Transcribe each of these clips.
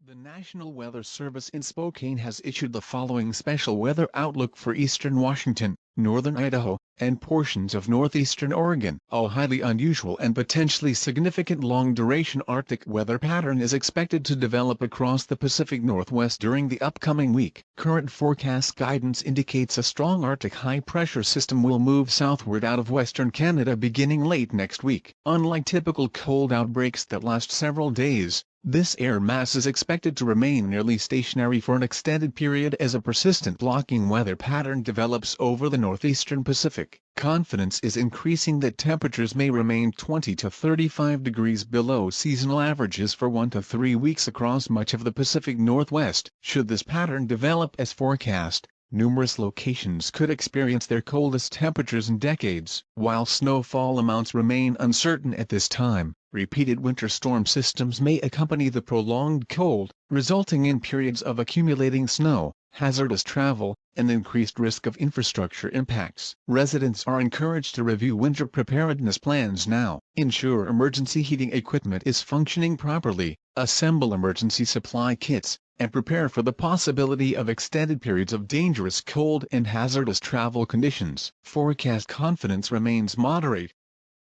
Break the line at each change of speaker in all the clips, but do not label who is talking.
The National Weather Service in Spokane has issued the following special weather outlook for eastern Washington, northern Idaho, and portions of northeastern Oregon. A highly unusual and potentially significant long-duration Arctic weather pattern is expected to develop across the Pacific Northwest during the upcoming week. Current forecast guidance indicates a strong Arctic high-pressure system will move southward out of western Canada beginning late next week. Unlike typical cold outbreaks that last several days, this air mass is expected to remain nearly stationary for an extended period as a persistent blocking weather pattern develops over the northeastern Pacific. Confidence is increasing that temperatures may remain 20 to 35 degrees below seasonal averages for 1 to 3 weeks across much of the Pacific Northwest. Should this pattern develop as forecast, numerous locations could experience their coldest temperatures in decades. While snowfall amounts remain uncertain at this time, repeated winter storm systems may accompany the prolonged cold, resulting in periods of accumulating snow, hazardous travel, and increased risk of infrastructure impacts. Residents are encouraged to review winter preparedness plans now, ensure emergency heating equipment is functioning properly, assemble emergency supply kits, and prepare for the possibility of extended periods of dangerous cold and hazardous travel conditions. Forecast confidence remains moderate.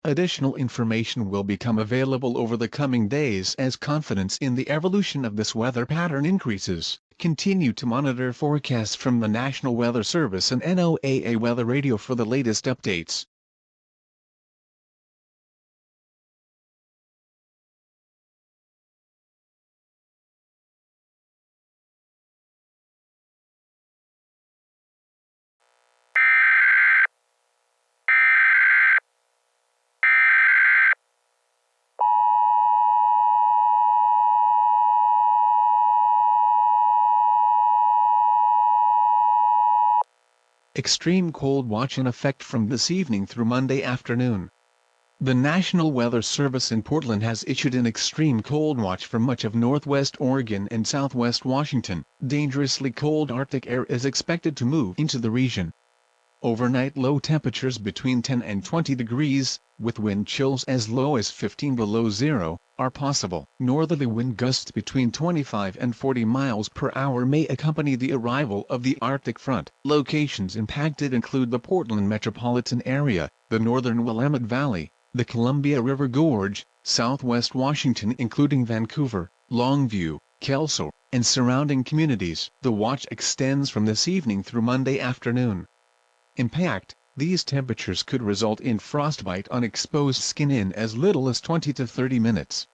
Additional information will become available over the coming days as confidence in the evolution of this weather pattern increases. Continue to monitor forecasts from the National Weather Service and NOAA Weather Radio for the latest updates. Extreme cold watch in effect from this evening through Monday afternoon. The National Weather Service in Portland has issued an extreme cold watch for much of northwest Oregon and southwest Washington. Dangerously cold Arctic air is expected to move into the region. Overnight low temperatures between 10 and 20 degrees, with wind chills as low as 15 below zero, are possible. Northerly wind gusts between 25 and 40 miles per hour may accompany the arrival of the Arctic front. Locations impacted include the Portland metropolitan area, the northern Willamette Valley, the Columbia River Gorge, southwest Washington including Vancouver, Longview, Kelso, and surrounding communities. The watch extends from this evening through Monday afternoon. Impact: these temperatures could result in frostbite on exposed skin in as little as 20 to 30 minutes.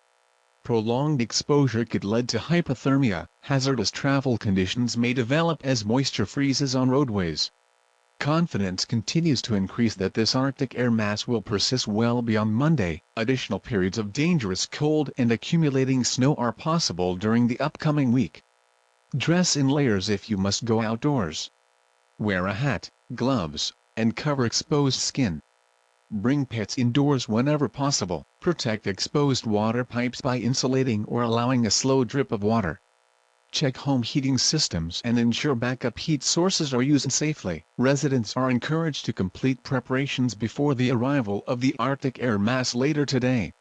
Prolonged exposure could lead to hypothermia. Hazardous travel conditions may develop as moisture freezes on roadways. Confidence continues to increase that this Arctic air mass will persist well beyond Monday. Additional periods of dangerous cold and accumulating snow are possible during the upcoming week. Dress in layers if you must go outdoors. Wear a hat, gloves, and cover exposed skin. Bring pets indoors whenever possible. Protect exposed water pipes by insulating or allowing a slow drip of water. Check home heating systems and ensure backup heat sources are used safely. Residents are encouraged to complete preparations before the arrival of the Arctic air mass later today.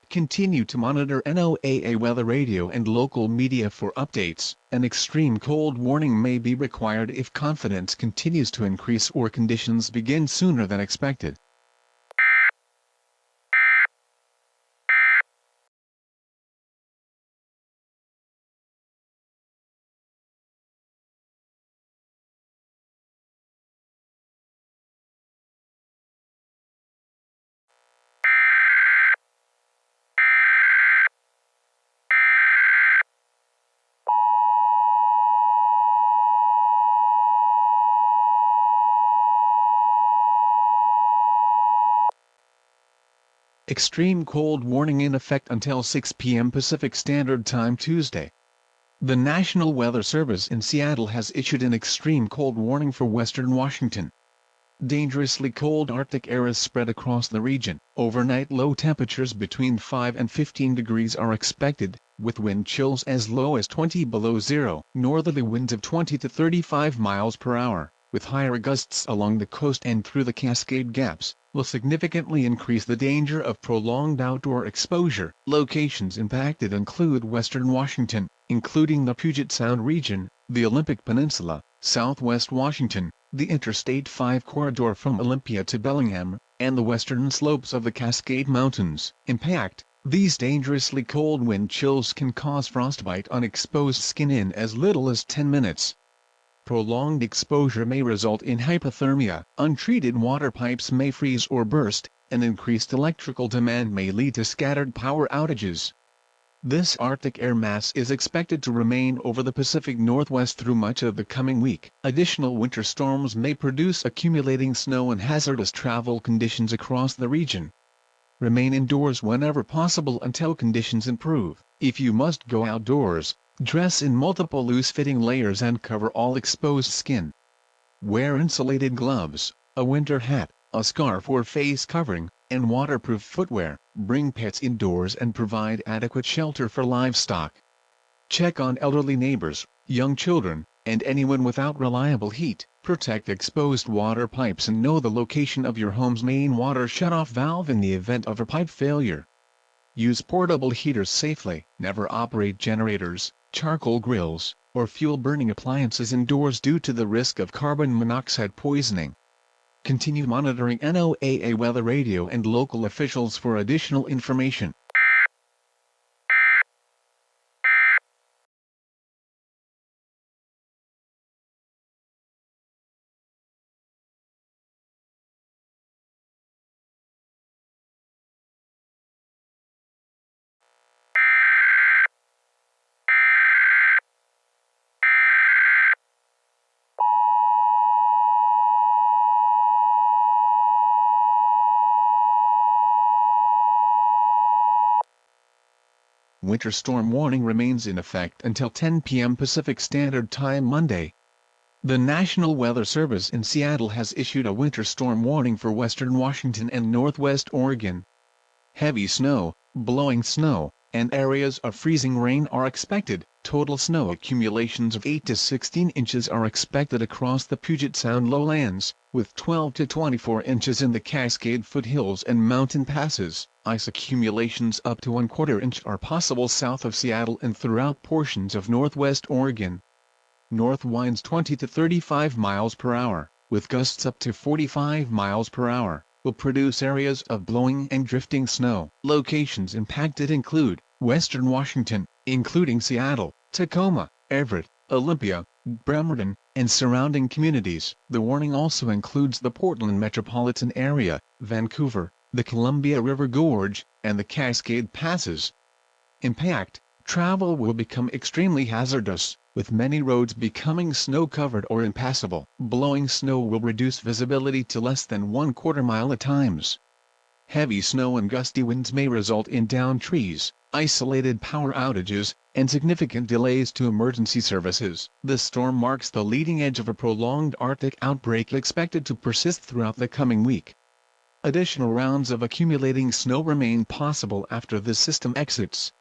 Continue to monitor NOAA Weather Radio and local media for updates. An extreme cold warning may be required if confidence continues to increase or conditions begin sooner than expected. Extreme cold warning in effect until 6 p.m. Pacific Standard Time Tuesday. The National Weather Service in Seattle has issued an extreme cold warning for western Washington. Dangerously cold Arctic air is spread across the region. Overnight low temperatures between 5 and 15 degrees are expected, with wind chills as low as 20 below zero. Northerly winds of 20 to 35 miles per hour, with higher gusts along the coast and through the Cascade Gaps, will significantly increase the danger of prolonged outdoor exposure. Locations impacted include western Washington, including the Puget Sound region, the Olympic Peninsula, southwest Washington, the Interstate 5 corridor from Olympia to Bellingham, and the western slopes of the Cascade Mountains. Impact: these dangerously cold wind chills can cause frostbite on exposed skin in as little as 10 minutes. Prolonged exposure may result in hypothermia, untreated water pipes may freeze or burst, and increased electrical demand may lead to scattered power outages. This Arctic air mass is expected to remain over the Pacific Northwest through much of the coming week. Additional winter storms may produce accumulating snow and hazardous travel conditions across the region. Remain indoors whenever possible until conditions improve. If you must go outdoors, dress in multiple loose-fitting layers and cover all exposed skin. Wear insulated gloves, a winter hat, a scarf or face covering, and waterproof footwear. Bring pets indoors and provide adequate shelter for livestock. Check on elderly neighbors, young children, and anyone without reliable heat. Protect exposed water pipes and know the location of your home's main water shutoff valve in the event of a pipe failure. Use portable heaters safely. Never operate generators, charcoal grills, or fuel-burning appliances indoors due to the risk of carbon monoxide poisoning. Continue monitoring NOAA weather radio and local officials for additional information. Winter storm warning remains in effect until 10 p.m. Pacific Standard Time Monday. The National Weather Service in Seattle has issued a winter storm warning for western Washington and northwest Oregon. Heavy snow, blowing snow, and areas of freezing rain are expected. Total snow accumulations of 8 to 16 inches are expected across the Puget Sound lowlands, with 12 to 24 inches in the Cascade foothills and mountain passes. Ice accumulations up to 1/4 inch are possible south of Seattle and throughout portions of northwest Oregon. North winds 20 to 35 miles per hour, with gusts up to 45 miles per hour, will produce areas of blowing and drifting snow. Locations impacted include western Washington, including Seattle, Tacoma, Everett, Olympia, Bremerton, and surrounding communities. The warning also includes the Portland metropolitan area, Vancouver, the Columbia River Gorge, and the Cascade Passes. Impact: travel will become extremely hazardous, with many roads becoming snow-covered or impassable. Blowing snow will reduce visibility to less than 1/4 mile at times. Heavy snow and gusty winds may result in downed trees, isolated power outages, and significant delays to emergency services. The storm marks the leading edge of a prolonged Arctic outbreak expected to persist throughout the coming week. Additional rounds of accumulating snow remain possible after this system exits.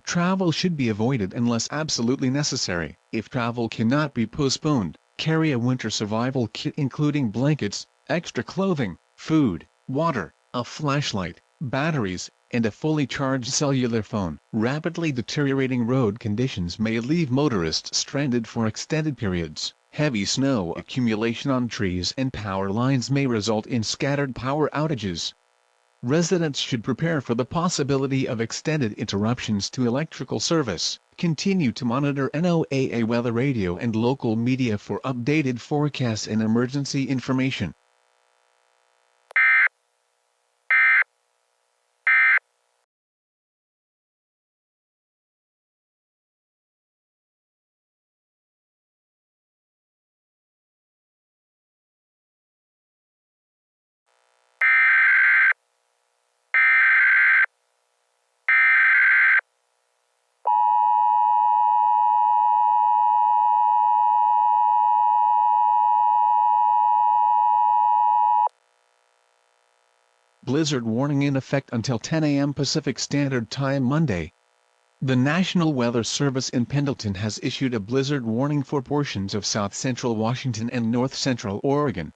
Travel should be avoided unless absolutely necessary. If travel cannot be postponed, carry a winter survival kit including blankets, extra clothing, food, water, a flashlight, batteries, and a fully charged cellular phone. Rapidly deteriorating road conditions may leave motorists stranded for extended periods. Heavy snow accumulation on trees and power lines may result in scattered power outages. Residents should prepare for the possibility of extended interruptions to electrical service. Continue to monitor NOAA weather radio and local media for updated forecasts and emergency information. Blizzard warning in effect until 10 a.m. Pacific Standard Time Monday. The National Weather Service in Pendleton has issued a blizzard warning for portions of south-central Washington and north-central Oregon.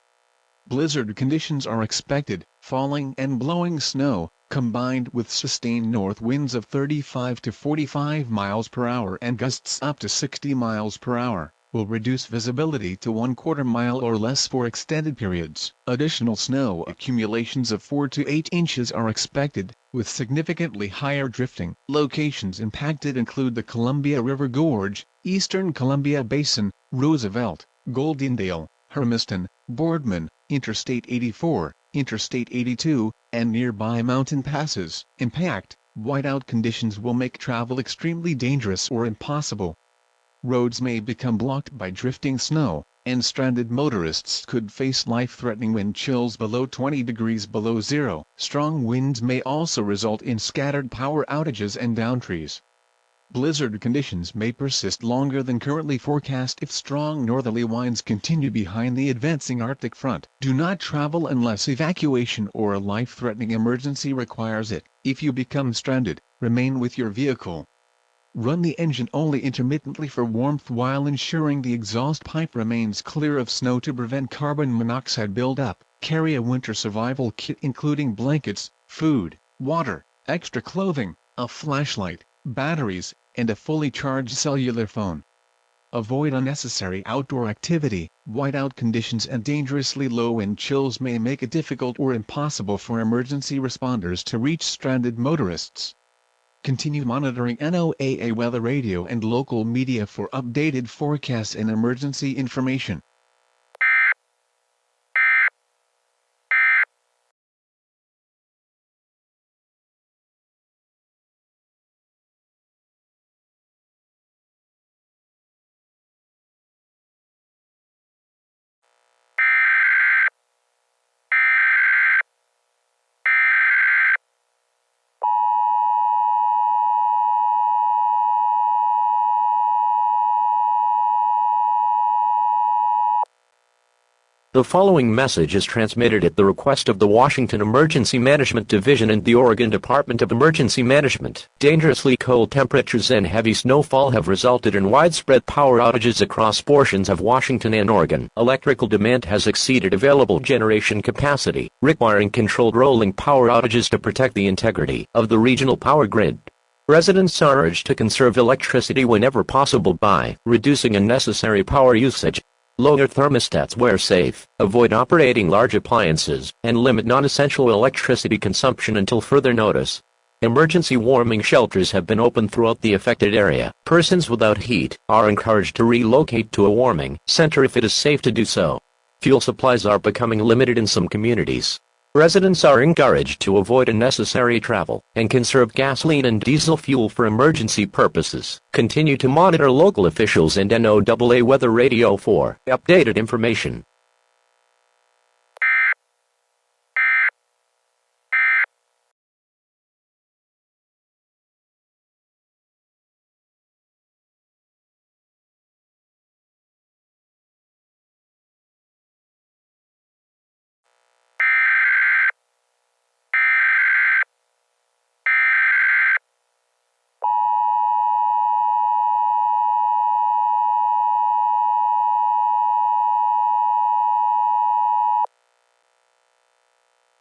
Blizzard conditions are expected. Falling and blowing snow, combined with sustained north winds of 35 to 45 miles per hour and gusts up to 60 miles per hour, will reduce visibility to 1/4 mile or less for extended periods. Additional snow accumulations of 4 to 8 inches are expected, with significantly higher drifting. Locations impacted include the Columbia River Gorge, Eastern Columbia Basin, Roosevelt, Goldendale, Hermiston, Boardman, Interstate 84, Interstate 82, and nearby mountain passes. Impact: whiteout conditions will make travel extremely dangerous or impossible. Roads may become blocked by drifting snow, and stranded motorists could face life-threatening wind chills below 20 degrees below zero. Strong winds may also result in scattered power outages and downed trees. Blizzard conditions may persist longer than currently forecast if strong northerly winds continue behind the advancing Arctic front. Do not travel unless evacuation or a life-threatening emergency requires it. If you become stranded, remain with your vehicle. Run the engine only intermittently for warmth while ensuring the exhaust pipe remains clear of snow to prevent carbon monoxide buildup. Carry a winter survival kit including blankets, food, water, extra clothing, a flashlight, batteries, and a fully charged cellular phone. Avoid unnecessary outdoor activity. Whiteout conditions and dangerously low wind chills may make it difficult or impossible for emergency responders to reach stranded motorists. Continue monitoring NOAA weather radio and local media for updated forecasts and emergency information.
The following message is transmitted at the request of the Washington Emergency Management Division and the Oregon Department of Emergency Management. Dangerously cold temperatures and heavy snowfall have resulted in widespread power outages across portions of Washington and Oregon. Electrical demand has exceeded available generation capacity, requiring controlled rolling power outages to protect the integrity of the regional power grid. Residents are urged to conserve electricity whenever possible by reducing unnecessary power usage. Lower thermostats where safe, avoid operating large appliances, and limit non-essential electricity consumption until further notice. Emergency warming shelters have been opened throughout the affected area. Persons without heat are encouraged to relocate to a warming center if it is safe to do so. Fuel supplies are becoming limited in some communities. Residents are encouraged to avoid unnecessary travel and conserve gasoline and diesel fuel for emergency purposes. Continue to monitor local officials and NOAA weather radio for updated information.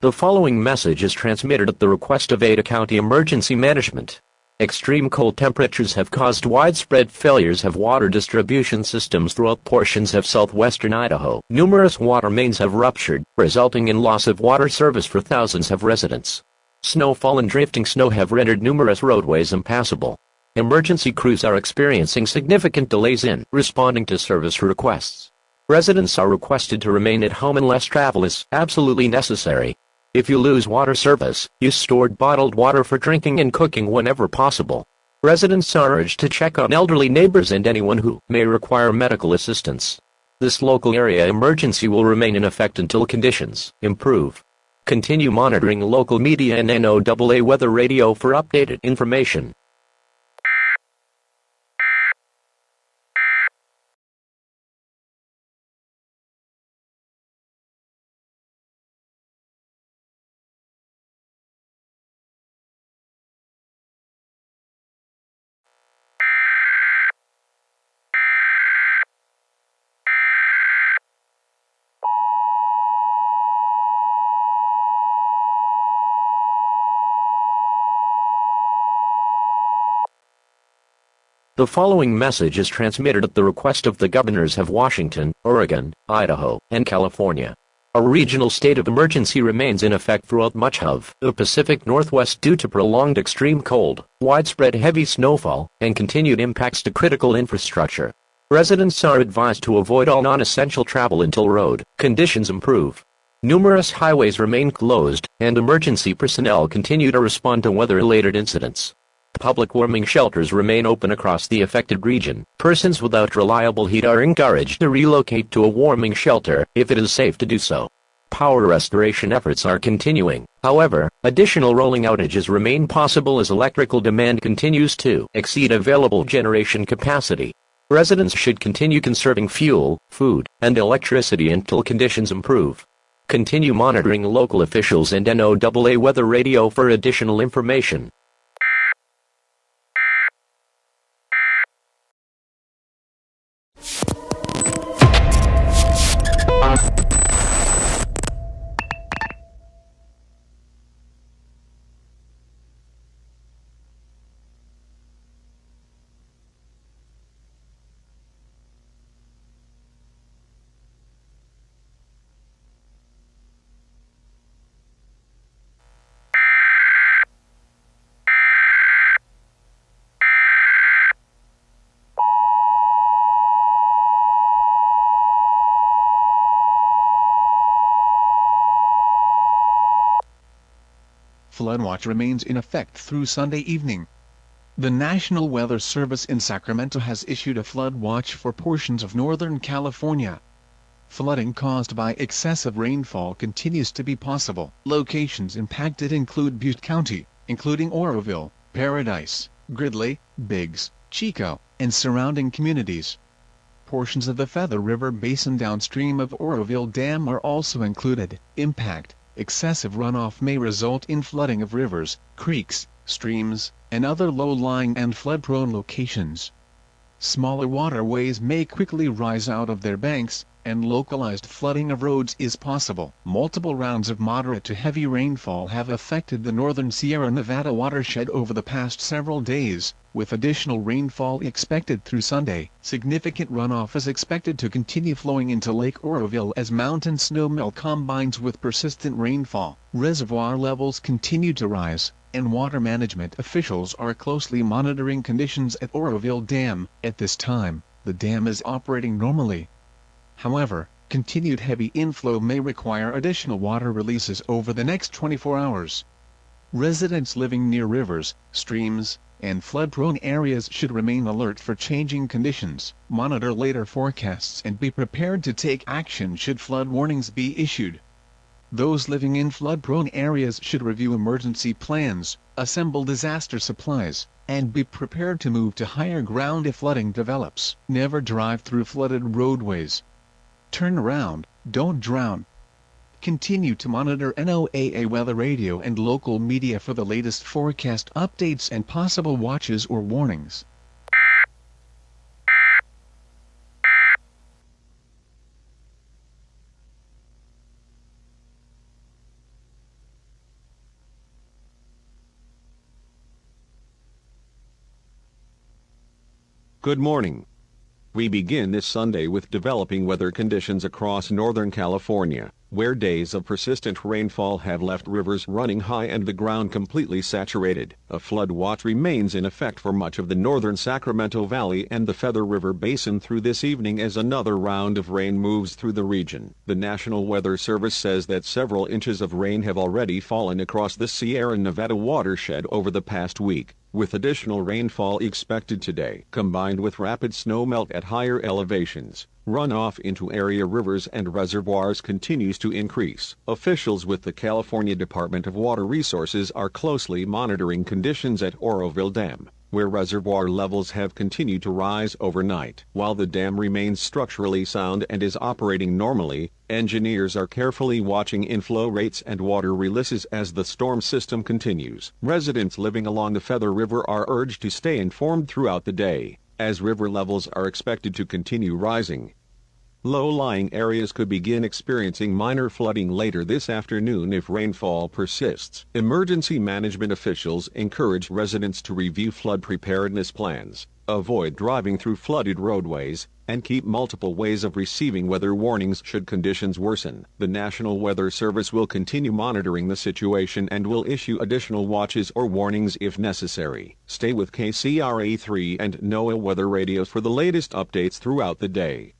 The following message is transmitted at the request of Ada County Emergency Management. Extreme cold temperatures have caused widespread failures of water distribution systems throughout portions of southwestern Idaho. Numerous water mains have ruptured, resulting in loss of water service for thousands of residents. Snowfall and drifting snow have rendered numerous roadways impassable. Emergency crews are experiencing significant delays in responding to service requests. Residents are requested to remain at home unless travel is absolutely necessary. If you lose water service, use stored bottled water for drinking and cooking whenever possible. Residents are urged to check on elderly neighbors and anyone who may require medical assistance. This local area emergency will remain in effect until conditions improve. Continue monitoring local media and NOAA weather radio for updated information. The following message is transmitted at the request of the governors of Washington, Oregon, Idaho, and California. A regional state of emergency remains in effect throughout much of the Pacific Northwest due to prolonged extreme cold, widespread heavy snowfall, and continued impacts to critical infrastructure. Residents are advised to avoid all non-essential travel until road conditions improve. Numerous highways remain closed, and emergency personnel continue to respond to weather-related incidents. Public warming shelters remain open across the affected region. Persons without reliable heat are encouraged to relocate to a warming shelter if it is safe to do so. Power restoration efforts are continuing. However, additional rolling outages remain possible as electrical demand continues to exceed available generation capacity. Residents should continue conserving fuel, food, and electricity until conditions improve. Continue monitoring local officials and NOAA weather radio for additional information.
Flood watch remains in effect through Sunday evening. The National Weather Service in Sacramento has issued a flood watch for portions of Northern California. Flooding caused by excessive rainfall continues to be possible. Locations impacted include Butte County, including Oroville, Paradise, Gridley, Biggs, Chico, and surrounding communities. Portions of the Feather River Basin downstream of Oroville Dam are also included. Excessive runoff may result in flooding of rivers, creeks, streams, and other low-lying and flood-prone locations. Smaller waterways may quickly rise out of their banks, and localized flooding of roads is possible. Multiple rounds of moderate to heavy rainfall have affected the northern Sierra Nevada watershed over the past several days, with additional rainfall expected through Sunday. Significant runoff is expected to continue flowing into Lake Oroville as mountain snowmelt combines with persistent rainfall. Reservoir levels continue to rise, and water management officials are closely monitoring conditions at Oroville Dam. At this time, the dam is operating normally. However, continued heavy inflow may require additional water releases over the next 24 hours. Residents living near rivers, streams, and flood-prone areas should remain alert for changing conditions, monitor later forecasts and be prepared to take action should flood warnings be issued. Those living in flood-prone areas should review emergency plans, assemble disaster supplies, and be prepared to move to higher ground if flooding develops. Never drive through flooded roadways. Turn around, don't drown. Continue to monitor NOAA weather radio and local media for the latest forecast updates and possible watches or warnings.
Good morning. We begin this Sunday with developing weather conditions across Northern California, where days of persistent rainfall have left rivers running high and the ground completely saturated. A flood watch remains in effect for much of the northern Sacramento Valley and the Feather River Basin through this evening as another round of rain moves through the region. The National Weather Service says that several inches of rain have already fallen across the Sierra Nevada watershed over the past week, with additional rainfall expected today. Combined with rapid snowmelt at higher elevations, runoff into area rivers and reservoirs continues to increase. Officials with the California Department of Water Resources are closely monitoring conditions at Oroville Dam, where reservoir levels have continued to rise overnight. While the dam remains structurally sound and is operating normally, engineers are carefully watching inflow rates and water releases as the storm system continues. Residents living along the Feather River are urged to stay informed throughout the day, as river levels are expected to continue rising. Low-lying areas could begin experiencing minor flooding later this afternoon if rainfall persists. Emergency management officials encourage residents to review flood preparedness plans, avoid driving through flooded roadways, and keep multiple ways of receiving weather warnings should conditions worsen. The National Weather Service will continue monitoring the situation and will issue additional watches or warnings if necessary. Stay with KCRA3 and NOAA Weather Radio for the latest updates throughout the day.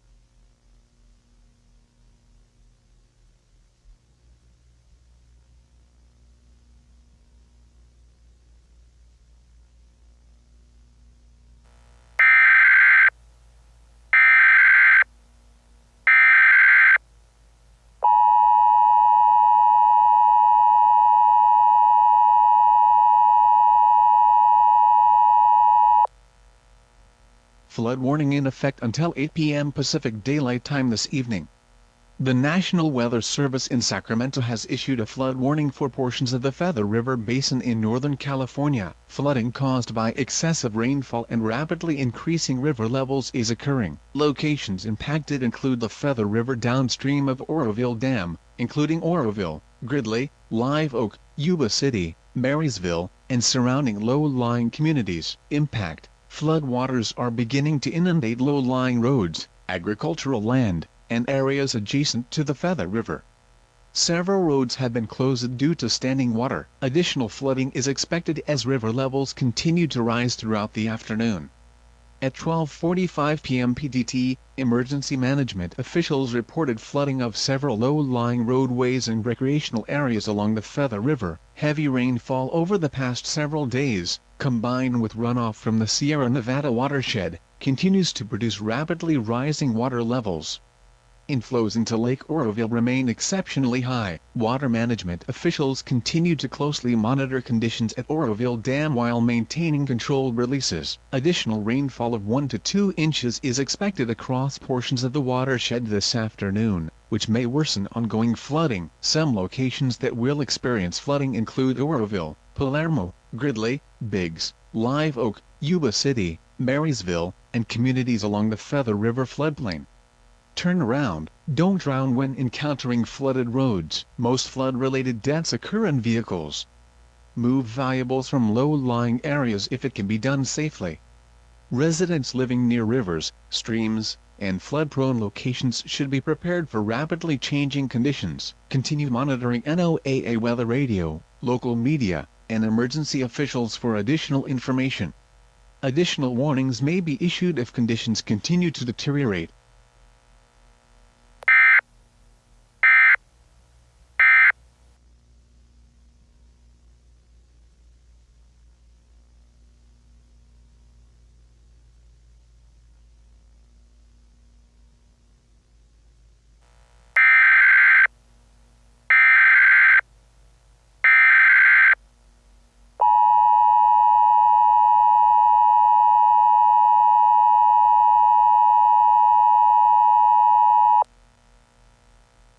Flood warning in effect until 8 p.m. Pacific Daylight Time this evening. The National Weather Service in Sacramento has issued a flood warning for portions of the Feather River Basin in Northern California. Flooding caused by excessive rainfall and rapidly increasing river levels is occurring. Locations impacted include the Feather River downstream of Oroville Dam, including Oroville, Gridley, Live Oak, Yuba City, Marysville, and surrounding low-lying communities. Impact: floodwaters are beginning to inundate low-lying roads, agricultural land, and areas adjacent to the Feather River. Several roads have been closed due to standing water. Additional flooding is expected as river levels continue to rise throughout the afternoon. At 12:45 p.m. PDT, emergency management officials reported flooding of several low-lying roadways and recreational areas along the Feather River. Heavy rainfall over the past several days, combined with runoff from the Sierra Nevada watershed, continues to produce rapidly rising water levels. Inflows into Lake Oroville remain exceptionally high. Water management officials continue to closely monitor conditions at Oroville Dam while maintaining controlled releases. Additional rainfall of 1 to 2 inches is expected across portions of the watershed this afternoon, which may worsen ongoing flooding. Some locations that will experience flooding include Oroville, Palermo, Gridley, Biggs, Live Oak, Yuba City, Marysville, and communities along the Feather River floodplain. Turn around, don't drown when encountering flooded roads. Most flood-related deaths occur in vehicles. Move valuables from low-lying areas if it can be done safely. Residents living near rivers, streams, and flood-prone locations should be prepared for rapidly changing conditions. Continue monitoring NOAA Weather Radio, local media, and emergency officials for additional information. Additional warnings may be issued if conditions continue to deteriorate.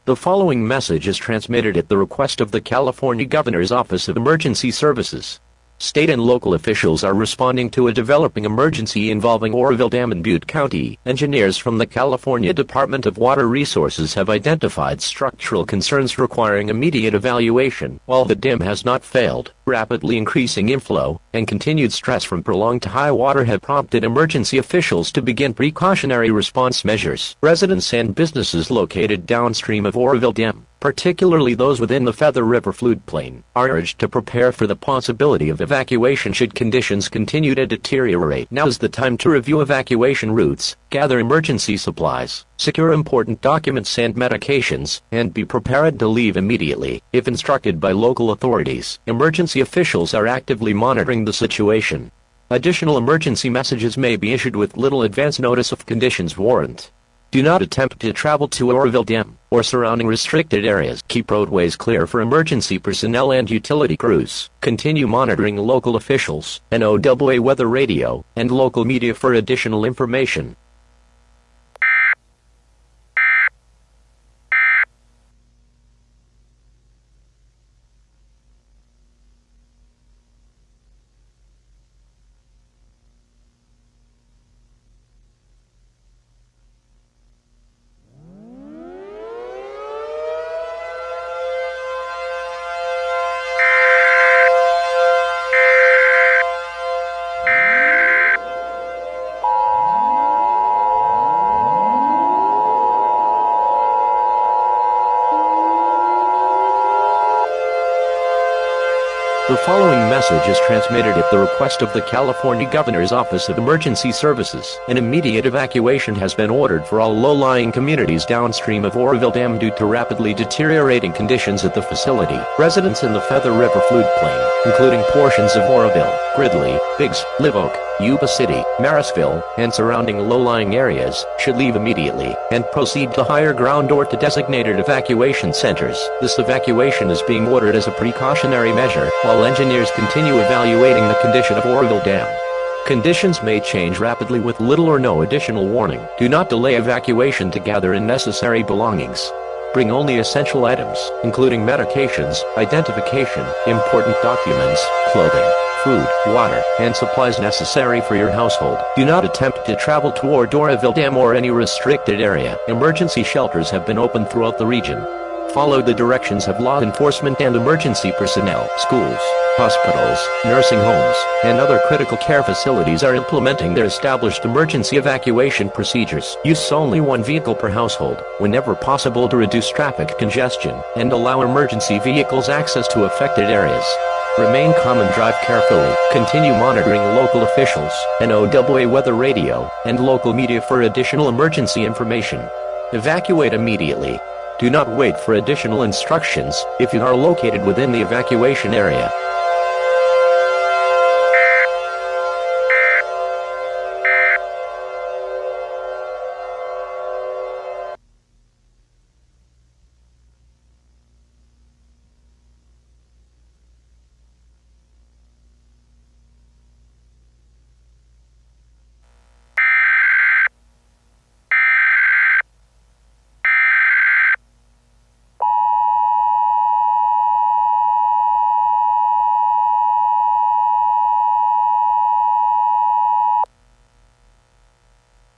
The following message is transmitted at the request of the California Governor's Office of Emergency Services. State and local officials are responding to a developing emergency involving Oroville Dam in Butte County. Engineers from the California Department of Water Resources have identified structural concerns requiring immediate evaluation. While the dam has not failed, rapidly increasing inflow and continued stress from prolonged high water have prompted emergency officials to begin precautionary response measures. Residents and businesses located downstream of Oroville Dam, particularly those within the Feather River floodplain, are urged to prepare for the possibility of evacuation should conditions continue to deteriorate. Now is the time to review evacuation routes, gather emergency supplies, secure important documents and medications, and be prepared to leave immediately, if instructed by local authorities. Emergency officials are actively monitoring the situation. Additional emergency messages may be issued with little advance notice if conditions warrant. Do not attempt to travel to Oroville Dam or surrounding restricted areas. Keep roadways clear for emergency personnel and utility crews. Continue monitoring local officials, NOAA Weather Radio, and local media for additional information. The following message is transmitted at the request of the California Governor's Office of Emergency Services. An immediate evacuation has been ordered for all low-lying communities downstream of Oroville Dam due to rapidly deteriorating conditions at the facility. Residents in the Feather River floodplain, including portions of Oroville, Gridley, Biggs, Live Oak, Yuba City, Marysville, and surrounding low-lying areas, should leave immediately and proceed to higher ground or to designated evacuation centers. This evacuation is being ordered as a precautionary measure, while engineers continue evaluating the condition of Oroville Dam. Conditions may change rapidly with little or no additional warning. Do not delay evacuation to gather in necessary belongings. Bring only essential items, including medications, identification, important documents, clothing, food, water, and supplies necessary for your household. Do not attempt to travel toward Oroville Dam or any restricted area. Emergency shelters have been opened throughout the region. Follow the directions of law enforcement and emergency personnel. Schools, hospitals, nursing homes, and other critical care facilities are implementing their established emergency evacuation procedures. Use only one vehicle per household, whenever possible, to reduce traffic congestion and allow emergency vehicles access to affected areas. Remain calm and drive carefully. Continue monitoring local officials, NOAA weather radio, and local media for additional emergency information. Evacuate immediately. Do not wait for additional instructions if you are located within the evacuation area.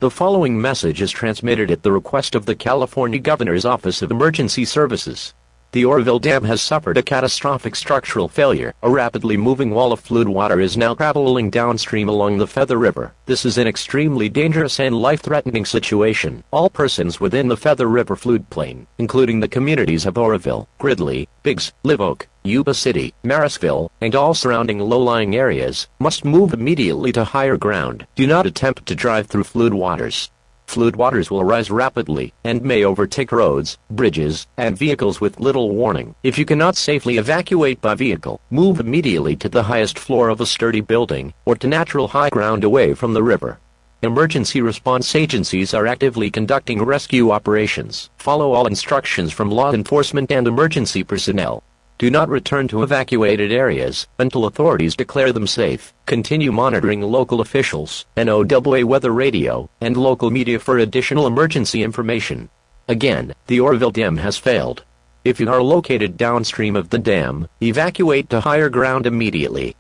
The following message is transmitted at the request of the California Governor's Office of Emergency Services. The Oroville Dam has suffered a catastrophic structural failure. A rapidly moving wall of floodwater is now traveling downstream along the Feather River. This is an extremely dangerous and life-threatening situation. All persons within the Feather River floodplain, including the communities of Oroville, Gridley, Biggs, Live Oak, Yuba City, Marysville, and all surrounding low-lying areas, must move immediately to higher ground. Do not attempt to drive through floodwaters. Floodwaters will rise rapidly and may overtake roads, bridges, and vehicles with little warning. If you cannot safely evacuate by vehicle, move immediately to the highest floor of a sturdy building or to natural high ground away from the river. Emergency response agencies are actively conducting rescue operations. Follow all instructions from law enforcement and emergency personnel. Do not return to evacuated areas until authorities declare them safe. Continue monitoring local officials, NOAA weather radio, and local media for additional emergency information. Again, the Oroville Dam has failed. If you are located downstream of the dam, evacuate to higher ground immediately.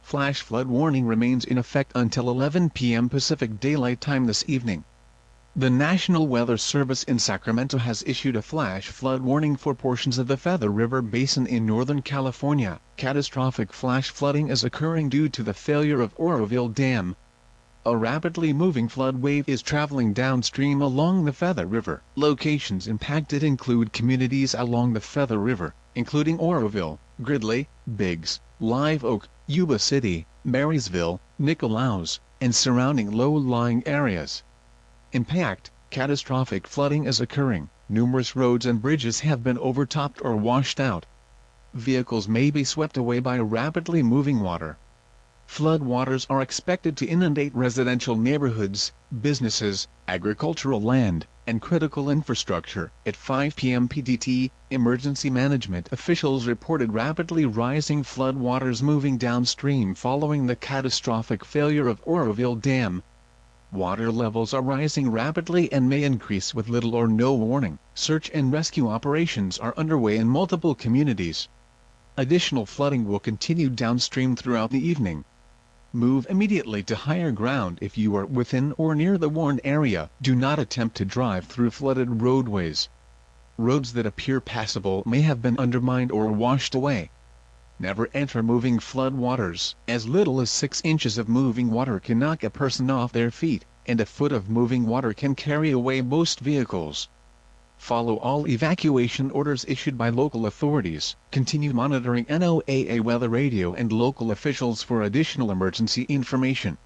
Flash flood warning remains in effect until 11 p.m. Pacific Daylight Time this evening. The National Weather Service in Sacramento has issued a flash flood warning for portions of the Feather River Basin in Northern California. Catastrophic flash flooding is occurring due to the failure of Oroville Dam. A rapidly moving flood wave is traveling downstream along the Feather River. Locations impacted include communities along the Feather River, including Oroville, Gridley, Biggs, Live Oak, Yuba City, Marysville, Nicolaus, and surrounding low-lying areas. Impact: catastrophic flooding is occurring. Numerous roads and bridges have been overtopped or washed out. Vehicles may be swept away by rapidly moving water. Floodwaters are expected to inundate residential neighborhoods, businesses, agricultural land, and critical infrastructure. At 5 p.m. PDT, emergency management officials reported rapidly rising floodwaters moving downstream following the catastrophic failure of Oroville Dam. Water levels are rising rapidly and may increase with little or no warning. Search and rescue operations are underway in multiple communities. Additional flooding will continue downstream throughout the evening. Move immediately to higher ground if you are within or near the warned area. Do not attempt to drive through flooded roadways. Roads that appear passable may have been undermined or washed away. Never enter moving flood waters. As little as 6 inches of moving water can knock a person off their feet, and a foot of moving water can carry away most vehicles. Follow all evacuation orders issued by local authorities. Continue monitoring NOAA weather radio and local officials for additional emergency information.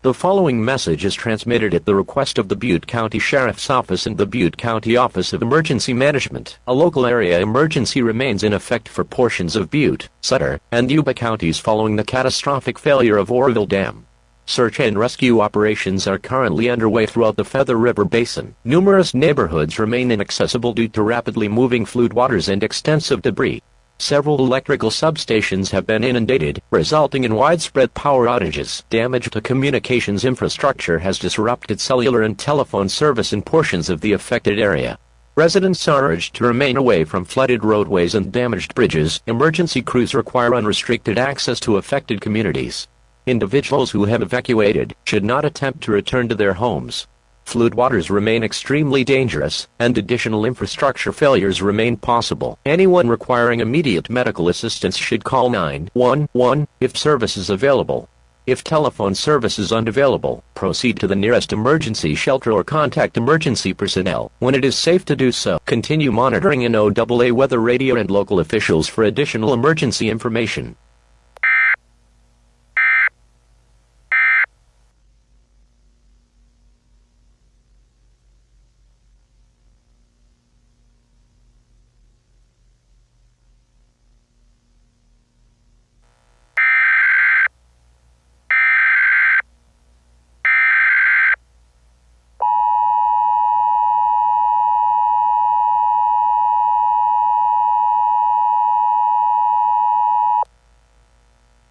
The following message is transmitted at the request of the Butte County Sheriff's Office and the Butte County Office of Emergency Management. A local area emergency remains in effect for portions of Butte, Sutter, and Yuba counties following the catastrophic failure of Oroville Dam. Search and rescue operations are currently underway throughout the Feather River Basin. Numerous neighborhoods remain inaccessible due to rapidly moving floodwaters and extensive debris. Several electrical substations have been inundated, resulting in widespread power outages. Damage to communications infrastructure has disrupted cellular and telephone service in portions of the affected area. Residents are urged to remain away from flooded roadways and damaged bridges. Emergency crews require unrestricted access to affected communities. Individuals who have evacuated should not attempt to return to their homes. Floodwaters remain extremely dangerous, and additional infrastructure failures remain possible. Anyone requiring immediate medical assistance should call 911 if service is available. If telephone service is unavailable, proceed to the nearest emergency shelter or contact emergency personnel when it is safe to do so. Continue monitoring NOAA weather radio and local officials for additional emergency information.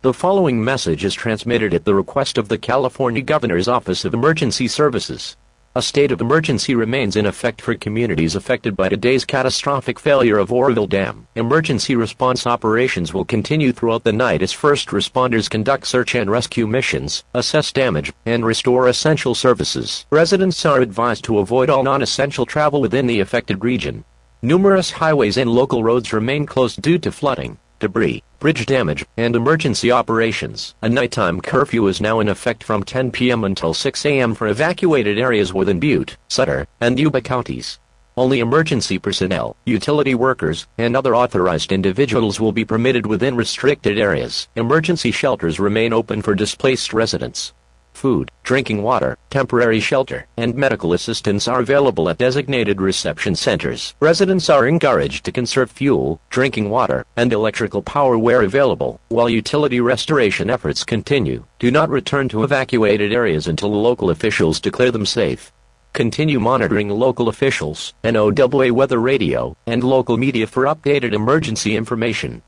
The following message is transmitted at the request of the California Governor's Office of Emergency Services. A state of emergency remains in effect for communities affected by today's catastrophic failure of Oroville Dam. Emergency response operations will continue throughout the night as first responders conduct search and rescue missions, assess damage, and restore essential services. Residents are advised to avoid all non-essential travel within the affected region. Numerous highways and local roads remain closed due to flooding, debris, bridge damage, and emergency operations. A nighttime curfew is now in effect from 10 p.m. until 6 a.m. for evacuated areas within Butte, Sutter, and Yuba counties. Only emergency personnel, utility workers, and other authorized individuals will be permitted within restricted areas. Emergency shelters remain open for displaced residents. Food, drinking water, temporary shelter, and medical assistance are available at designated reception centers. Residents are encouraged to conserve fuel, drinking water, and electrical power where available. While utility restoration efforts continue, do not return to evacuated areas until local officials declare them safe. Continue monitoring local officials, NOAA weather radio, and local media for updated emergency information.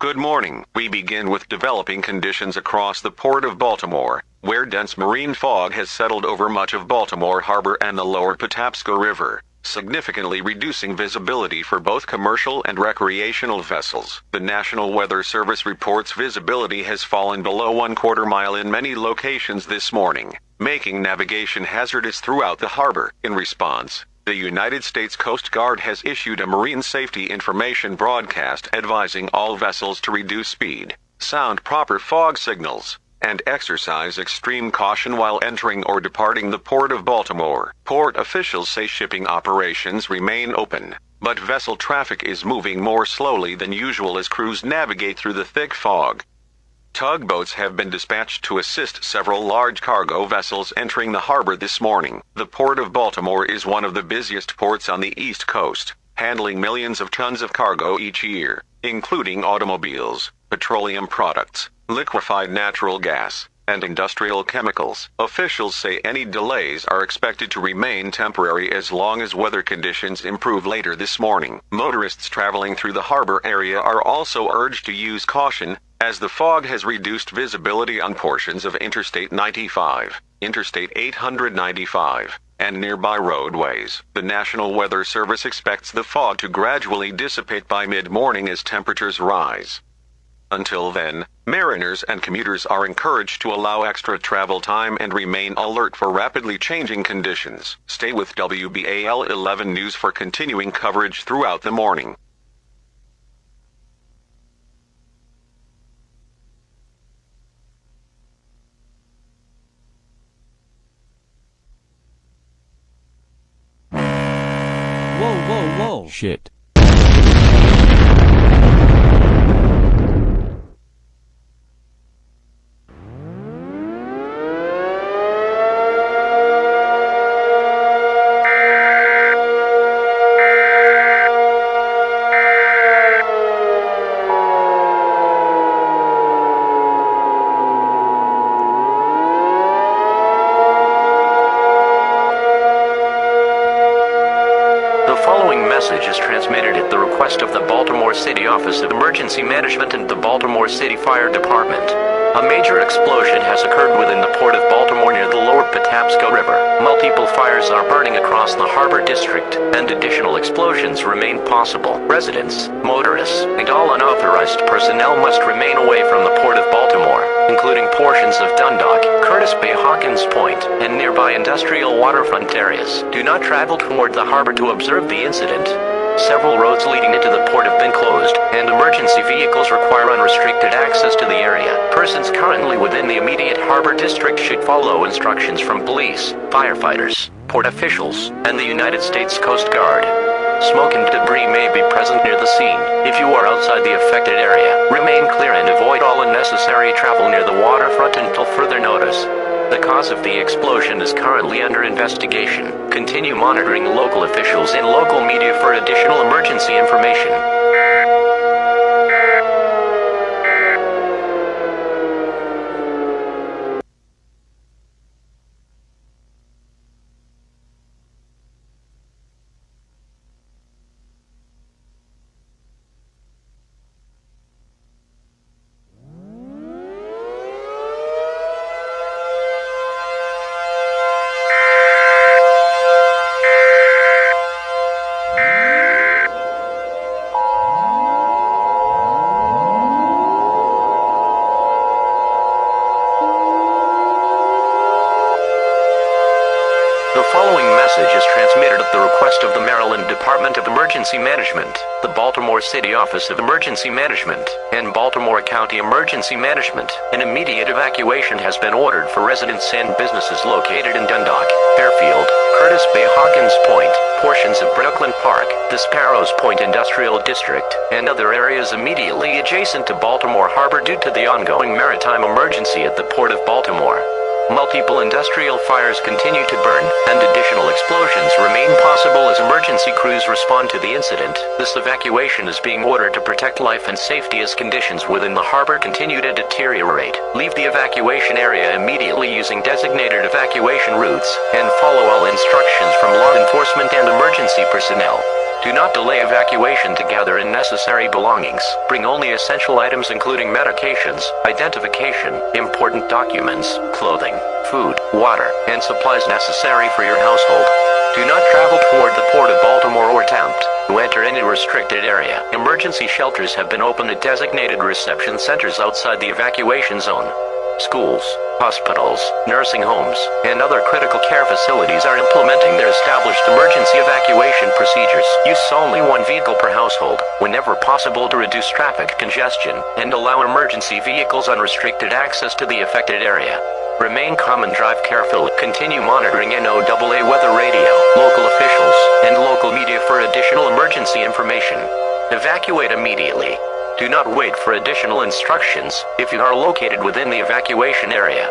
Good morning. We begin with developing conditions across the Port of Baltimore, where dense marine fog has settled over much of Baltimore Harbor and the lower Patapsco River. significantly reducing visibility for both commercial and recreational vessels. The National Weather Service reports visibility has fallen below 1/4 mile in many locations this morning, making navigation hazardous throughout the harbor. In response, the United States Coast Guard has issued a marine safety information broadcast advising all vessels to reduce speed, sound proper fog signals, and exercise extreme caution while entering or departing the Port of Baltimore. Port officials say shipping operations remain open, but vessel traffic is moving more slowly than usual as crews navigate through the thick fog. Tugboats have been dispatched to assist several large cargo vessels entering the harbor this morning. The Port of Baltimore is one of the busiest ports on the East Coast, handling millions of tons of cargo each year, including automobiles, petroleum products, liquefied natural gas, and industrial chemicals. Officials say any delays are expected to remain temporary as long as weather conditions improve later this morning. Motorists traveling through the harbor area are also urged to use caution, as the fog has reduced visibility on portions of Interstate 95, Interstate 895, and nearby roadways. The National Weather Service expects the fog to gradually dissipate by mid-morning as temperatures rise. Until then, mariners and commuters are encouraged to allow extra travel time and remain alert for rapidly changing conditions. Stay with WBAL 11 News for continuing coverage throughout the morning.
Whoa.
Shit.
Message is transmitted at the request of the Baltimore City Office of Emergency Management and the Baltimore City Fire Department. A major explosion has occurred within the Port of Baltimore near the lower Patapsco River. Multiple fires are burning across the harbor district, and additional explosions remain possible. Residents, motorists, and all unauthorized personnel must remain away from the Port of Baltimore, including portions of Dundalk, Curtis Bay, Hawkins Point, and nearby industrial waterfront areas. Do not travel toward the harbor to observe the incident. Several roads leading into the port have been closed, and emergency vehicles require unrestricted access to the area. Persons currently within the immediate harbor district should follow instructions from police, firefighters, port officials, and the United States Coast Guard. Smoke and debris may be present near the scene. If you are outside the affected area, remain clear and avoid all unnecessary travel near the waterfront until further notice. The cause of the explosion is currently under investigation. Continue monitoring local officials and local media for additional emergency information. The following message is transmitted at the request of the Maryland Department of Emergency Management, the Baltimore City Office of Emergency Management, and Baltimore County Emergency Management. An immediate evacuation has been ordered for residents and businesses located in Dundalk, Fairfield, Curtis Bay, Hawkins Point, portions of Brooklyn Park, the Sparrows Point Industrial District, and other areas immediately adjacent to Baltimore Harbor due to the ongoing maritime emergency at the Port of Baltimore. Multiple industrial fires continue to burn, and additional explosions remain possible as emergency crews respond to the incident. This evacuation is being ordered to protect life and safety as conditions within the harbor continue to deteriorate. Leave the evacuation area immediately using designated evacuation routes, and follow all instructions from law enforcement and emergency personnel. Do not delay evacuation to gather in necessary belongings. Bring only essential items including medications, identification, important documents, clothing, food, water, and supplies necessary for your household. Do not travel toward the Port of Baltimore or attempt to enter any restricted area. Emergency shelters have been opened at designated reception centers outside the evacuation zone. Schools, hospitals, nursing homes, and other critical care facilities are implementing their established emergency evacuation procedures. Use only one vehicle per household, whenever possible, to reduce traffic congestion and allow emergency vehicles unrestricted access to the affected area. Remain calm and drive carefully. Continue monitoring NOAA weather radio, local officials, and local media for additional emergency information. Evacuate immediately. Do not wait for additional instructions if you are located within the evacuation area.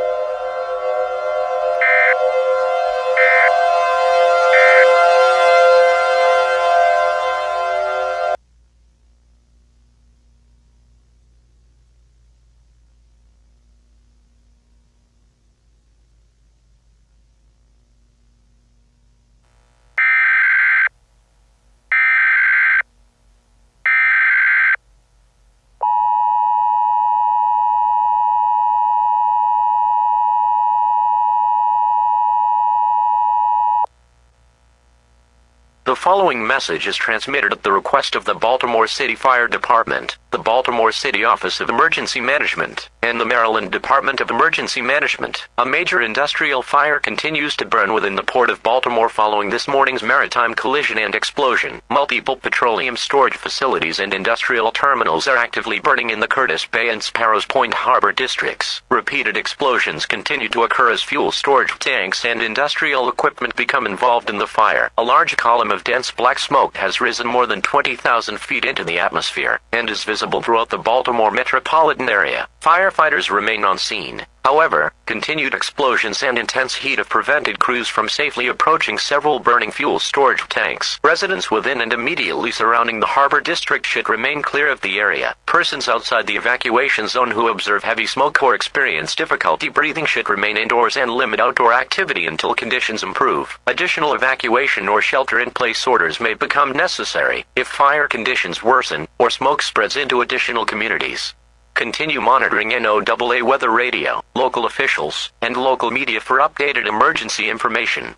The following message is transmitted at the request of the Baltimore City Fire Department, the Baltimore City Office of Emergency Management, and the Maryland Department of Emergency Management. A major industrial fire continues to burn within the Port of Baltimore following this morning's maritime collision and explosion. Multiple petroleum storage facilities and industrial terminals are actively burning in the Curtis Bay and Sparrows Point Harbor districts. Repeated explosions continue to occur as fuel storage tanks and industrial equipment become involved in the fire. A large column of dense black smoke has risen more than 20,000 feet into the atmosphere and is visible throughout the Baltimore metropolitan area. Firefighters remain on scene. However, continued explosions and intense heat have prevented crews from safely approaching several burning fuel storage tanks. Residents within and immediately surrounding the harbor district should remain clear of the area. Persons outside the evacuation zone who observe heavy smoke or experience difficulty breathing should remain indoors and limit outdoor activity until conditions improve. Additional evacuation or shelter-in-place orders may become necessary if fire conditions worsen or smoke spreads into additional communities. Continue monitoring NOAA weather radio, local officials, and local media for updated emergency information.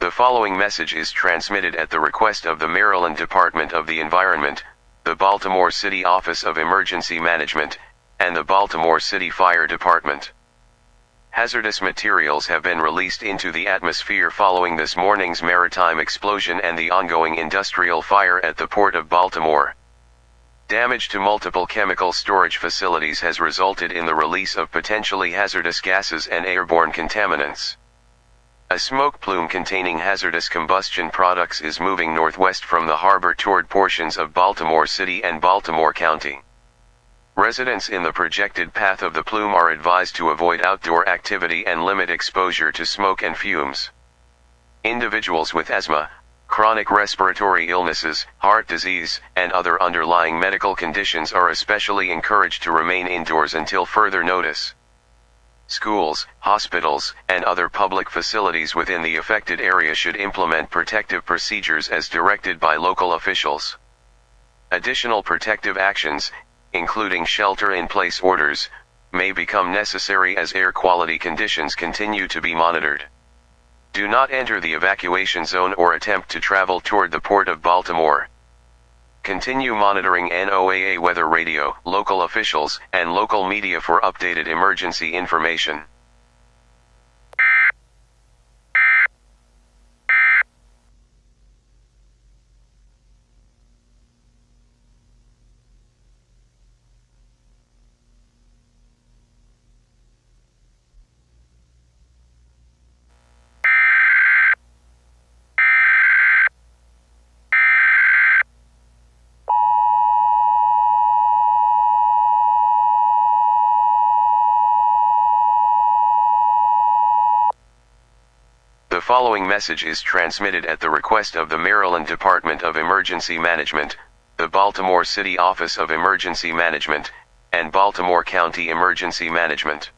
The following message is transmitted at the request of the Maryland Department of the Environment, the Baltimore City Office of Emergency Management, and the Baltimore City Fire Department. Hazardous materials have been released into the atmosphere following this morning's maritime explosion and the ongoing industrial fire at the Port of Baltimore. Damage to multiple chemical storage facilities has resulted in the release of potentially hazardous gases and airborne contaminants. A smoke plume containing hazardous combustion products is moving northwest from the harbor toward portions of Baltimore City and Baltimore County. Residents in the projected path of the plume are advised to avoid outdoor activity and limit exposure to smoke and fumes. Individuals with asthma, chronic respiratory illnesses, heart disease, and other underlying medical conditions are especially encouraged to remain indoors until further notice. Schools, hospitals, and other public facilities within the affected area should implement protective procedures as directed by local officials. Additional protective actions, including shelter-in-place orders, may become necessary as air quality conditions continue to be monitored. Do not enter the evacuation zone or attempt to travel toward the Port of Baltimore. Continue monitoring NOAA weather radio, local officials, and local media for updated emergency information. following message is transmitted at the request of the Maryland Department of Emergency Management, the Baltimore City Office of Emergency Management, and Baltimore County Emergency Management.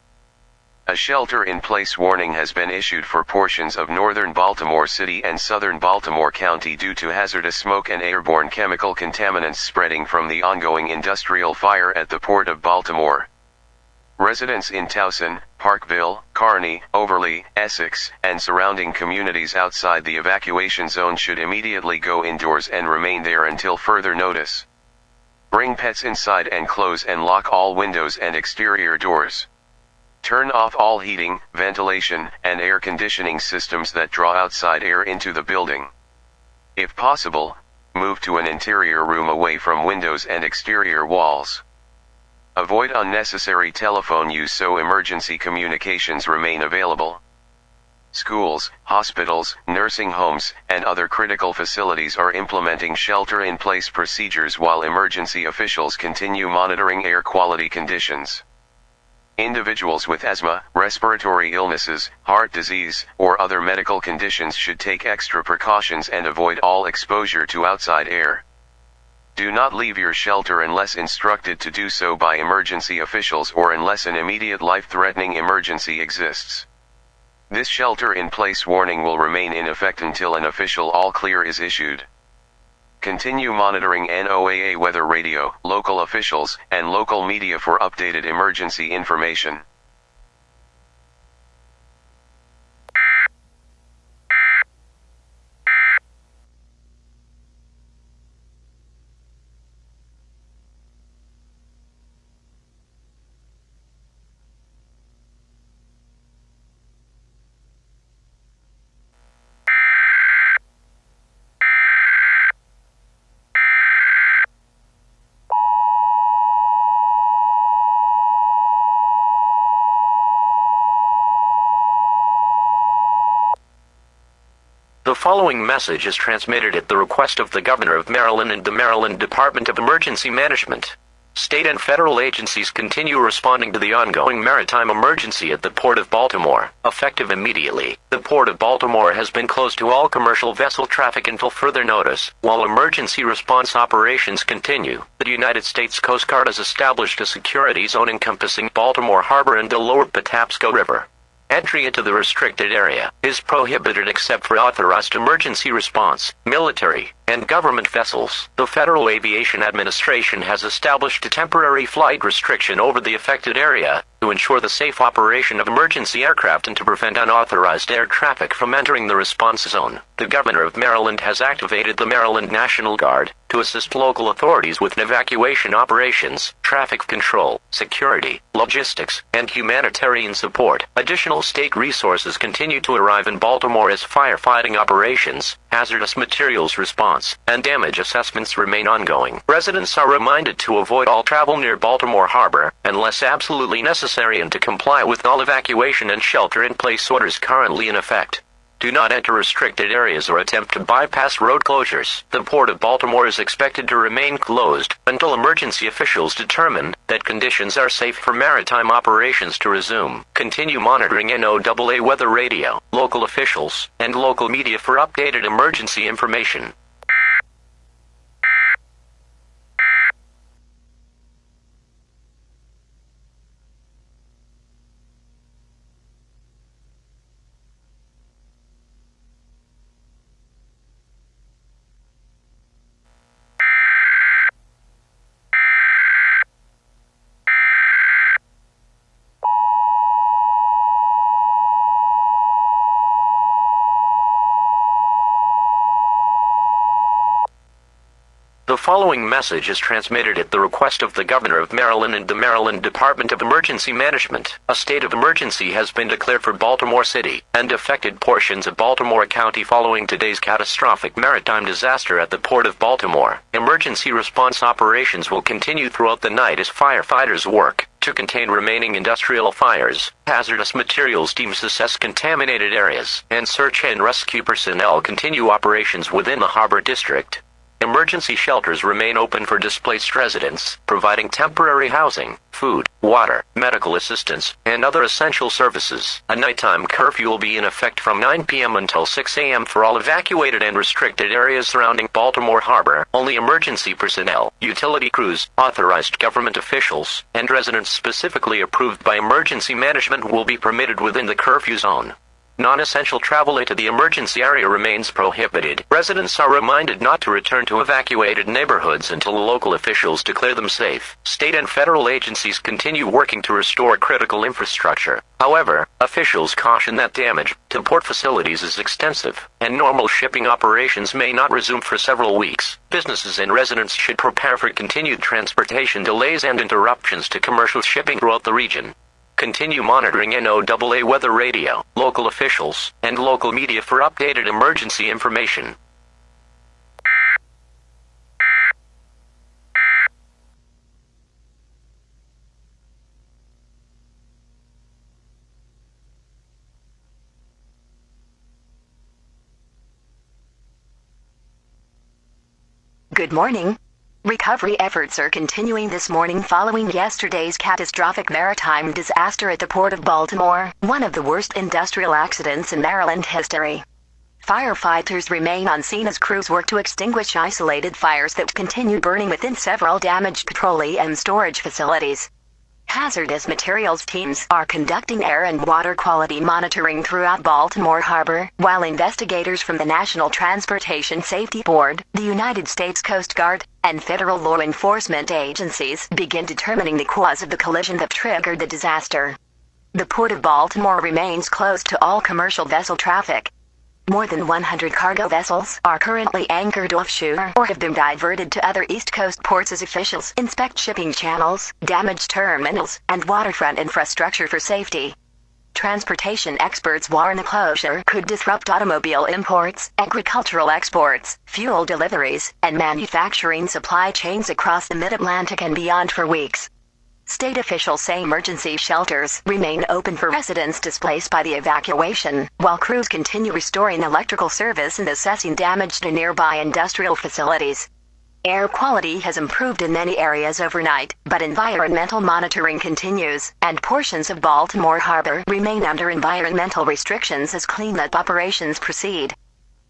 A shelter-in-place warning has been issued for portions of northern Baltimore City and southern Baltimore County due to hazardous smoke and airborne chemical contaminants spreading from the ongoing industrial fire at the Port of Baltimore. Residents in Towson, Parkville, Kearney, Overley, Essex, and surrounding communities outside the evacuation zone should immediately go indoors and remain there until further notice. Bring pets inside and close and lock all windows and exterior doors. Turn off all heating, ventilation, and air conditioning systems that draw outside air into the building. If possible, move to an interior room away from windows and exterior walls. Avoid unnecessary telephone use so emergency communications remain available. Schools, hospitals, nursing homes, and other critical facilities are implementing shelter-in-place procedures while emergency officials continue monitoring air quality conditions. Individuals with asthma, respiratory illnesses, heart disease, or other medical conditions should take extra precautions and avoid all exposure to outside air. Do not leave your shelter unless instructed to do so by emergency officials or unless an immediate life-threatening emergency exists. This shelter-in-place warning will remain in effect until an official all-clear is issued. Continue monitoring NOAA weather radio, local officials, and local media for updated emergency information.
The following message is transmitted at the request of the Governor of Maryland and the Maryland Department of Emergency Management. State and federal agencies continue responding to the ongoing maritime emergency at the Port of Baltimore. Effective immediately, the Port of Baltimore has been closed to all commercial vessel traffic until further notice. While emergency response operations continue, the United States Coast Guard has established a security zone encompassing Baltimore Harbor and the lower Patapsco River. Entry into the restricted area is prohibited except for authorized emergency response, military, and government vessels. The Federal Aviation Administration has established a temporary flight restriction over the affected area to ensure the safe operation of emergency aircraft and to prevent unauthorized air traffic from entering the response zone. The Governor of Maryland has activated the Maryland National Guard to assist local authorities with evacuation operations, traffic control, security, logistics, and humanitarian support. Additional state resources continue to arrive in Baltimore as firefighting operations, hazardous materials response, and damage assessments remain ongoing. Residents are reminded to avoid all travel near Baltimore Harbor, unless absolutely necessary, and to comply with all evacuation and shelter-in-place orders currently in effect. Do not enter restricted areas or attempt to bypass road closures. The Port of Baltimore is expected to remain closed until emergency officials determine that conditions are safe for maritime operations to resume. Continue monitoring NOAA weather radio, local officials, and local media for updated emergency information. The following message is transmitted at the request of the Governor of Maryland and the Maryland Department of Emergency Management. A state of emergency has been declared for Baltimore City and affected portions of Baltimore County following today's catastrophic maritime disaster at the Port of Baltimore. Emergency response operations will continue throughout the night as firefighters work to contain remaining industrial fires, hazardous materials teams assess contaminated areas, and search and rescue personnel continue operations within the harbor district. emergency shelters remain open for displaced residents, providing temporary housing, food, water, medical assistance, and other essential services. A nighttime curfew will be in effect from 9 p.m. until 6 a.m. for all evacuated and restricted areas surrounding Baltimore Harbor. Only emergency personnel, utility crews, authorized government officials, and residents specifically approved by emergency management will be permitted within the curfew zone. Non-essential travel into the emergency area remains prohibited. Residents are reminded not to return to evacuated neighborhoods until local officials declare them safe. State and federal agencies continue working to restore critical infrastructure. However, officials caution that damage to port facilities is extensive, and normal shipping operations may not resume for several weeks. Businesses and residents should prepare for continued transportation delays and interruptions to commercial shipping throughout the region. Continue monitoring NOAA weather radio, local officials, and local media for updated emergency information.
Good morning. Recovery efforts are continuing this morning following yesterday's catastrophic maritime disaster at the Port of Baltimore, one of the worst industrial accidents in Maryland history. Firefighters remain on scene as crews work to extinguish isolated fires that continue burning within several damaged petroleum storage facilities. Hazardous materials teams are conducting air and water quality monitoring throughout Baltimore Harbor, while investigators from the National Transportation Safety Board, the United States Coast Guard, and federal law enforcement agencies begin determining the cause of the collision that triggered the disaster. The Port of Baltimore remains closed to all commercial vessel traffic. More than 100 cargo vessels are currently anchored offshore or have been diverted to other East Coast ports as officials inspect shipping channels, damaged terminals, and waterfront infrastructure for safety. Transportation experts warn the closure could disrupt automobile imports, agricultural exports, fuel deliveries, and manufacturing supply chains across the Mid-Atlantic and beyond for weeks. State officials say emergency shelters remain open for residents displaced by the evacuation, while crews continue restoring electrical service and assessing damage to nearby industrial facilities. Air quality has improved in many areas overnight, but environmental monitoring continues, and portions of Baltimore Harbor remain under environmental restrictions as cleanup operations proceed.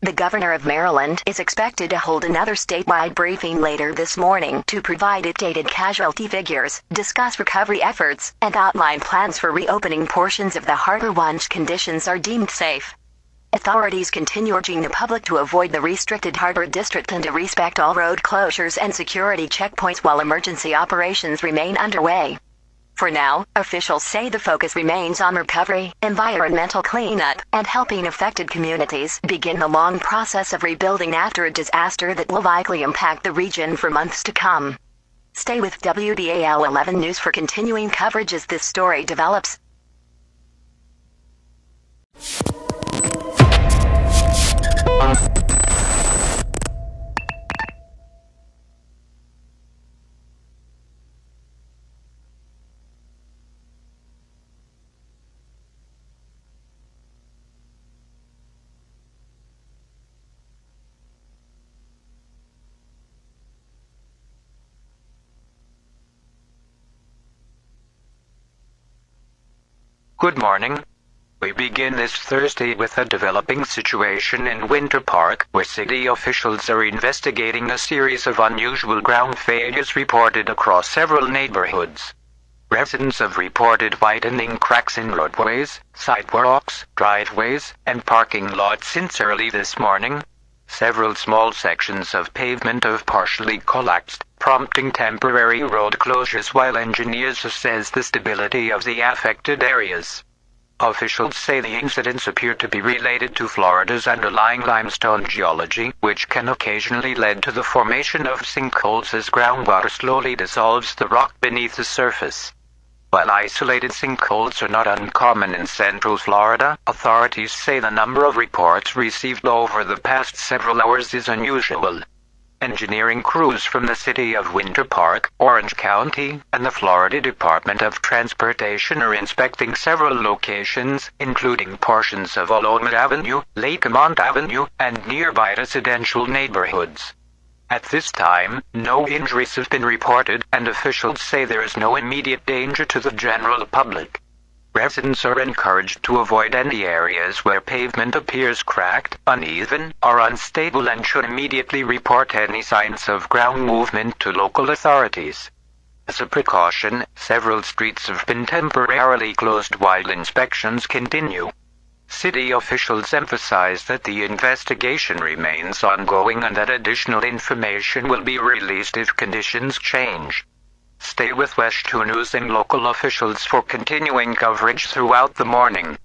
The governor of Maryland is expected to hold another statewide briefing later this morning to provide updated casualty figures, discuss recovery efforts, and outline plans for reopening portions of the harbor once conditions are deemed safe. Authorities continue urging the public to avoid the restricted harbor district and to respect all road closures and security checkpoints while emergency operations remain underway. For now, officials say the focus remains on recovery, environmental cleanup, and helping affected communities begin the long process of rebuilding after a disaster that will likely impact the region for months to come. Stay with WBAL 11 News for continuing coverage as this story develops.
Good morning. We begin this Thursday with a developing situation in Winter Park, where city officials are investigating a series of unusual ground failures reported across several neighborhoods. Residents have reported widening cracks in roadways, sidewalks, driveways, and parking lots since early this morning. Several small sections of pavement have partially collapsed, prompting temporary road closures while engineers assess the stability of the affected areas. Officials say the incidents appear to be related to Florida's underlying limestone geology, which can occasionally lead to the formation of sinkholes as groundwater slowly dissolves the rock beneath the surface. While isolated sinkholes are not uncommon in central Florida, authorities say the number of reports received over the past several hours is unusual. Engineering crews from the city of Winter Park, Orange County, and the Florida Department of Transportation are inspecting several locations, including portions of Olomouc Avenue, Lakemont Avenue, and nearby residential neighborhoods. At this time, no injuries have been reported, and officials say there is no immediate danger to the general public. Residents are encouraged to avoid any areas where pavement appears cracked, uneven, or unstable and should immediately report any signs of ground movement to local authorities. As a precaution, several streets have been temporarily closed while inspections continue. City officials emphasize that the investigation remains ongoing and that additional information will be released if conditions change. Stay with West 2 News and local officials for continuing coverage throughout the morning.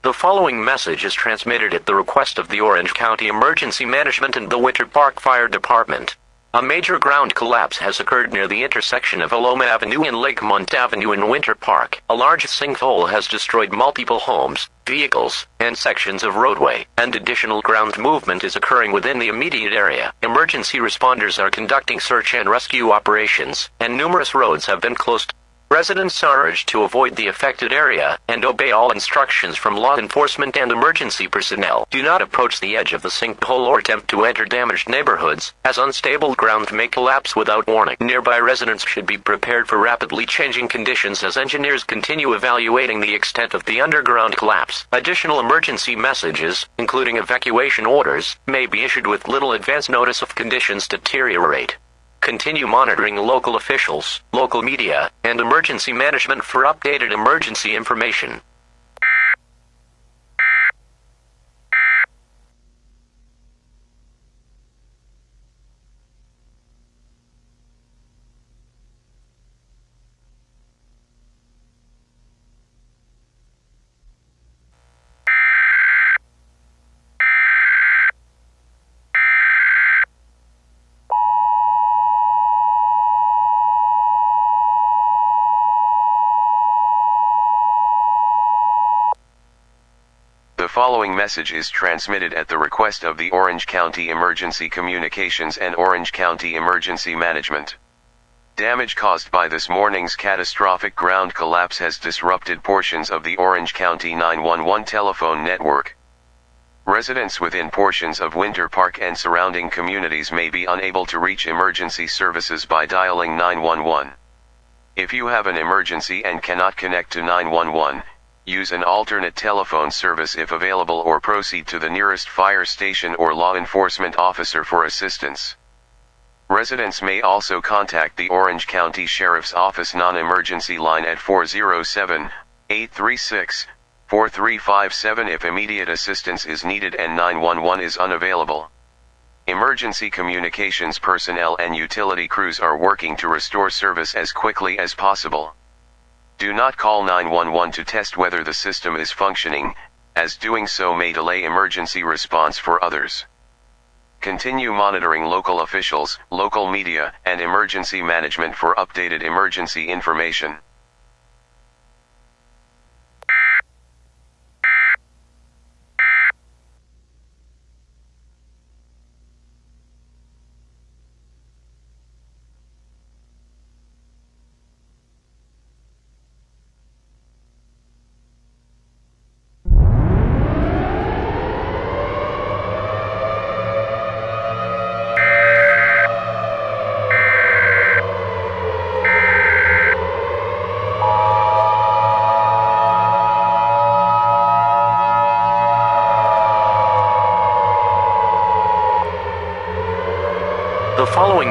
The following message is transmitted at the request of the Orange County Emergency Management and the Winter Park Fire Department. A major ground collapse has occurred near the intersection of Aloma Avenue and Lakemont Avenue in Winter Park. A large sinkhole has destroyed multiple homes, vehicles, and sections of roadway, and additional ground movement is occurring within the immediate area. Emergency responders are conducting search and rescue operations, and numerous roads have been closed. Residents are urged to avoid the affected area and obey all instructions from law enforcement and emergency personnel. Do not approach the edge of the sinkhole or attempt to enter damaged neighborhoods, as unstable ground may collapse without warning. Nearby residents should be prepared for rapidly changing conditions as engineers continue evaluating the extent of the underground collapse. Additional emergency messages, including evacuation orders, may be issued with little advance notice if conditions deteriorate. Continue monitoring local officials, local media, and emergency management for updated emergency information.
The following message is transmitted at the request of the Orange County Emergency Communications and Orange County Emergency Management. Damage caused by this morning's catastrophic ground collapse has disrupted portions of the Orange County 911 telephone network. Residents within portions of Winter Park and surrounding communities may be unable to reach emergency services by dialing 911. If you have an emergency and cannot connect to 911, use an alternate telephone service if available or proceed to the nearest fire station or law enforcement officer for assistance. Residents may also contact the Orange County Sheriff's Office non-emergency line at 407-836-4357 if immediate assistance is needed and 911 is unavailable. Emergency communications personnel and utility crews are working to restore service as quickly as possible. Do not call 911 to test whether the system is functioning, as doing so may delay emergency response for others. Continue monitoring local officials, local media, and emergency management for updated emergency information.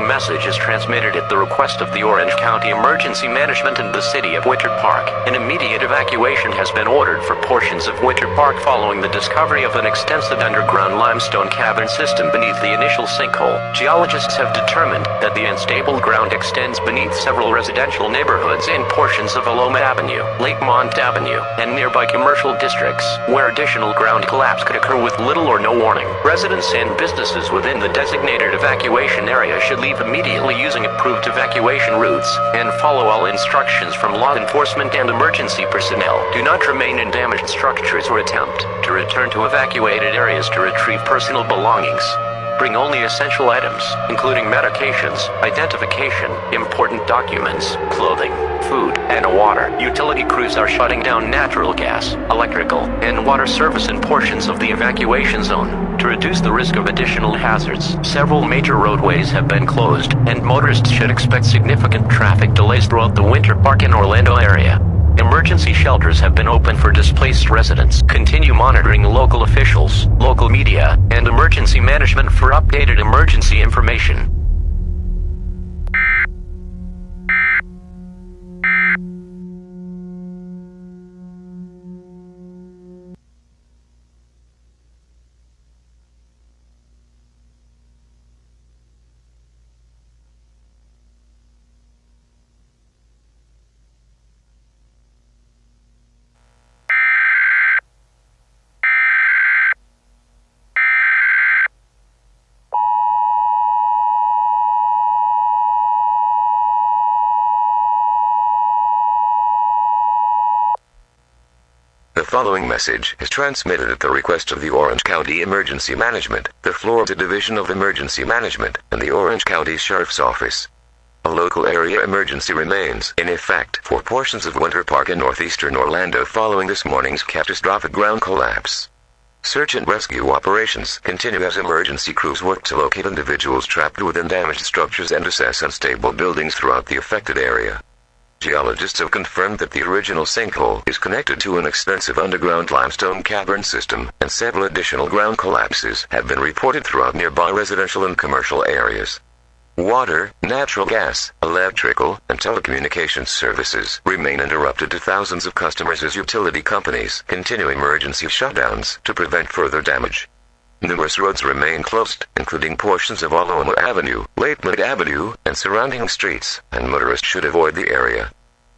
following message is transmitted at the request of the Orange County Emergency Management and the City of Winter Park. An immediate evacuation has been ordered for portions of Winter Park following the discovery of an extensive underground limestone cavern system beneath the initial sinkhole. Geologists have determined that the unstable ground extends beneath several residential neighborhoods in portions of Aloma Avenue, Lakemont Avenue, and nearby commercial districts, where additional ground collapse could occur with little or no warning. Residents and businesses within the designated evacuation area should leave immediately using approved evacuation routes, and follow all instructions from law enforcement and emergency personnel. Do not remain in damaged structures or attempt to return to evacuated areas to retrieve personal belongings. Bring only essential items, including medications, identification, important documents, clothing, food, and water. Utility crews are shutting down natural gas, electrical, and water service in portions of the evacuation zone. To reduce the risk of additional hazards, several major roadways have been closed, and motorists should expect significant traffic delays throughout the Winter Park and Orlando area. Emergency shelters have been opened for displaced residents. Continue monitoring local officials, local media, and emergency management for updated emergency information.
The following message is transmitted at the request of the Orange County Emergency Management, the Florida Division of Emergency Management, and the Orange County Sheriff's Office. A local area emergency remains in effect for portions of Winter Park in northeastern Orlando following this morning's catastrophic ground collapse. Search and rescue operations continue as emergency crews work to locate individuals trapped within damaged structures and assess unstable buildings throughout the affected area. Geologists have confirmed that the original sinkhole is connected to an extensive underground limestone cavern system, and several additional ground collapses have been reported throughout nearby residential and commercial areas. Water, natural gas, electrical, and telecommunications services remain interrupted to thousands of customers as utility companies continue emergency shutdowns to prevent further damage. Numerous roads remain closed, including portions of Aloma Avenue, Lakemont Avenue, and surrounding streets, and motorists should avoid the area.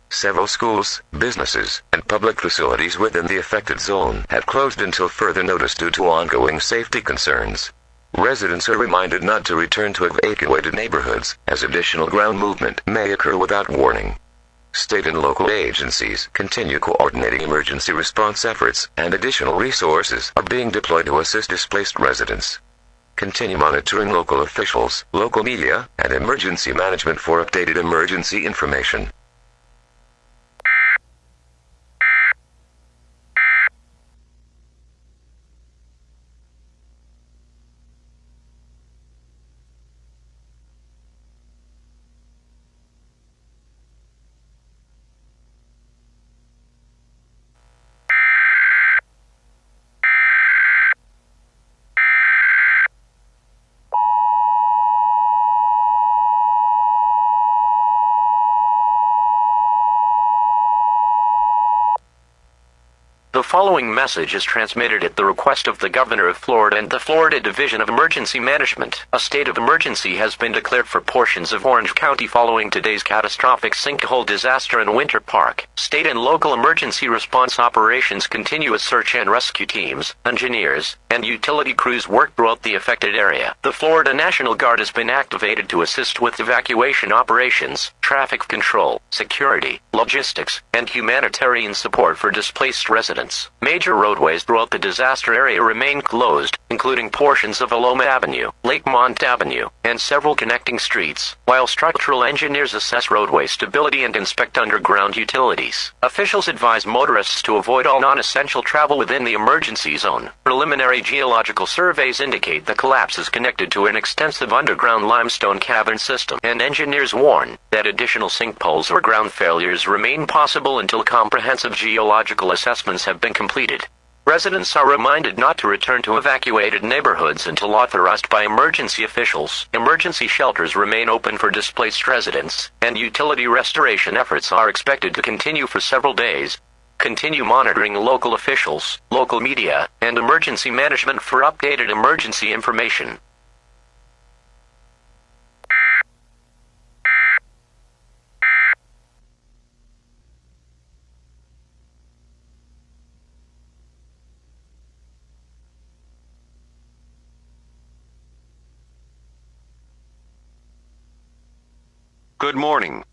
Several schools, businesses, and public facilities within the affected zone have closed until further notice due to ongoing safety concerns. Residents are reminded not to return to evacuated neighborhoods, as additional ground movement may occur without warning. State and local agencies continue coordinating emergency response efforts, and additional resources are being deployed to assist displaced residents. Continue monitoring local officials, local media, and emergency management for updated emergency information.
The following message is transmitted at the request of the Governor of Florida and the Florida Division of Emergency Management. A state of emergency has been declared for portions of Orange County following today's catastrophic sinkhole disaster in Winter Park. State and local emergency response operations continue as search and rescue teams, engineers, and utility crews work throughout the affected area. The Florida National Guard has been activated to assist with evacuation operations, traffic control, security, logistics, and humanitarian support for displaced residents. Major roadways throughout the disaster area remain closed, including portions of Aloma Avenue, Lakemont Avenue, and several connecting streets, while structural engineers assess roadway stability and inspect underground utilities. Officials advise motorists to avoid all non-essential travel within the emergency zone. Preliminary geological surveys indicate the collapse is connected to an extensive underground limestone cavern system, and engineers warn that additional sinkholes or ground failures remain possible until comprehensive geological assessments have been completed. Residents are reminded not to return to evacuated neighborhoods until authorized by emergency officials. Emergency shelters remain open for displaced residents, and utility restoration efforts are expected to continue for several days. Continue monitoring local officials, local media, and emergency management for updated emergency information.
Good morning.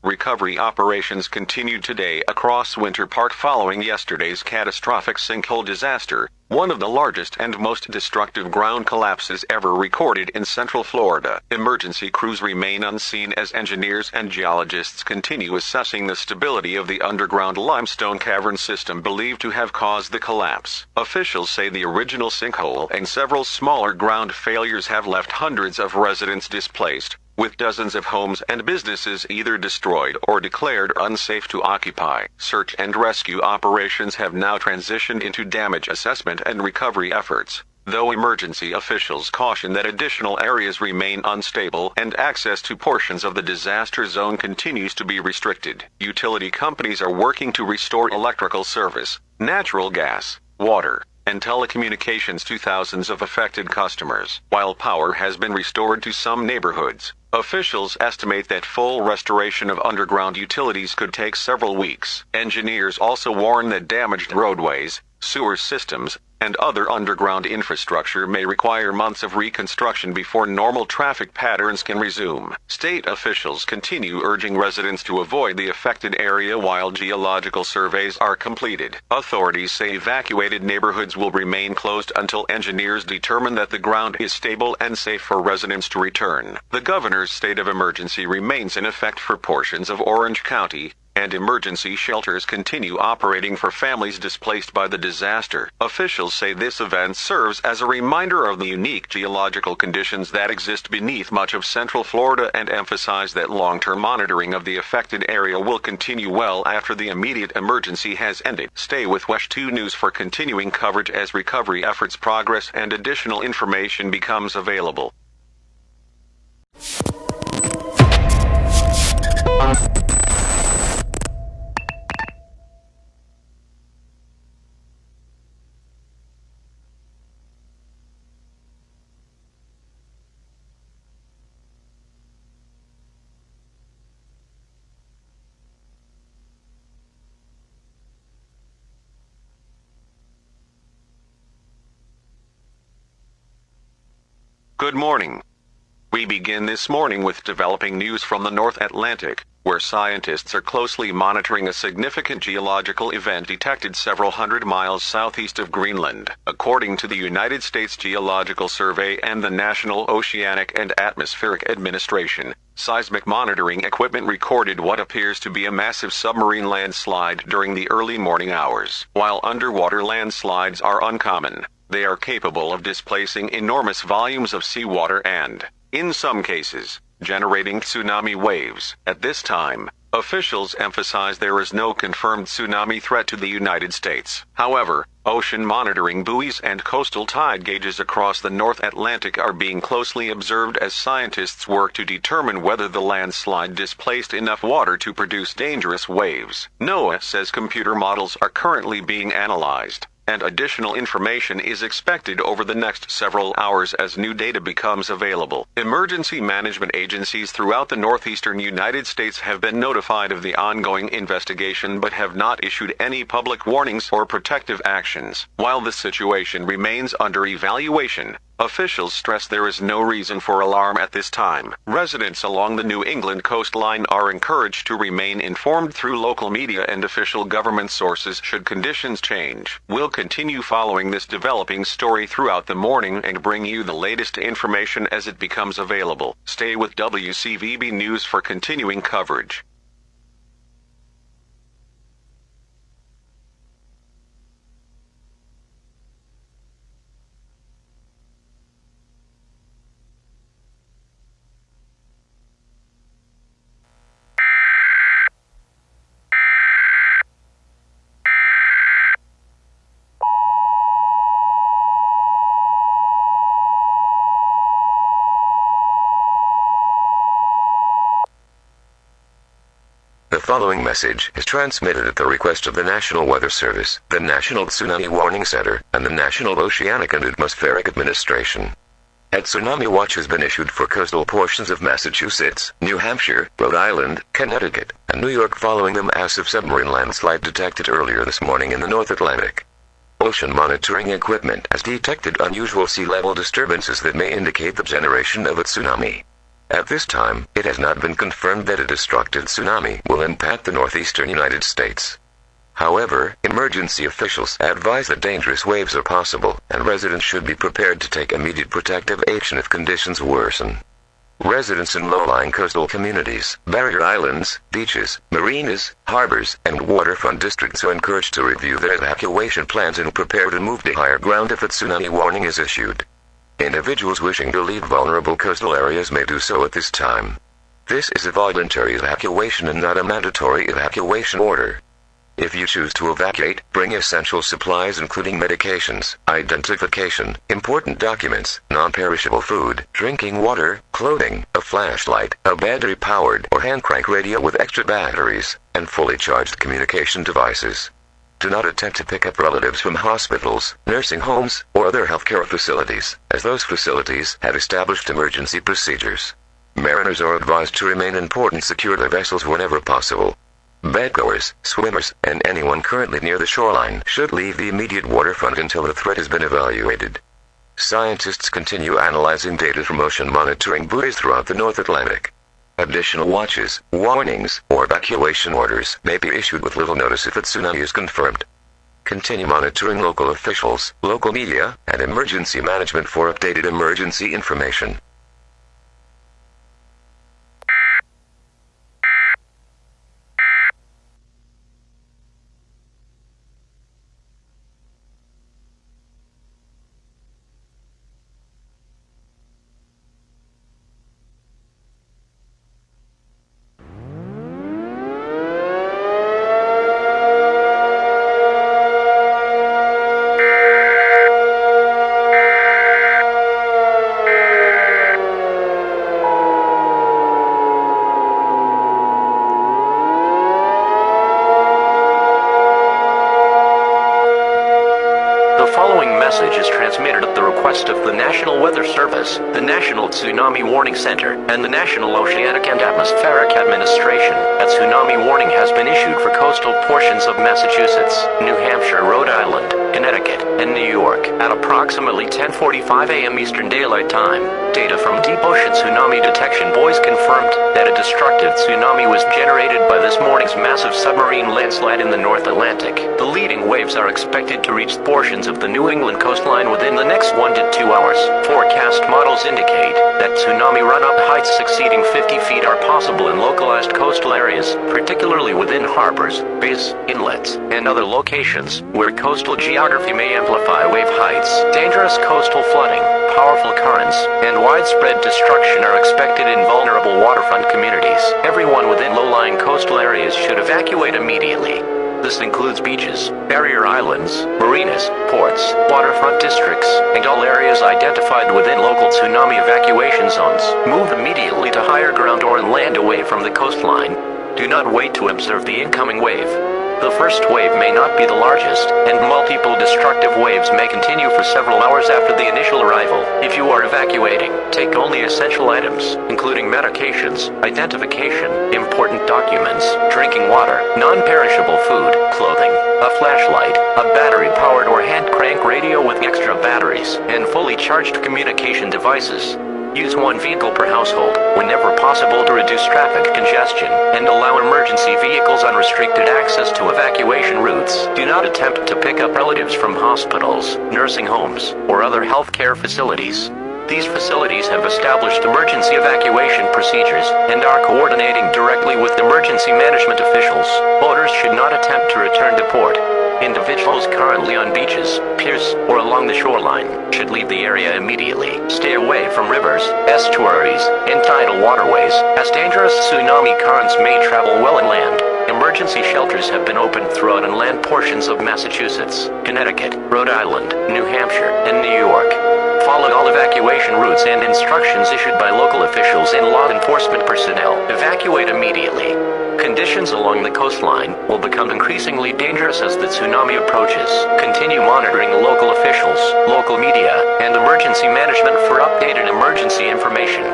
Recovery operations continued today across Winter Park following yesterday's catastrophic sinkhole disaster, one of the largest and most destructive ground collapses ever recorded in Central Florida. Emergency crews remain unseen as engineers and geologists continue assessing the stability of the underground limestone cavern system believed to have caused the collapse. Officials say the original sinkhole and several smaller ground failures have left hundreds of residents displaced, with dozens of homes and businesses either destroyed or declared unsafe to occupy. Search and rescue operations have now transitioned into damage assessment and recovery efforts, though emergency officials caution that additional areas remain unstable and access to portions of the disaster zone continues to be restricted. Utility companies are working to restore electrical service, natural gas, water, and telecommunications to thousands of affected customers. While power has been restored to some neighborhoods, officials estimate that full restoration of underground utilities could take several weeks. Engineers also warn that damaged roadways, sewer systems, and other underground infrastructure may require months of reconstruction before normal traffic patterns can resume. State officials continue urging residents to avoid the affected area while geological surveys are completed. Authorities say evacuated neighborhoods will remain closed until engineers determine that the ground is stable and safe for residents to return. The governor's state of emergency remains in effect for portions of Orange County, and emergency shelters continue operating for families displaced by the disaster. Officials say this event serves as a reminder of the unique geological conditions that exist beneath much of Central Florida and emphasize that long-term monitoring of the affected area will continue well after the immediate emergency has ended. Stay with WESH 2 News for continuing coverage as recovery efforts progress and additional information becomes available. Good morning. We begin this morning with developing news from the North Atlantic, where scientists are closely monitoring a significant geological event detected several hundred miles southeast of Greenland. According to the United States Geological Survey and the National Oceanic and Atmospheric Administration, seismic monitoring equipment recorded what appears to be a massive submarine landslide during the early morning hours. While underwater landslides are uncommon, they are capable of displacing enormous volumes of seawater and, in some cases, generating tsunami waves. At this time, officials emphasize there is no confirmed tsunami threat to the United States. However, ocean monitoring buoys and coastal tide gauges across the North Atlantic are being closely observed as scientists work to determine whether the landslide displaced enough water to produce dangerous waves. NOAA says computer models are currently being analyzed, and additional information is expected over the next several hours as new data becomes available. Emergency management agencies throughout the northeastern United States have been notified of the ongoing investigation but have not issued any public warnings or protective actions. While the situation remains under evaluation, officials stress there is no reason for alarm at this time. Residents along the New England coastline are encouraged to remain informed through local media and official government sources should conditions change. We'll continue following this developing story throughout the morning and bring you the latest information as it becomes available. Stay with WCVB News for continuing coverage.
following message is transmitted at the request of the National Weather Service, the National Tsunami Warning Center, and the National Oceanic and Atmospheric Administration. A tsunami watch has been issued for coastal portions of Massachusetts, New Hampshire, Rhode Island, Connecticut, and New York following the massive submarine landslide detected earlier this morning in the North Atlantic. Ocean monitoring equipment has detected unusual sea level disturbances that may indicate the generation of a tsunami. At this time, it has not been confirmed that a destructive tsunami will impact the northeastern United States. However, emergency officials advise that dangerous waves are possible, and residents should be prepared to take immediate protective action if conditions worsen. Residents in low-lying coastal communities, barrier islands, beaches, marinas, harbors, and waterfront districts are encouraged to review their evacuation plans and prepare to move to higher ground if a tsunami warning is issued. Individuals wishing to leave vulnerable coastal areas may do so at this time. This is a voluntary evacuation and not a mandatory evacuation order. If you choose to evacuate, bring essential supplies including medications, identification, important documents, non-perishable food, drinking water, clothing, a flashlight, a battery-powered or hand-crank radio with extra batteries, and fully charged communication devices. Do not attempt to pick up relatives from hospitals, nursing homes, or other healthcare facilities, as those facilities have established emergency procedures. Mariners are advised to remain in port and secure their vessels whenever possible. Bedgoers, swimmers, and anyone currently near the shoreline should leave the immediate waterfront until the threat has been evaluated. Scientists continue analyzing data from ocean monitoring buoys throughout the North Atlantic. Additional watches, warnings, or evacuation orders may be issued with little notice if a tsunami is confirmed. Continue monitoring local officials, local media, and emergency management for updated emergency information.
Message is transmitted at the request of the National Weather Service, the National Tsunami Warning Center, and the National Oceanic and Atmospheric Administration. A tsunami warning has been issued for coastal portions of Massachusetts, New Hampshire, Rhode Island, Connecticut, and New York at approximately 10:45 a.m. Eastern Daylight Time. Data from Deep Ocean Tsunami Detection Buoys confirmed that a destructive tsunami was generated by this morning's massive submarine landslide in the North Atlantic. The leading waves are expected to reach portions of the New England coastline within the next 1 to 2 hours. Forecast models indicate that tsunami run-up heights exceeding 50 feet are possible in localized coastal areas, particularly within harbors, bays, inlets, and other locations where coastal geography may amplify wave heights. Dangerous coastal flooding, powerful currents, and widespread destruction are expected in vulnerable waterfront communities. Everyone within low-lying coastal areas should evacuate immediately. This includes beaches, barrier islands, marinas, ports, waterfront districts, and all areas identified within local tsunami evacuation zones. Move immediately to higher ground or land away from the coastline. Do not wait to observe the incoming wave. The first wave may not be the largest, and multiple destructive waves may continue for several hours after the initial arrival. If you are evacuating, take only essential items, including medications, identification, important documents, drinking water, non-perishable food, clothing, a flashlight, a battery-powered or hand-crank radio with extra batteries, and fully charged communication devices. Use one vehicle per household, whenever possible, to reduce traffic congestion, and allow emergency vehicles unrestricted access to evacuation routes. Do not attempt to pick up relatives from hospitals, nursing homes, or other healthcare facilities. These facilities have established emergency evacuation procedures and are coordinating directly with emergency management officials. Boaters should not attempt to return to port. Individuals currently on beaches, piers, or along the shoreline should leave the area immediately. Stay away from rivers, estuaries, and tidal waterways, as dangerous tsunami currents may travel well inland. Emergency shelters have been opened throughout inland portions of Massachusetts, Connecticut, Rhode Island, New Hampshire, and New York. followed all evacuation routes and instructions issued by local officials and law enforcement personnel. Evacuate immediately. Conditions along the coastline will become increasingly dangerous as the tsunami approaches. Continue monitoring local officials, local media, and emergency management for updated emergency information.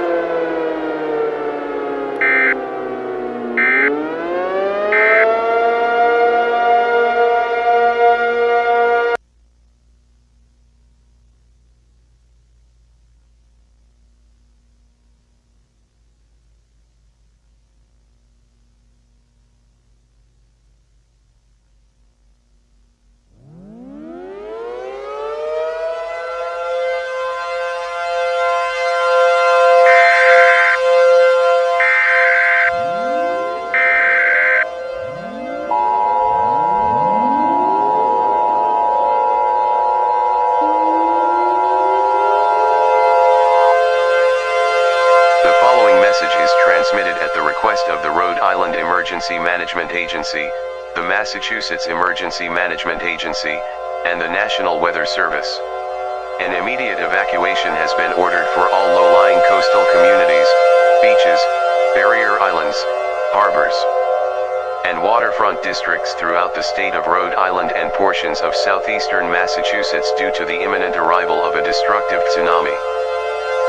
Transmitted at the request of the Rhode Island Emergency Management Agency, the Massachusetts Emergency Management Agency, and the National Weather Service. An immediate evacuation has been ordered for all low-lying coastal communities, beaches, barrier islands, harbors, and waterfront districts throughout the state of Rhode Island and portions of southeastern Massachusetts due to the imminent arrival of a destructive tsunami.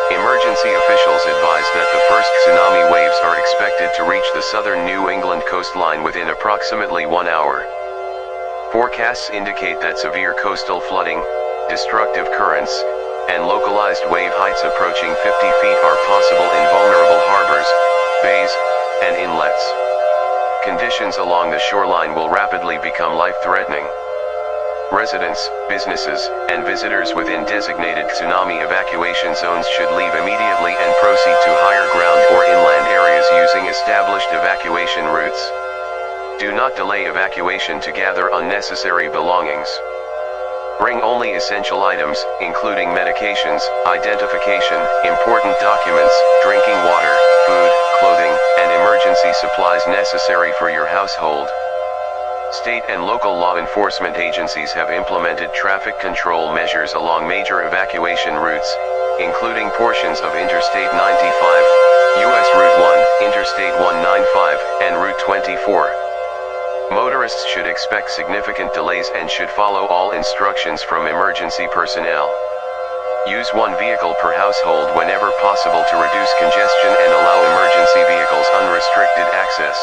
Emergency officials advise that the first tsunami waves are expected to reach the southern New England coastline within approximately 1 hour. Forecasts indicate that severe coastal flooding, destructive currents, and localized wave heights approaching 50 feet are possible in vulnerable harbors, bays, and inlets. Conditions along the shoreline will rapidly become life-threatening. Residents, businesses, and visitors within designated tsunami evacuation zones should leave immediately and proceed to higher ground or inland areas using established evacuation routes. Do not delay evacuation to gather unnecessary belongings. Bring only essential items, including medications, identification, important documents, drinking water, food, clothing, and emergency supplies necessary for your household. State and local law enforcement agencies have implemented traffic control measures along major evacuation routes, including portions of Interstate 95, U.S. Route 1, Interstate 195, and Route 24. Motorists should expect significant delays and should follow all instructions from emergency personnel. Use one vehicle per household whenever possible to reduce congestion and allow emergency vehicles unrestricted access.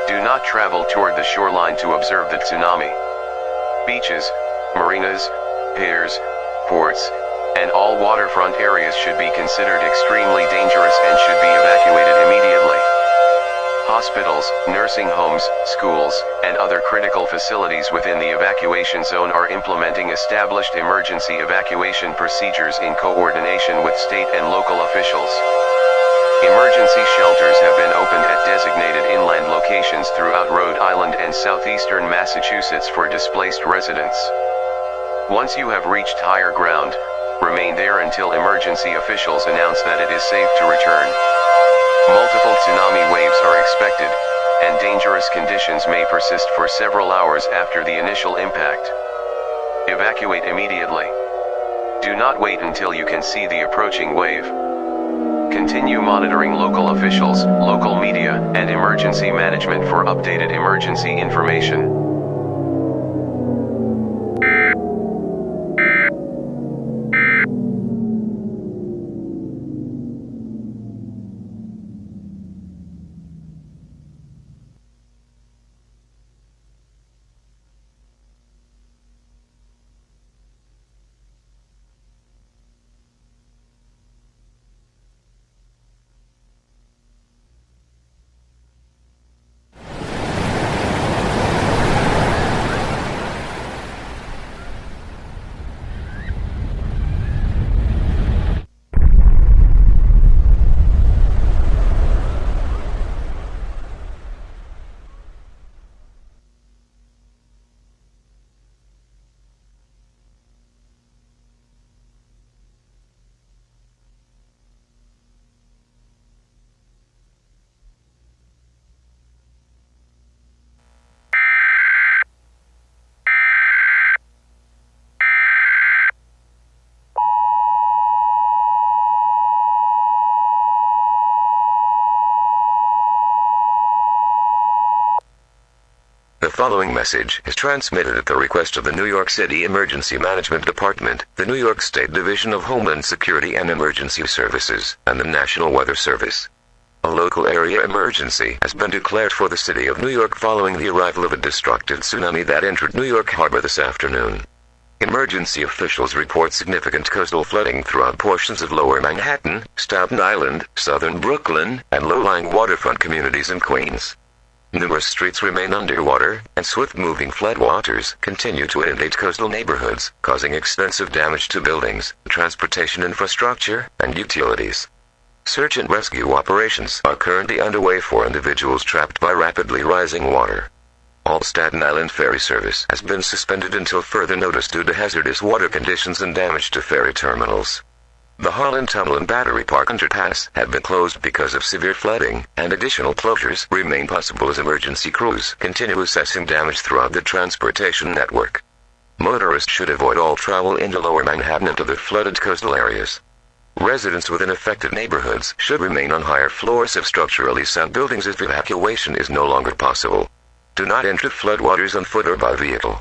Do not travel toward the shoreline to observe the tsunami. Beaches, marinas, piers, ports, and all waterfront areas should be considered extremely dangerous and should be evacuated immediately. Hospitals, nursing homes, schools, and other critical facilities within the evacuation zone are implementing established emergency evacuation procedures in coordination with state and local officials. Emergency shelters have been opened at designated inland locations throughout Rhode Island and southeastern Massachusetts for displaced residents. Once you have reached higher ground, remain there until emergency officials announce that it is safe to return. Multiple tsunami waves are expected, and dangerous conditions may persist for several hours after the initial impact. Evacuate immediately. Do not wait until you can see the approaching wave. Continue monitoring local officials, local media, and emergency management for updated emergency information.
following message is transmitted at the request of the New York City Emergency Management Department, the New York State Division of Homeland Security and Emergency Services, and the National Weather Service. A local area emergency has been declared for the city of New York following the arrival of a destructive tsunami that entered New York Harbor this afternoon. Emergency officials report significant coastal flooding throughout portions of Lower Manhattan, Staten Island, southern Brooklyn, and low-lying waterfront communities in Queens. Numerous streets remain underwater, and swift-moving floodwaters continue to inundate coastal neighborhoods, causing extensive damage to buildings, transportation infrastructure, and utilities. Search and rescue operations are currently underway for individuals trapped by rapidly rising water. All Staten Island ferry service has been suspended until further notice due to hazardous water conditions and damage to ferry terminals. The Harlan Tunnel and Battery Park underpass have been closed because of severe flooding, and additional closures remain possible as emergency crews continue assessing damage throughout the transportation network. Motorists should avoid all travel into Lower Manhattan and to the flooded coastal areas. Residents within affected neighborhoods should remain on higher floors of structurally sound buildings if evacuation is no longer possible. Do not enter floodwaters on foot or by vehicle.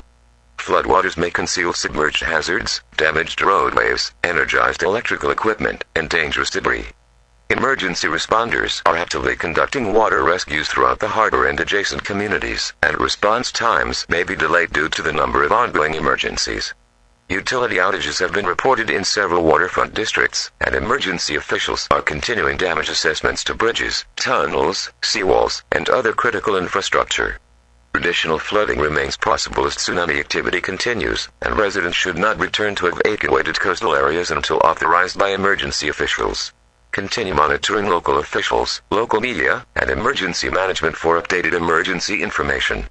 Floodwaters may conceal submerged hazards, damaged roadways, energized electrical equipment, and dangerous debris. Emergency responders are actively conducting water rescues throughout the harbor and adjacent communities, and response times may be delayed due to the number of ongoing emergencies. Utility outages have been reported in several waterfront districts, and emergency officials are continuing damage assessments to bridges, tunnels, seawalls, and other critical infrastructure. Additional flooding remains possible as tsunami activity continues, and residents should not return to evacuated coastal areas until authorized by emergency officials. Continue monitoring local officials, local media, and emergency management for updated emergency information.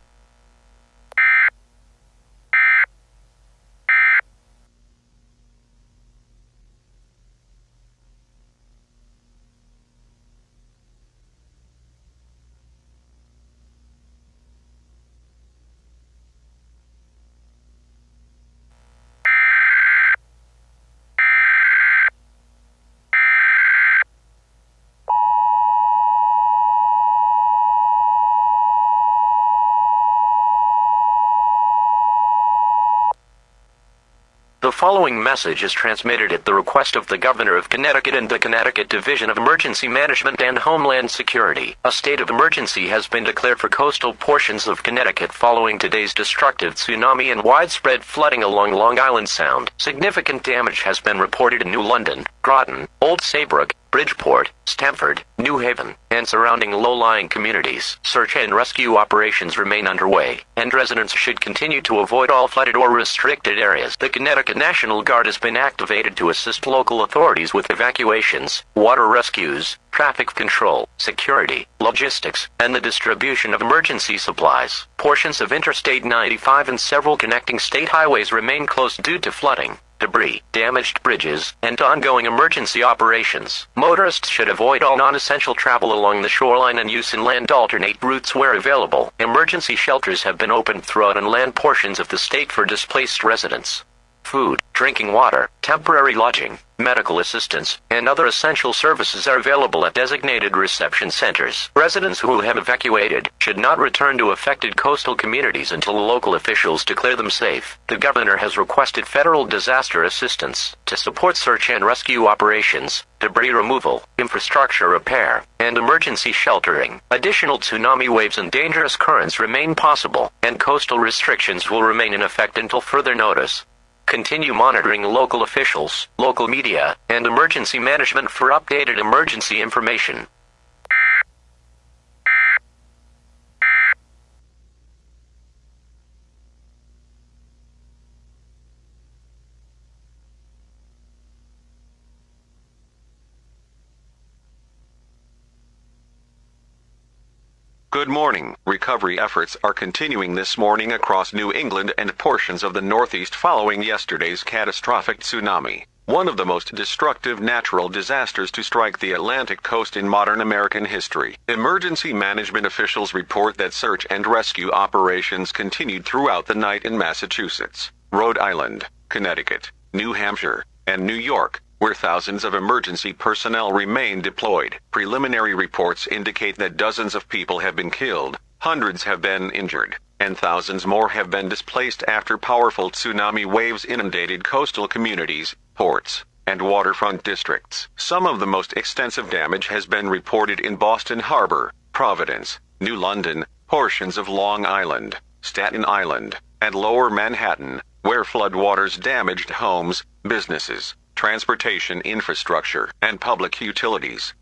The following message is transmitted at the request of the Governor of Connecticut and the Connecticut Division of Emergency Management and Homeland Security. A state of emergency has been declared for coastal portions of Connecticut following today's destructive tsunami and widespread flooding along Long Island Sound. Significant damage has been reported in New London, Groton, Old Saybrook, Bridgeport, Stamford, New Haven, and surrounding low-lying communities. Search and rescue operations remain underway, and residents should continue to avoid all flooded or restricted areas. The Connecticut National Guard has been activated to assist local authorities with evacuations, water rescues, traffic control, security, logistics, and the distribution of emergency supplies. Portions of Interstate 95 and several connecting state highways remain closed due to flooding, debris, damaged bridges, and ongoing emergency operations. Motorists should avoid all non-essential travel along the shoreline and use inland alternate routes where available. Emergency shelters have been opened throughout inland portions of the state for displaced residents. Food, drinking water, temporary lodging, medical assistance, and other essential services are available at designated reception centers. Residents who have evacuated should not return to affected coastal communities until local officials declare them safe. The governor has requested federal disaster assistance to support search and rescue operations, debris removal, infrastructure repair, and emergency sheltering. Additional tsunami waves and dangerous currents remain possible, and coastal restrictions will remain in effect until further notice. Continue monitoring local officials, local media, and emergency management for updated emergency information.
Good morning. Recovery efforts are continuing this morning across New England and portions of the Northeast following yesterday's catastrophic tsunami, one of the most destructive natural disasters to strike the Atlantic coast in modern American history. Emergency management officials report that search and rescue operations continued throughout the night in Massachusetts, Rhode Island, Connecticut, New Hampshire, and New York, where thousands of emergency personnel remain deployed. Preliminary reports indicate that dozens of people have been killed, hundreds have been injured, and thousands more have been displaced after powerful tsunami waves inundated coastal communities, ports, and waterfront districts. Some of the most extensive damage has been reported in Boston Harbor, Providence, New London, portions of Long Island, Staten Island, and Lower Manhattan, where floodwaters damaged homes, businesses, transportation infrastructure, and public utilities.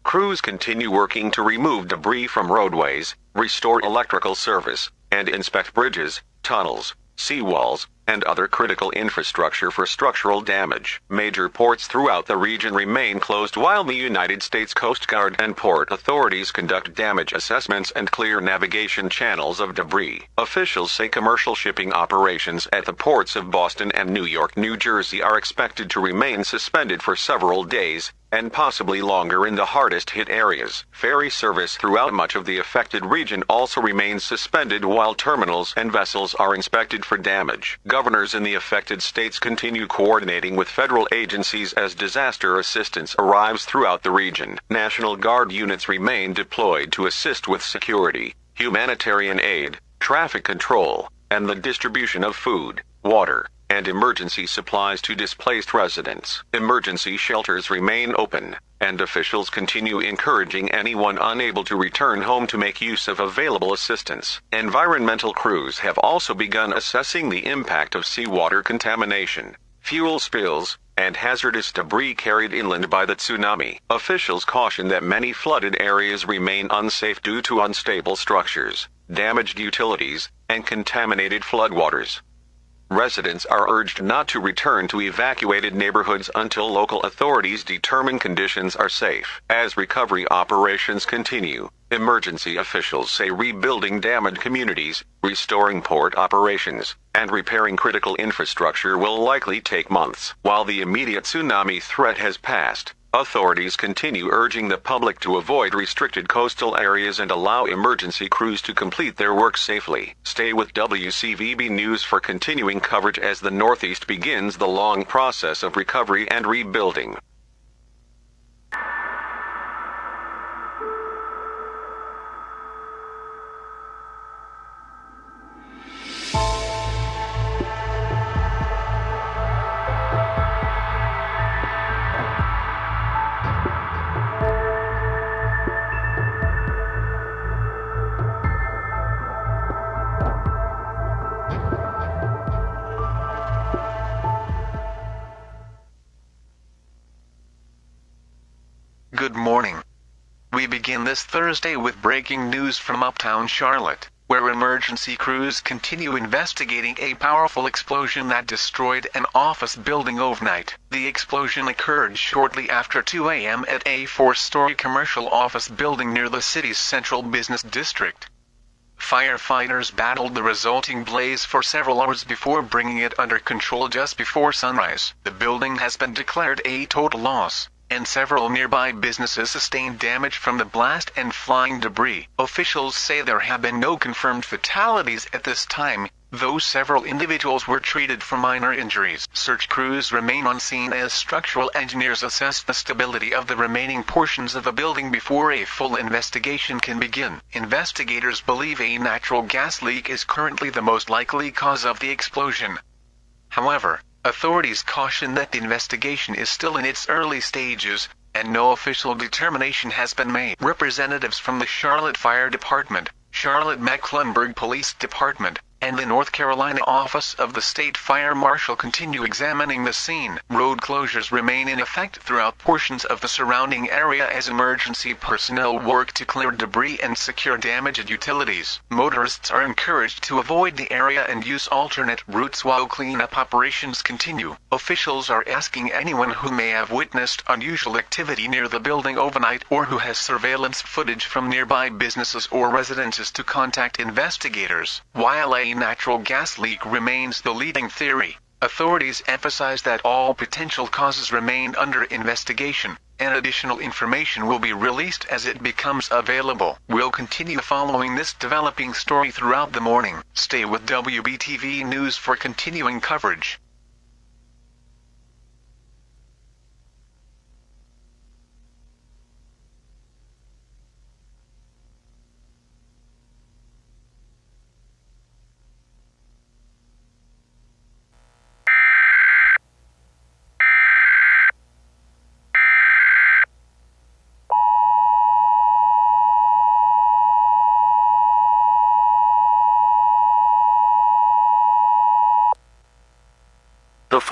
Crews continue working to remove debris from roadways, restore electrical service, and inspect bridges, tunnels, seawalls, and other critical infrastructure for structural damage. Major ports throughout the region remain closed while the United States Coast Guard and port authorities conduct damage assessments and clear navigation channels of debris. Officials say commercial shipping operations at the ports of Boston and New York, New Jersey are expected to remain suspended for several days, and possibly longer in the hardest-hit areas. Ferry service throughout much of the affected region also remains suspended while terminals and vessels are inspected for damage. Governors in the affected states continue coordinating with federal agencies as disaster assistance arrives throughout the region. National Guard units remain deployed to assist with security, humanitarian aid, traffic control, and the distribution of food, water, and emergency supplies to displaced residents. Emergency shelters remain open, and officials continue encouraging anyone unable to return home to make use of available assistance. Environmental crews have also begun assessing the impact of seawater contamination, fuel spills, and hazardous debris carried inland by the tsunami. Officials caution that many flooded areas remain unsafe due to unstable structures, damaged utilities, and contaminated floodwaters. Residents are urged not to return to evacuated neighborhoods until local authorities determine conditions are safe. As recovery operations continue, emergency officials say rebuilding damaged communities, restoring port operations, and repairing critical infrastructure will likely take months. While the immediate tsunami threat has passed, authorities continue urging the public to avoid restricted coastal areas and allow emergency crews to complete their work safely. Stay with WCVB News for continuing coverage as the Northeast begins the long process of recovery and rebuilding.
Good morning. We begin this Thursday with breaking news from Uptown Charlotte, where emergency crews continue investigating a powerful explosion that destroyed an office building overnight. The explosion occurred shortly after 2 a.m. at a 4-story commercial office building near the city's central business district. Firefighters battled the resulting blaze for several hours before bringing it under control just before sunrise. The building has been declared a total loss, and several nearby businesses sustained damage from the blast and flying debris. Officials say there have been no confirmed fatalities at this time, though several individuals were treated for minor injuries. Search crews remain on scene as structural engineers assess the stability of the remaining portions of the building before a full investigation can begin. Investigators believe a natural gas leak is currently the most likely cause of the explosion. However, authorities caution that the investigation is still in its early stages, and no official determination has been made. Representatives from the Charlotte Fire Department, Charlotte-Mecklenburg Police Department, and the North Carolina Office of the State Fire Marshal continue examining the scene. Road closures remain in effect throughout portions of the surrounding area as emergency personnel work to clear debris and secure damaged utilities. Motorists are encouraged to avoid the area and use alternate routes while cleanup operations continue. Officials are asking anyone who may have witnessed unusual activity near the building overnight or who has surveillance footage from nearby businesses or residences to contact investigators. While a natural gas leak remains the leading theory, authorities emphasize that all potential causes remain under investigation, and additional information will be released as it becomes available. We'll continue following this developing story throughout the morning. Stay with WBTV News for continuing coverage.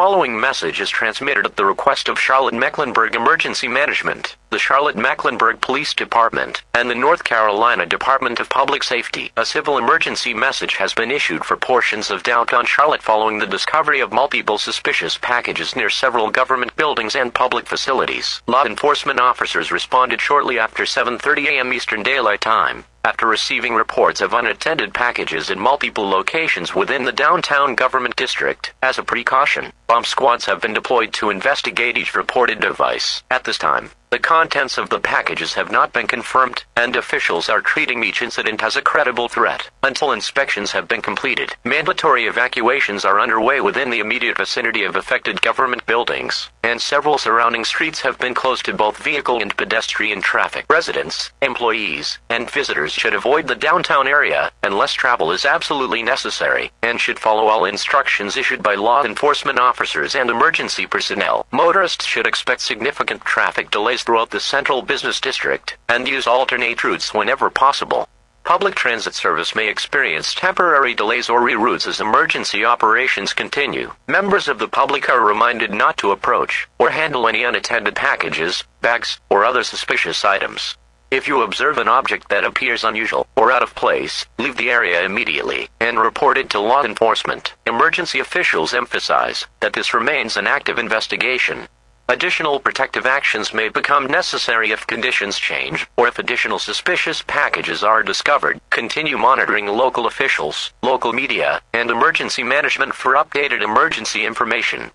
following message is transmitted at the request of Charlotte-Mecklenburg Emergency Management, the Charlotte-Mecklenburg Police Department, and the North Carolina Department of Public Safety. A civil emergency message has been issued for portions of downtown Charlotte following the discovery of multiple suspicious packages near several government buildings and public facilities. Law enforcement officers responded shortly after 7:30 a.m. Eastern Daylight Time, after receiving reports of unattended packages in multiple locations within the downtown government district. As a precaution, bomb squads have been deployed to investigate each reported device. At this time, the contents of the packages have not been confirmed, and officials are treating each incident as a credible threat until inspections have been completed. Mandatory evacuations are underway within the immediate vicinity of affected government buildings, and several surrounding streets have been closed to both vehicle and pedestrian traffic. Residents, employees, and visitors should avoid the downtown area unless travel is absolutely necessary, and should follow all instructions issued by law enforcement officers and emergency personnel. Motorists should expect significant traffic delays throughout the central business district, and use alternate routes whenever possible. Public transit service may experience temporary delays or reroutes as emergency operations continue. Members of the public are reminded not to approach or handle any unattended packages, bags, or other suspicious items. If you observe an object that appears unusual or out of place, leave the area immediately and report it to law enforcement. Emergency officials emphasize that this remains an active investigation. Additional protective actions may become necessary if conditions change, or if additional suspicious packages are discovered. Continue monitoring local officials, local media, and emergency management for updated emergency information.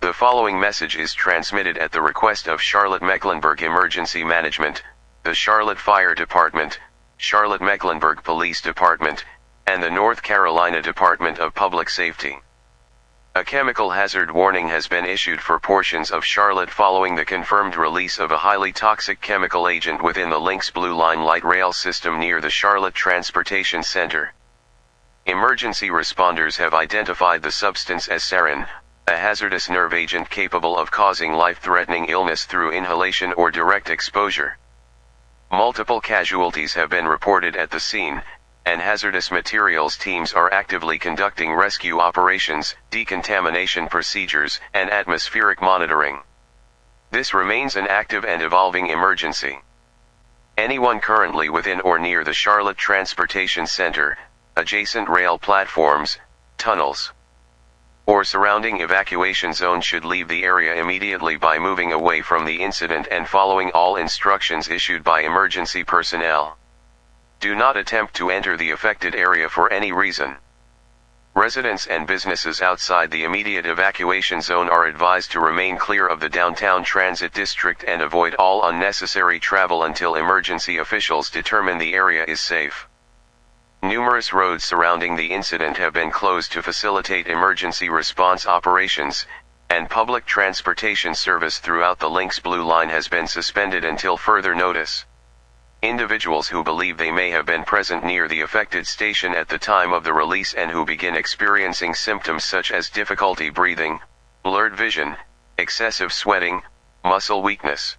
The following message is transmitted at the request of Charlotte-Mecklenburg Emergency Management, the Charlotte Fire Department, Charlotte-Mecklenburg Police Department, and the North Carolina Department of Public Safety. A chemical hazard warning has been issued for portions of Charlotte following the confirmed release of a highly toxic chemical agent within the Lynx Blue Line light rail system near the Charlotte Transportation Center. Emergency responders have identified the substance as sarin, a hazardous nerve agent capable of causing life-threatening illness through inhalation or direct exposure. Multiple casualties have been reported at the scene, and hazardous materials teams are actively conducting rescue operations, decontamination procedures, and atmospheric monitoring. This remains an active and evolving emergency. Anyone currently within or near the Charlotte Transportation Center, adjacent rail platforms, tunnels, or surrounding evacuation zone should leave the area immediately by moving away from the incident and following all instructions issued by emergency personnel. Do not attempt to enter the affected area for any reason. Residents and businesses outside the immediate evacuation zone are advised to remain clear of the downtown transit district and avoid all unnecessary travel until emergency officials determine the area is safe. Numerous roads surrounding the incident have been closed to facilitate emergency response operations, and public transportation service throughout the Lynx Blue Line has been suspended until further notice. Individuals who believe they may have been present near the affected station at the time of the release and who begin experiencing symptoms such as difficulty breathing, blurred vision, excessive sweating, muscle weakness,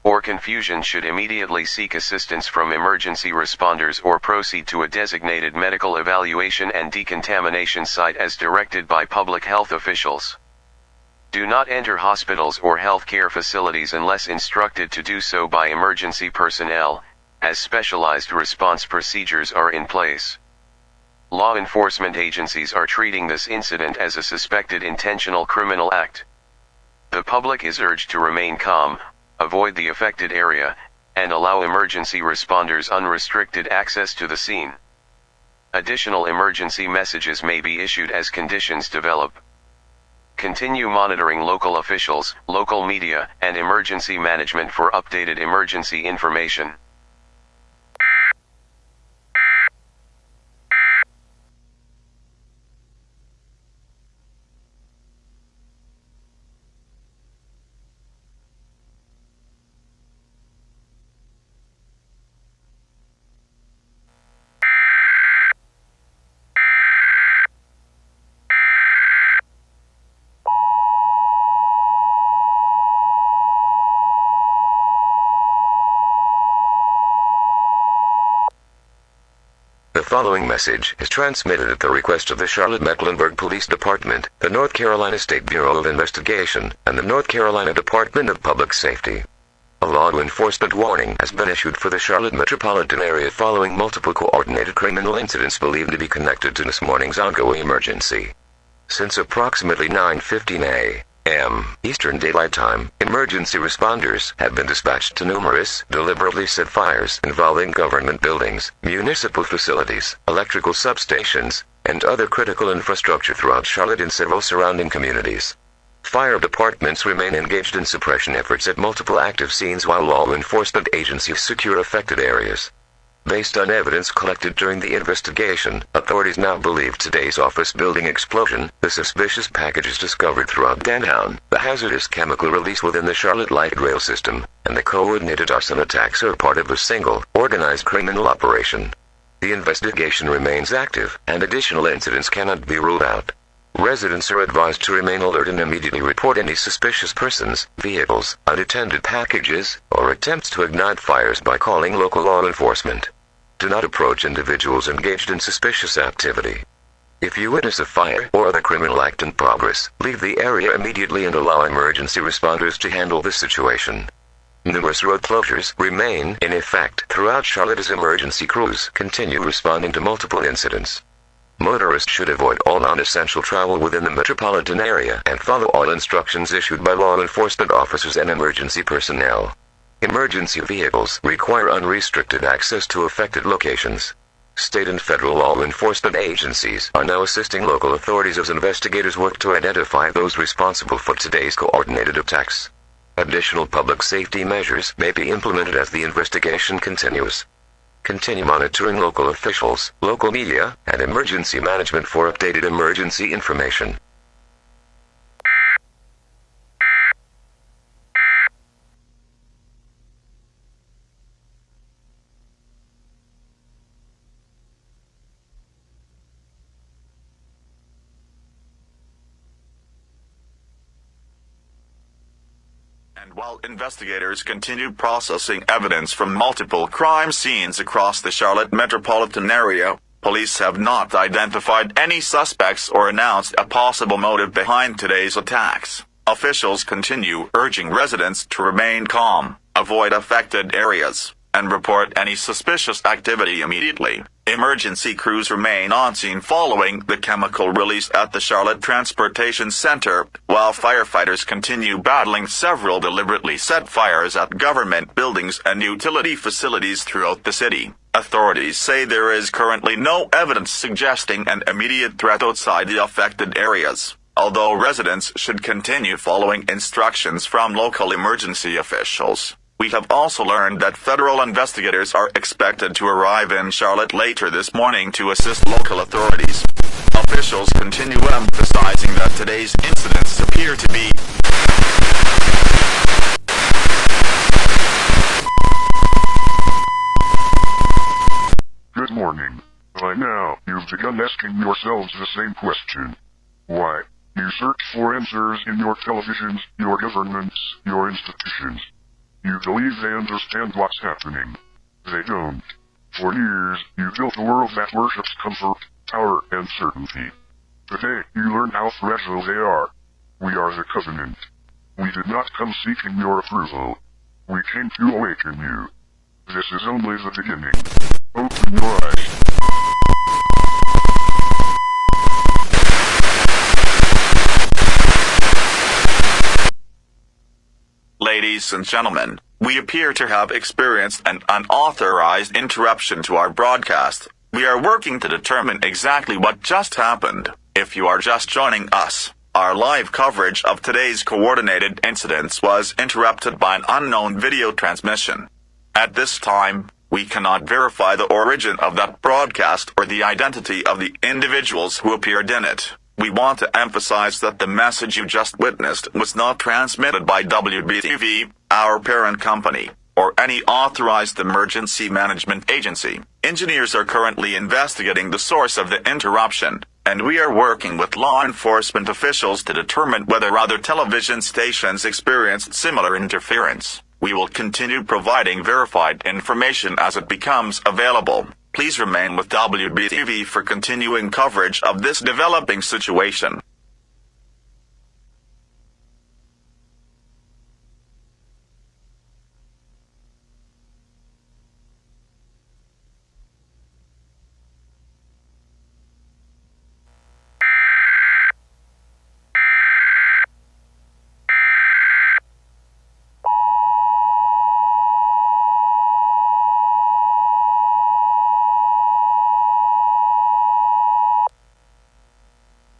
or confusion should immediately seek assistance from emergency responders or proceed to a designated medical evaluation and decontamination site as directed by public health officials. Do not enter hospitals or healthcare facilities unless instructed to do so by emergency personnel, as specialized response procedures are in place. Law enforcement agencies are treating this incident as a suspected intentional criminal act. The public is urged to remain calm, avoid the affected area, and allow emergency responders unrestricted access to the scene. Additional emergency messages may be issued as conditions develop. Continue monitoring local officials, local media, and emergency management for updated emergency information.
following message is transmitted at the request of the Charlotte-Mecklenburg Police Department, the North Carolina State Bureau of Investigation, and the North Carolina Department of Public Safety. A law enforcement warning has been issued for the Charlotte metropolitan area following multiple coordinated criminal incidents believed to be connected to this morning's ongoing emergency. Since approximately 9:15 a.m. Eastern Daylight Time, emergency responders have been dispatched to numerous, deliberately set fires involving government buildings, municipal facilities, electrical substations, and other critical infrastructure throughout Charlotte and several surrounding communities. Fire departments remain engaged in suppression efforts at multiple active scenes while law enforcement agencies secure affected areas. Based on evidence collected during the investigation, authorities now believe today's office building explosion, the suspicious packages discovered throughout downtown, the hazardous chemical release within the Charlotte light rail system, and the coordinated arson attacks are part of a single, organized criminal operation. The investigation remains active, and additional incidents cannot be ruled out. Residents are advised to remain alert and immediately report any suspicious persons, vehicles, unattended packages, or attempts to ignite fires by calling local law enforcement. Do not approach individuals engaged in suspicious activity. If you witness a fire or other criminal act in progress, leave the area immediately and allow emergency responders to handle the situation. Numerous road closures remain in effect throughout Charlotte as emergency crews continue responding to multiple incidents. Motorists should avoid all non-essential travel within the metropolitan area and follow all instructions issued by law enforcement officers and emergency personnel. Emergency vehicles require unrestricted access to affected locations. State and federal law enforcement agencies are now assisting local authorities as investigators work to identify those responsible for today's coordinated attacks. Additional public safety measures may be implemented as the investigation continues. Continue monitoring local officials, local media, and emergency management for updated emergency information.
And while investigators continue processing evidence from multiple crime scenes across the Charlotte metropolitan area, police have not identified any suspects or announced a possible motive behind today's attacks. Officials continue urging residents to remain calm, avoid affected areas, and report any suspicious activity immediately. Emergency crews remain on scene following the chemical release at the Charlotte Transportation Center, while firefighters continue battling several deliberately set fires at government buildings and utility facilities throughout the city. Authorities say there is currently no evidence suggesting an immediate threat outside the affected areas, although residents should continue following instructions from local emergency officials. We have also learned that federal investigators are expected to arrive in Charlotte later this morning to assist local authorities. Officials continue emphasizing that today's incidents appear to be
Good morning. By now, you've begun asking yourselves the same question. Why? You search for answers in your televisions, your governments, your institutions. You believe they understand what's happening. They don't. For years, you built a world that worships comfort, power, and certainty. Today, you learn how fragile they are. We are the Covenant. We did not come seeking your approval. We came to awaken you. This is only the beginning. Open your eyes.
Ladies and gentlemen, we appear to have experienced an unauthorized interruption to our broadcast. We are working to determine exactly what just happened. If you are just joining us, our live coverage of today's coordinated incidents was interrupted by an unknown video transmission. At this time, we cannot verify the origin of that broadcast or the identity of the individuals who appeared in it. We want to emphasize that the message you just witnessed was not transmitted by WBTV, our parent company, or any authorized emergency management agency. Engineers are currently investigating the source of the interruption, and we are working with law enforcement officials to determine whether other television stations experienced similar interference. We will continue providing verified information as it becomes available. Please remain with WBTV for continuing coverage of this developing situation.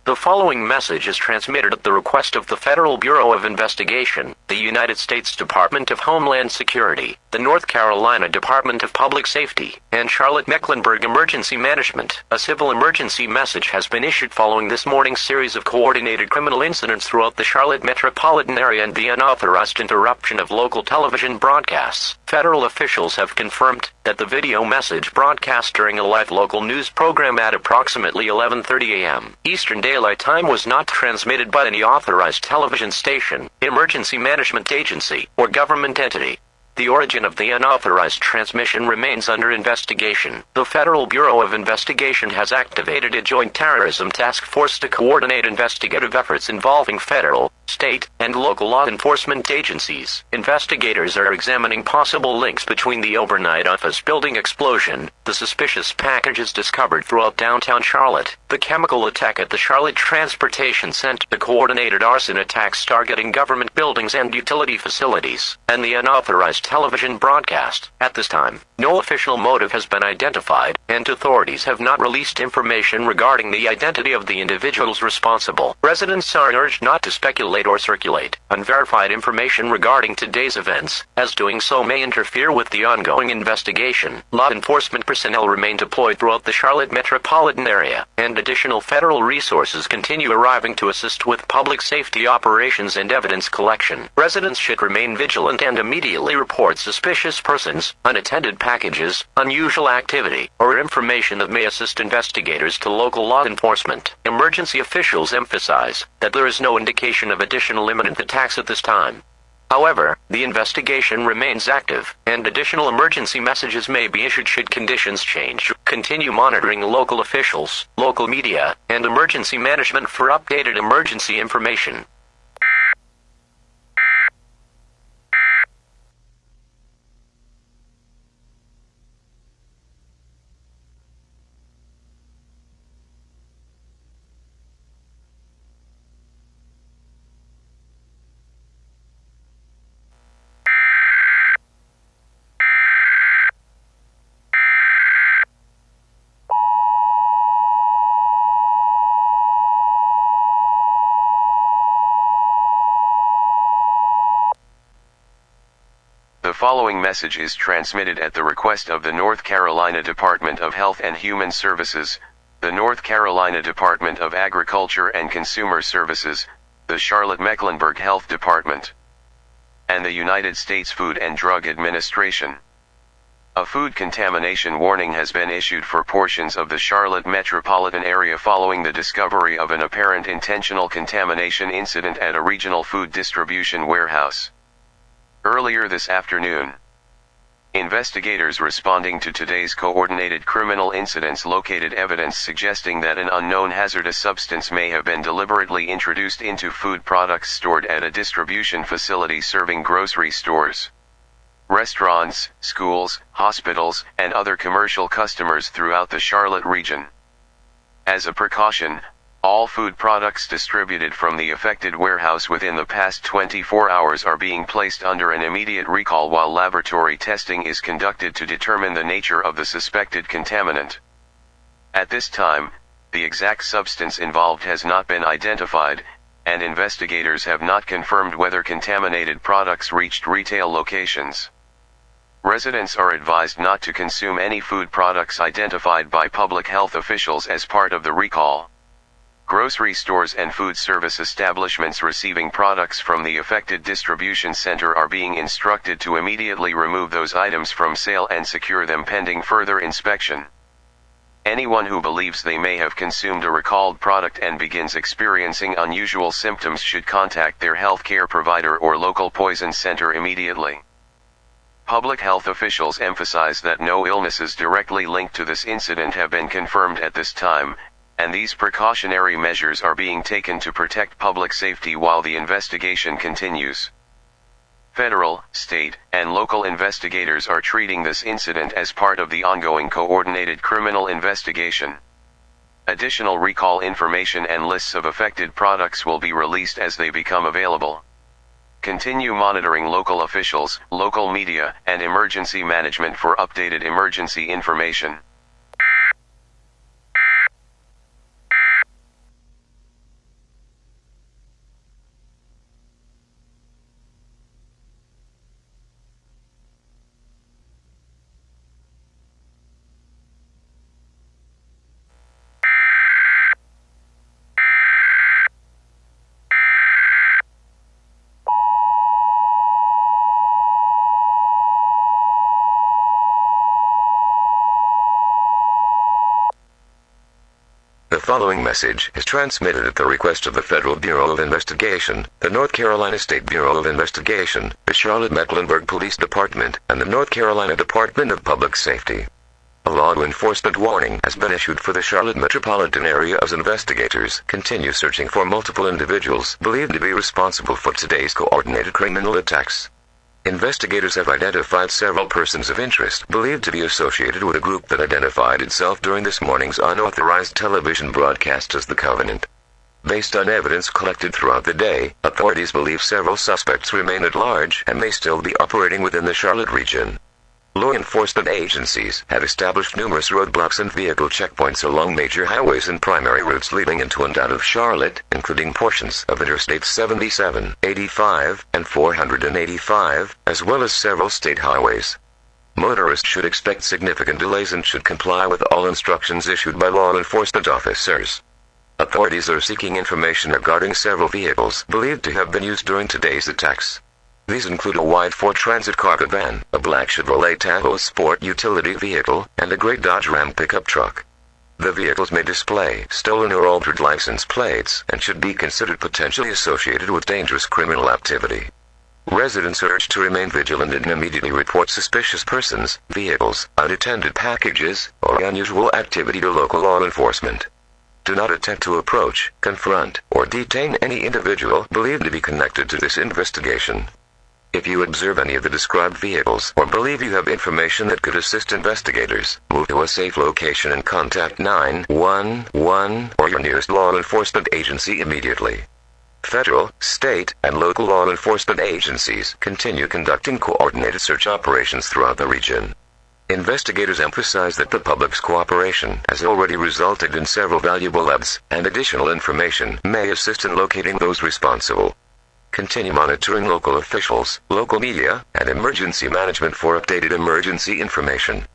The following message is transmitted at the request of the Federal Bureau of Investigation, the United States Department of Homeland Security, the North Carolina Department of Public Safety, and Charlotte-Mecklenburg Emergency Management. A civil emergency message has been issued following this morning's series of coordinated criminal incidents throughout the Charlotte metropolitan area and the unauthorized interruption of local television broadcasts. Federal officials have confirmed that the video message broadcast during a live local news program at approximately 11:30 a.m. Eastern Daylight Time was not transmitted by any authorized television station, emergency management agency, or government entity. The origin of the unauthorized transmission remains under investigation. The Federal Bureau of Investigation has activated a joint terrorism task force to coordinate investigative efforts involving federal, state, and local law enforcement agencies. Investigators are examining possible links between the overnight office building explosion, the suspicious packages discovered throughout downtown Charlotte, the chemical attack at the Charlotte Transportation Center, the coordinated arson attacks targeting government buildings and utility facilities, and the unauthorized television broadcast. At this time, no official motive has been identified, and authorities have not released information regarding the identity of the individuals responsible. Residents are urged not to speculate or circulate unverified information regarding today's events, as doing so may interfere with the ongoing investigation. Law enforcement personnel remain deployed throughout the Charlotte metropolitan area, and additional federal resources continue arriving to assist with public safety operations and evidence collection. Residents should remain vigilant and immediately report suspicious persons, unattended packages, unusual activity, or information that may assist investigators to local law enforcement. Emergency officials emphasize that there is no indication of additional imminent attacks at this time. However, the investigation remains active, and additional emergency messages may be issued should conditions change. Continue monitoring local officials, local media, and emergency management for updated emergency information.
The following message is transmitted at the request of the North Carolina Department of Health and Human Services, the North Carolina Department of Agriculture and Consumer Services, the Charlotte-Mecklenburg Health Department, and the United States Food and Drug Administration. A food contamination warning has been issued for portions of the Charlotte metropolitan area following the discovery of an apparent intentional contamination incident at a regional food distribution warehouse. Earlier this afternoon, investigators responding to today's coordinated criminal incidents located evidence suggesting that an unknown hazardous substance may have been deliberately introduced into food products stored at a distribution facility serving grocery stores, restaurants, schools, hospitals, and other commercial customers throughout the Charlotte region. As a precaution, all food products distributed from the affected warehouse within the past 24 hours are being placed under an immediate recall while laboratory testing is conducted to determine the nature of the suspected contaminant. At this time, the exact substance involved has not been identified, and investigators have not confirmed whether contaminated products reached retail locations. Residents are advised not to consume any food products identified by public health officials as part of the recall. Grocery stores and food service establishments receiving products from the affected distribution center are being instructed to immediately remove those items from sale and secure them pending further inspection. Anyone who believes they may have consumed a recalled product and begins experiencing unusual symptoms should contact their healthcare provider or local poison center immediately. Public health officials emphasize that no illnesses directly linked to this incident have been confirmed at this time, and these precautionary measures are being taken to protect public safety while the investigation continues. Federal, state, and local investigators are treating this incident as part of the ongoing coordinated criminal investigation. Additional recall information and lists of affected products will be released as they become available. Continue monitoring local officials, local media, and emergency management for updated emergency information.
The following message is transmitted at the request of the Federal Bureau of Investigation, the North Carolina State Bureau of Investigation, the Charlotte-Mecklenburg Police Department, and the North Carolina Department of Public Safety. A law enforcement warning has been issued for the Charlotte metropolitan area as investigators continue searching for multiple individuals believed to be responsible for today's coordinated criminal attacks. Investigators have identified several persons of interest believed to be associated with a group that identified itself during this morning's unauthorized television broadcast as the Covenant. Based on evidence collected throughout the day, authorities believe several suspects remain at large and may still be operating within the Charlotte region. Law enforcement agencies have established numerous roadblocks and vehicle checkpoints along major highways and primary routes leading into and out of Charlotte, including portions of Interstate 77, 85, and 485, as well as several state highways. Motorists should expect significant delays and should comply with all instructions issued by law enforcement officers. Authorities are seeking information regarding several vehicles believed to have been used during today's attacks. These include a white Ford Transit cargo van, a black Chevrolet Tahoe sport utility vehicle, and a gray Dodge Ram pickup truck. The vehicles may display stolen or altered license plates and should be considered potentially associated with dangerous criminal activity. Residents are urged to remain vigilant and immediately report suspicious persons, vehicles, unattended packages, or unusual activity to local law enforcement. Do not attempt to approach, confront, or detain any individual believed to be connected to this investigation. If you observe any of the described vehicles or believe you have information that could assist investigators, move to a safe location and contact 911 or your nearest law enforcement agency immediately. Federal, state, and local law enforcement agencies continue conducting coordinated search operations throughout the region. Investigators emphasize that the public's cooperation has already resulted in several valuable leads, and additional information may assist in locating those responsible. Continue monitoring local officials, local media, and emergency management for updated emergency information.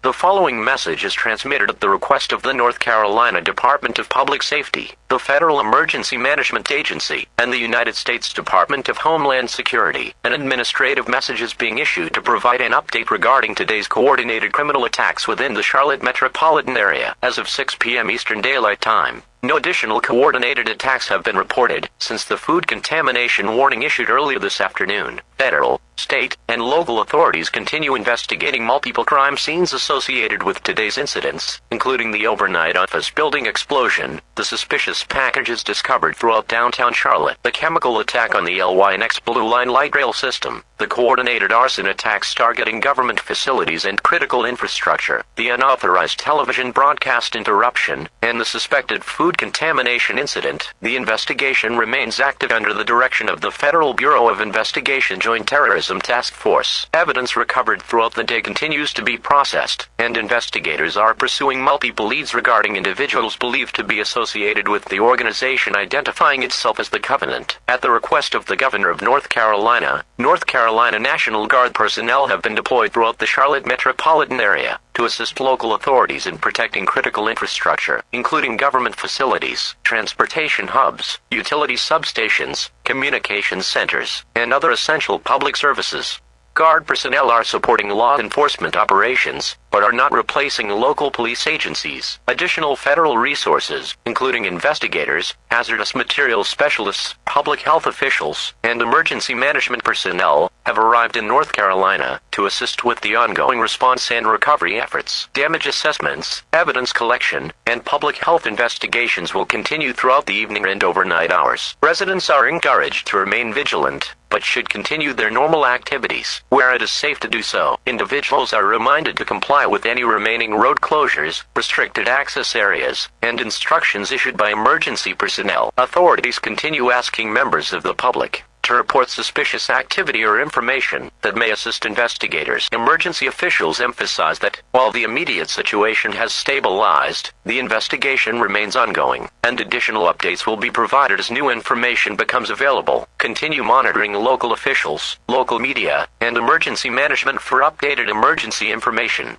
The following message is transmitted at the request of the North Carolina Department of Public Safety, the Federal Emergency Management Agency, and the United States Department of Homeland Security. An administrative message is being issued to provide an update regarding today's coordinated criminal attacks within the Charlotte metropolitan area as of 6 p.m. Eastern Daylight Time. No additional coordinated attacks have been reported since the food contamination warning issued earlier this afternoon. Federal, state, and local authorities continue investigating multiple crime scenes associated with today's incidents, including the overnight office building explosion, the suspicious packages discovered throughout downtown Charlotte, the chemical attack on the LYNX Blue Line light rail system, the coordinated arson attacks targeting government facilities and critical infrastructure, the unauthorized television broadcast interruption, and the suspected food contamination incident. The investigation remains active under the direction of the Federal Bureau of Investigation Joint Terrorism Task Force. Evidence recovered throughout the day continues to be processed, and investigators are pursuing multiple leads regarding individuals believed to be associated with the organization identifying itself as the Covenant. At the request of the Governor of North Carolina National Guard personnel have been deployed throughout the Charlotte metropolitan area to assist local authorities in protecting critical infrastructure, including government facilities, transportation hubs, utility substations, communications centers, and other essential public services. Guard personnel are supporting law enforcement operations, but are not replacing local police agencies. Additional federal resources, including investigators, hazardous materials specialists, public health officials, and emergency management personnel, have arrived in North Carolina to assist with the ongoing response and recovery efforts. Damage assessments, evidence collection, and public health investigations will continue throughout the evening and overnight hours. Residents are encouraged to remain vigilant, but should continue their normal activities where it is safe to do so. Individuals are reminded to comply with any remaining road closures, restricted access areas, and instructions issued by emergency personnel. Authorities continue asking members of the public to report suspicious activity or information that may assist investigators. Emergency officials emphasize that, while the immediate situation has stabilized, the investigation remains ongoing, and additional updates will be provided as new information becomes available. Continue monitoring local officials, local media, and emergency management for updated emergency information.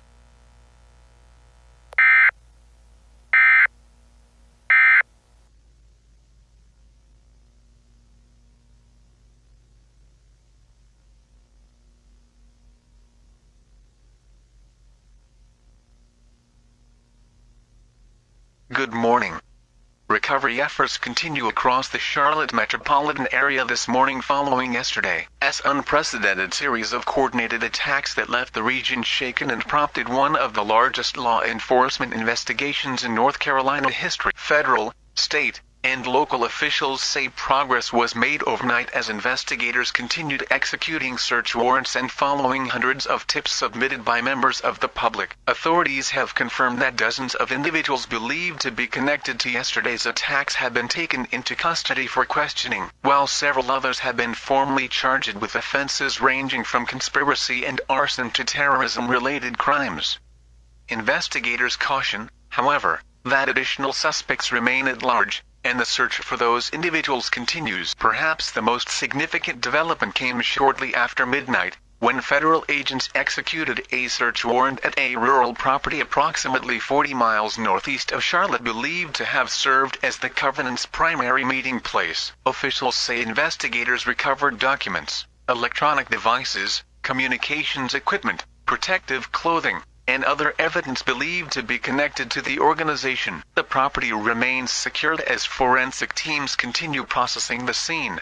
Good morning. Recovery efforts continue across the Charlotte metropolitan area this morning following yesterday's unprecedented series of coordinated attacks that left the region shaken and prompted one of the largest law enforcement investigations in North Carolina history. Federal, state, and local officials say progress was made overnight as investigators continued executing search warrants and following hundreds of tips submitted by members of the public. Authorities have confirmed that dozens of individuals believed to be connected to yesterday's attacks have been taken into custody for questioning, while several others have been formally charged with offenses ranging from conspiracy and arson to terrorism-related crimes. Investigators caution, however, that additional suspects remain at large, and the search for those individuals continues. Perhaps the most significant development came shortly after midnight, when federal agents executed a search warrant at a rural property approximately 40 miles northeast of Charlotte believed to have served as the Covenant's primary meeting place. Officials say investigators recovered documents, electronic devices, communications equipment, protective clothing, and other evidence believed to be connected to the organization. The property remains secured as forensic teams continue processing the scene.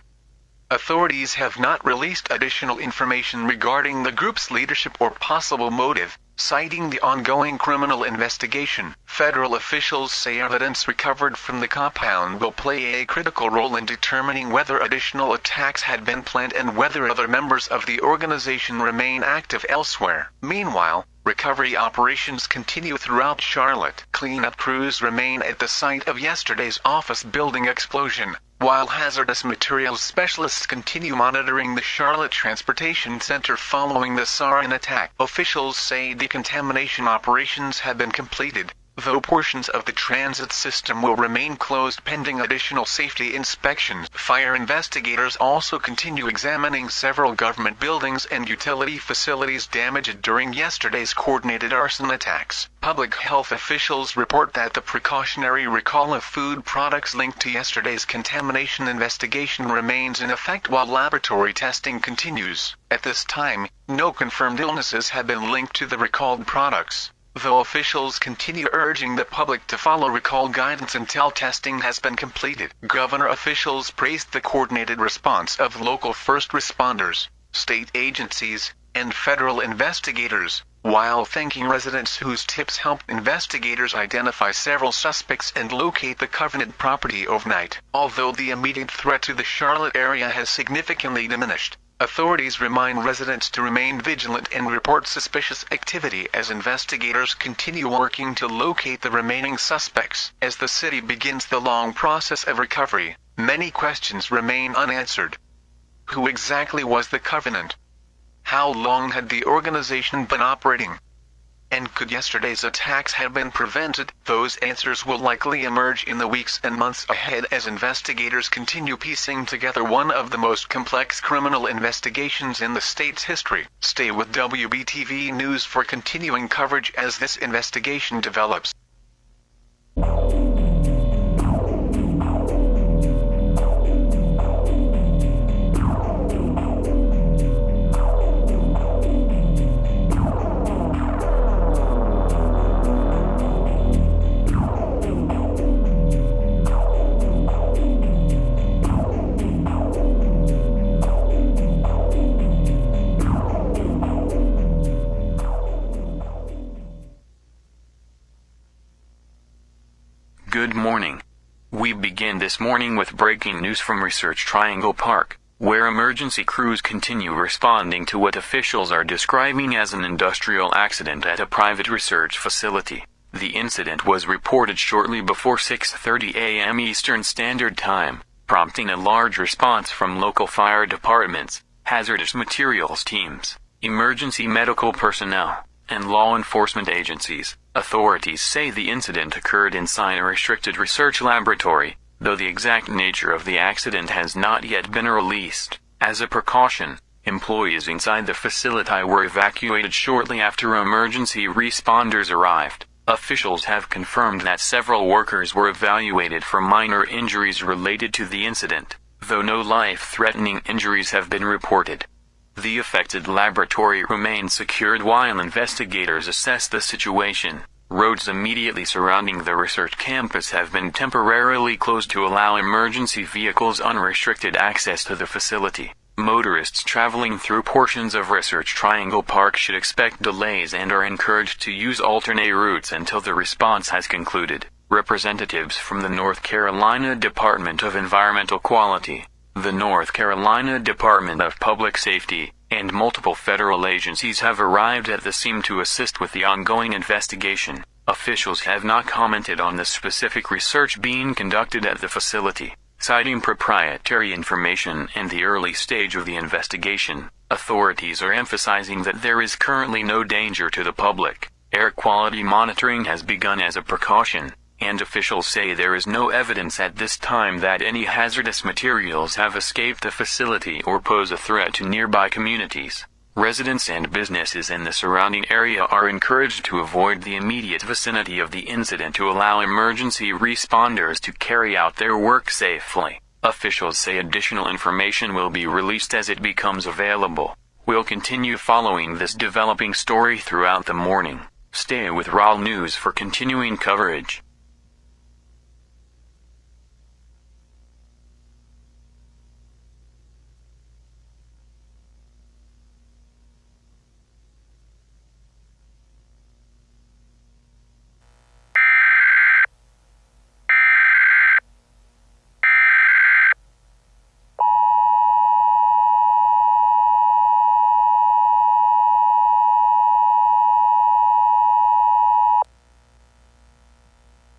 Authorities have not released additional information regarding the group's leadership or possible motive, citing the ongoing criminal investigation. Federal officials say evidence recovered from the compound will play a critical role in determining whether additional attacks had been planned and whether other members of the organization remain active elsewhere. Meanwhile, recovery operations continue throughout Charlotte. Cleanup crews remain at the site of yesterday's office building explosion, while hazardous materials specialists continue monitoring the Charlotte Transportation Center following the sarin attack. Officials say decontamination operations have been completed, though portions of the transit system will remain closed pending additional safety inspections. Fire investigators also continue examining several government buildings and utility facilities damaged during yesterday's coordinated arson attacks. Public health officials report that the precautionary recall of food products linked to yesterday's contamination investigation remains in effect while laboratory testing continues. At this time, no confirmed illnesses have been linked to the recalled products, though officials continue urging the public to follow recall guidance until testing has been completed. Governor officials praised the coordinated response of local first responders, state agencies, and federal investigators, while thanking residents whose tips helped investigators identify several suspects and locate the Covenant property overnight. Although the immediate threat to the Charlotte area has significantly diminished, authorities remind residents to remain vigilant and report suspicious activity as investigators continue working to locate the remaining suspects. As the city begins the long process of recovery, many questions remain unanswered. Who exactly was the Covenant? How long had the organization been operating? And could yesterday's attacks have been prevented? Those answers will likely emerge in the weeks and months ahead as investigators continue piecing together one of the most complex criminal investigations in the state's history. Stay with WBTV News for continuing coverage as this investigation develops.
Good morning. We begin this morning with breaking news from Research Triangle Park, where emergency crews continue responding to what officials are describing as an industrial accident at a private research facility. The incident was reported shortly before 6:30 a.m. Eastern Standard Time, prompting a large response from local fire departments, hazardous materials teams, emergency medical personnel, and law enforcement agencies. Authorities say the incident occurred inside a restricted research laboratory, though the exact nature of the accident has not yet been released. As a precaution, employees inside the facility were evacuated shortly after emergency responders arrived. Officials have confirmed that several workers were evaluated for minor injuries related to the incident, though no life-threatening injuries have been reported. The affected laboratory remains secured while investigators assess the situation. Roads immediately surrounding the research campus have been temporarily closed to allow emergency vehicles unrestricted access to the facility. Motorists traveling through portions of Research Triangle Park should expect delays and are encouraged to use alternate routes until the response has concluded. Representatives from the North Carolina Department of Environmental Quality, the North Carolina Department of Public Safety, and multiple federal agencies have arrived at the scene to assist with the ongoing investigation. Officials have not commented on the specific research being conducted at the facility, citing proprietary information in the early stage of the investigation. Authorities are emphasizing that there is currently no danger to the public. Air quality monitoring has begun as a precaution, and officials say there is no evidence at this time that any hazardous materials have escaped the facility or pose a threat to nearby communities. Residents and businesses in the surrounding area are encouraged to avoid the immediate vicinity of the incident to allow emergency responders to carry out their work safely. Officials say additional information will be released as it becomes available. We'll continue following this developing story throughout the morning. Stay with RAW News for continuing coverage.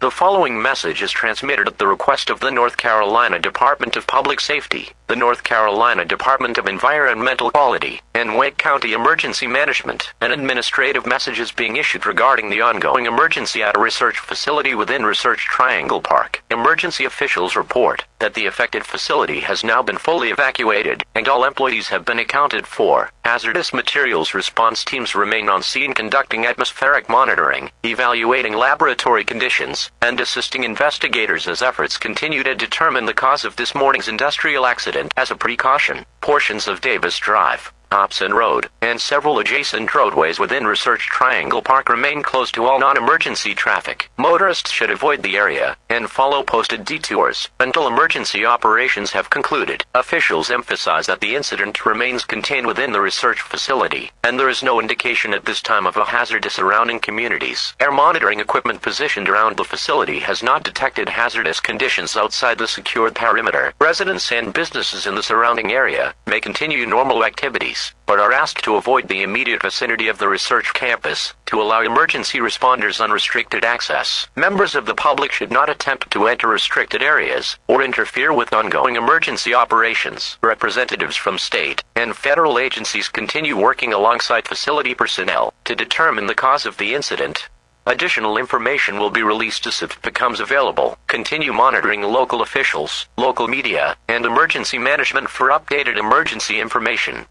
The following message is transmitted at the request of the North Carolina Department of Public Safety, the North Carolina Department of Environmental Quality, and Wake County Emergency Management. An administrative message is being issued regarding the ongoing emergency at a research facility within Research Triangle Park. Emergency officials report that the affected facility has now been fully evacuated, and all employees have been accounted for. Hazardous materials response teams remain on scene conducting atmospheric monitoring, evaluating laboratory conditions, and assisting investigators as efforts continue to determine the cause of this morning's industrial accident. As a precaution, portions of Davis Drive, Hobson Road, and several adjacent roadways within Research Triangle Park remain closed to all non-emergency traffic. Motorists should avoid the area and follow posted detours until emergency operations have concluded. Officials emphasize that the incident remains contained within the research facility, and there is no indication at this time of a hazard to surrounding communities. Air monitoring equipment positioned around the facility has not detected hazardous conditions outside the secured perimeter. Residents and businesses in the surrounding area may continue normal activities. police, but are asked to avoid the immediate vicinity of the research campus, to allow emergency responders unrestricted access. Members of the public should not attempt to enter restricted areas, or interfere with ongoing emergency operations. Representatives from state and federal agencies continue working alongside facility personnel to determine the cause of the incident. Additional information will be released as it becomes available. Continue monitoring local officials, local media, and emergency management for updated emergency information.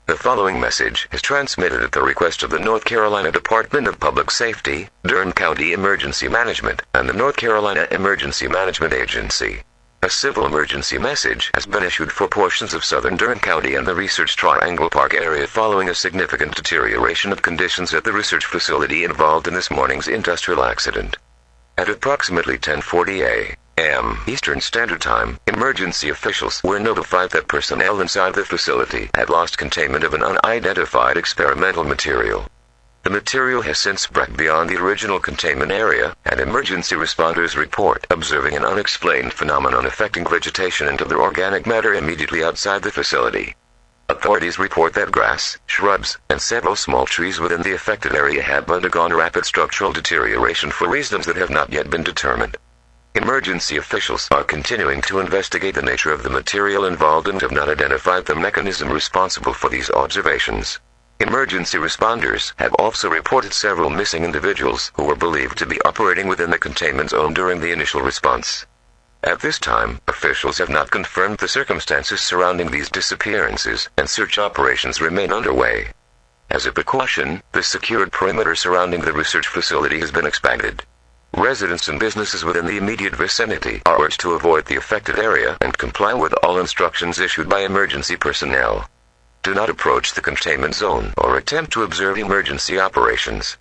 The following message is transmitted at the request of the North Carolina Department of Public Safety, Durham County Emergency Management, and the North Carolina Emergency Management Agency. A civil emergency message has been issued for portions of southern Durham County and the Research Triangle Park area following a significant deterioration of conditions at the research facility involved in this morning's industrial accident. At approximately 10:40 a.m. Eastern Standard Time, emergency officials were notified that personnel inside the facility had lost containment of an unidentified experimental material. The material has since spread beyond the original containment area, and emergency responders report observing an unexplained phenomenon affecting vegetation and other organic matter immediately outside the facility. Authorities report that grass, shrubs, and several small trees within the affected area have undergone rapid structural deterioration for reasons that have not yet been determined. Emergency officials are continuing to investigate the nature of the material involved and have not identified the mechanism responsible for these observations. Emergency responders have also reported several missing individuals who were believed to be operating within the containment zone during the initial response. At this time, officials have not confirmed the circumstances surrounding these disappearances, and search operations remain underway. As a precaution, the secured perimeter surrounding the research facility has been expanded. Residents and businesses within the immediate vicinity are urged to avoid the affected area and comply with all instructions issued by emergency personnel. Do not approach the containment zone or attempt to observe emergency operations.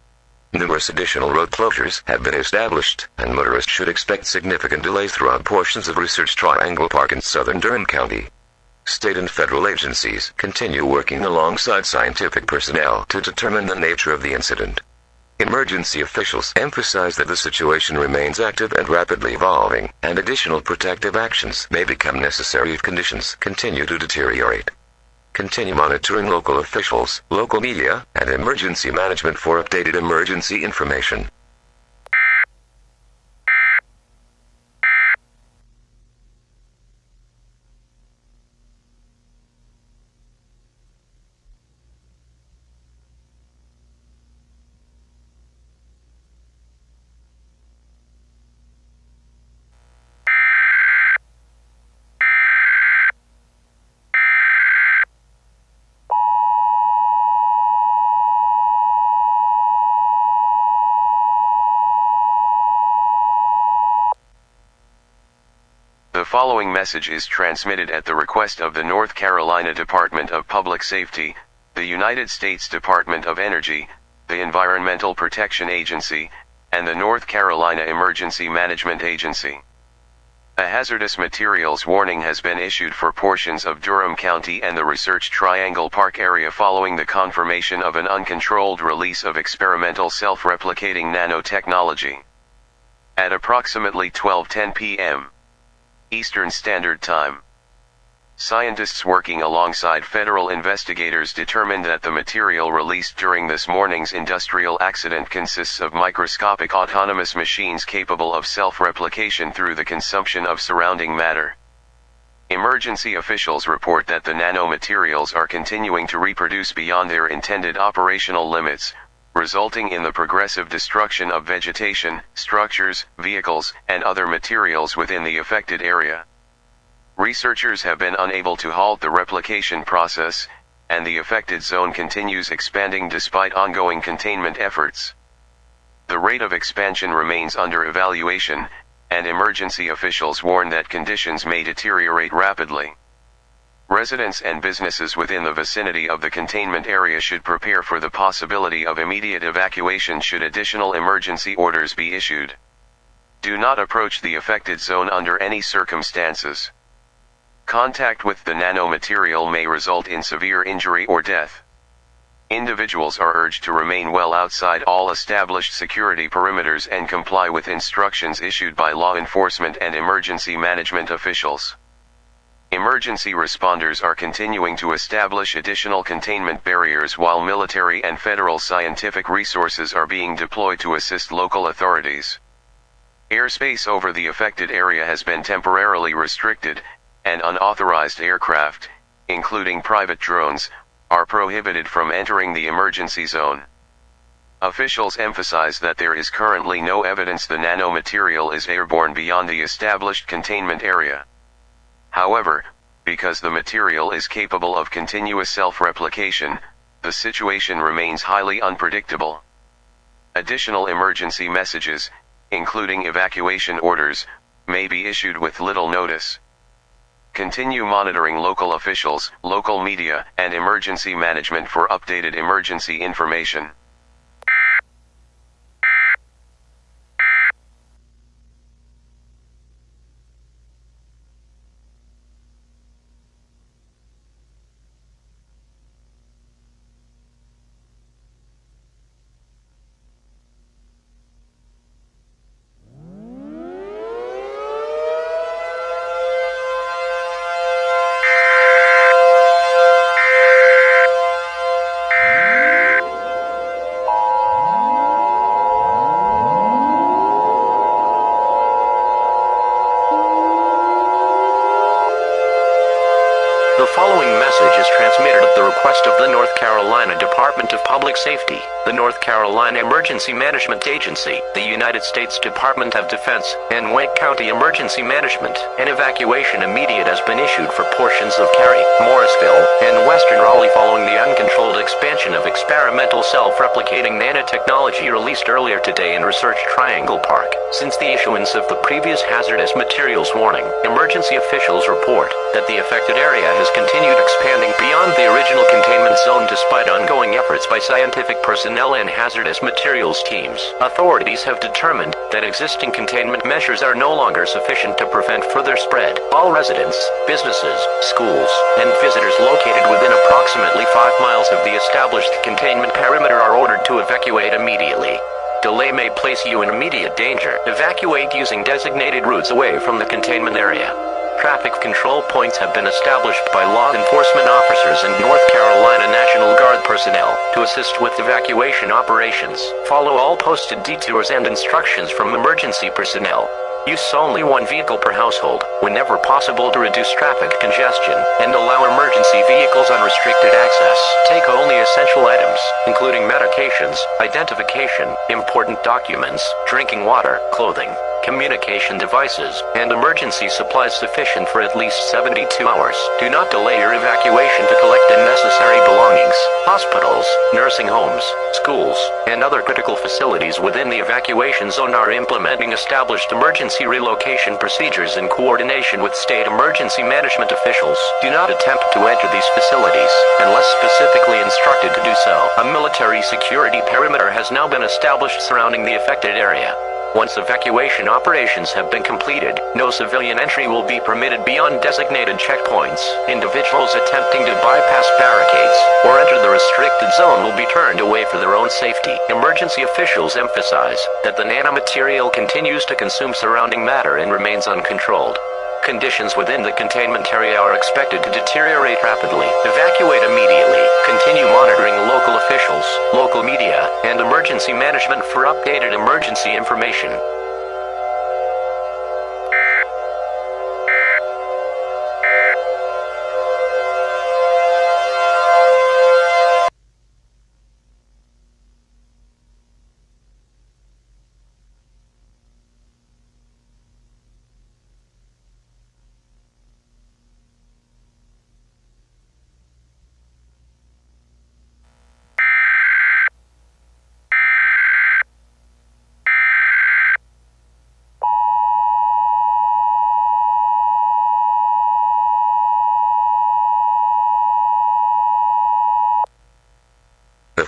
Numerous additional road closures have been established, and motorists should expect significant delays throughout portions of Research Triangle Park in southern Durham County. State and federal agencies continue working alongside scientific personnel to determine the nature of the incident. Emergency officials emphasize that the situation remains active and rapidly evolving, and additional protective actions may become necessary if conditions continue to deteriorate. Continue monitoring local officials, local media, and emergency management for updated emergency information.
The following message is transmitted at the request of the North Carolina Department of Public Safety, the United States Department of Energy, the Environmental Protection Agency, and the North Carolina Emergency Management Agency. A hazardous materials warning has been issued for portions of Durham County and the Research Triangle Park area following the confirmation of an uncontrolled release of experimental self-replicating nanotechnology. At approximately 12:10 p.m. Eastern Standard Time, scientists working alongside federal investigators determined that the material released during this morning's industrial accident consists of microscopic autonomous machines capable of self-replication through the consumption of surrounding matter. Emergency officials report that the nanomaterials are continuing to reproduce beyond their intended operational limits, resulting in the progressive destruction of vegetation, structures, vehicles, and other materials within the affected area. Researchers have been unable to halt the replication process, and the affected zone continues expanding despite ongoing containment efforts. The rate of expansion remains under evaluation, and emergency officials warn that conditions may deteriorate rapidly. Residents and businesses within the vicinity of the containment area should prepare for the possibility of immediate evacuation should additional emergency orders be issued. Do not approach the affected zone under any circumstances. Contact with the nanomaterial may result in severe injury or death. Individuals are urged to remain well outside all established security perimeters and comply with instructions issued by law enforcement and emergency management officials. Emergency responders are continuing to establish additional containment barriers while military and federal scientific resources are being deployed to assist local authorities. Airspace over the affected area has been temporarily restricted, and unauthorized aircraft, including private drones, are prohibited from entering the emergency zone. Officials emphasize that there is currently no evidence the nanomaterial is airborne beyond the established containment area. However, because the material is capable of continuous self-replication, the situation remains highly unpredictable. Additional emergency messages, including evacuation orders, may be issued with little notice. Continue monitoring local officials, local media, and emergency management for updated emergency information.
The following message is transmitted at the request of the North Carolina Department of Public Safety, the North Carolina Emergency Management Agency, the United States Department of Defense, and Wake County Emergency Management. An evacuation immediate has been issued for portions of Cary, Morrisville, and western Raleigh following the uncontrolled expansion of experimental self-replicating nanotechnology released earlier today in Research Triangle Park. Since the issuance of the previous hazardous materials warning, emergency officials report that the affected area has continued expanding beyond the original containment zone despite ongoing efforts by scientific personnel and hazardous materials teams. Authorities have determined that existing containment measures are no longer sufficient to prevent further spread. All residents, businesses, schools, and visitors located within approximately 5 miles of the established containment perimeter are ordered to evacuate immediately. Delay may place you in immediate danger. Evacuate using designated routes away from the containment area. Traffic control points have been established by law enforcement officers and North Carolina National Guard personnel to assist with evacuation operations. Follow all posted detours and instructions from emergency personnel. Use only one vehicle per household, whenever possible, to reduce traffic congestion, and allow emergency vehicles unrestricted access. Take only essential items, including medications, identification, important documents, drinking water, clothing, communication devices, and emergency supplies sufficient for at least 72 hours. Do not delay your evacuation to collect unnecessary belongings. Hospitals, nursing homes, schools, and other critical facilities within the evacuation zone are implementing established emergency relocation procedures in coordination with state emergency management officials. Do not attempt to enter these facilities unless specifically instructed to do so. A military security perimeter has now been established surrounding the affected area. Once evacuation operations have been completed, no civilian entry will be permitted beyond designated checkpoints. Individuals attempting to bypass barricades or enter the restricted zone will be turned away for their own safety. Emergency officials emphasize that the nanomaterial continues to consume surrounding matter and remains uncontrolled. Conditions within the containment area are expected to deteriorate rapidly. Evacuate immediately. Continue monitoring local officials, local media, and emergency management for updated emergency information.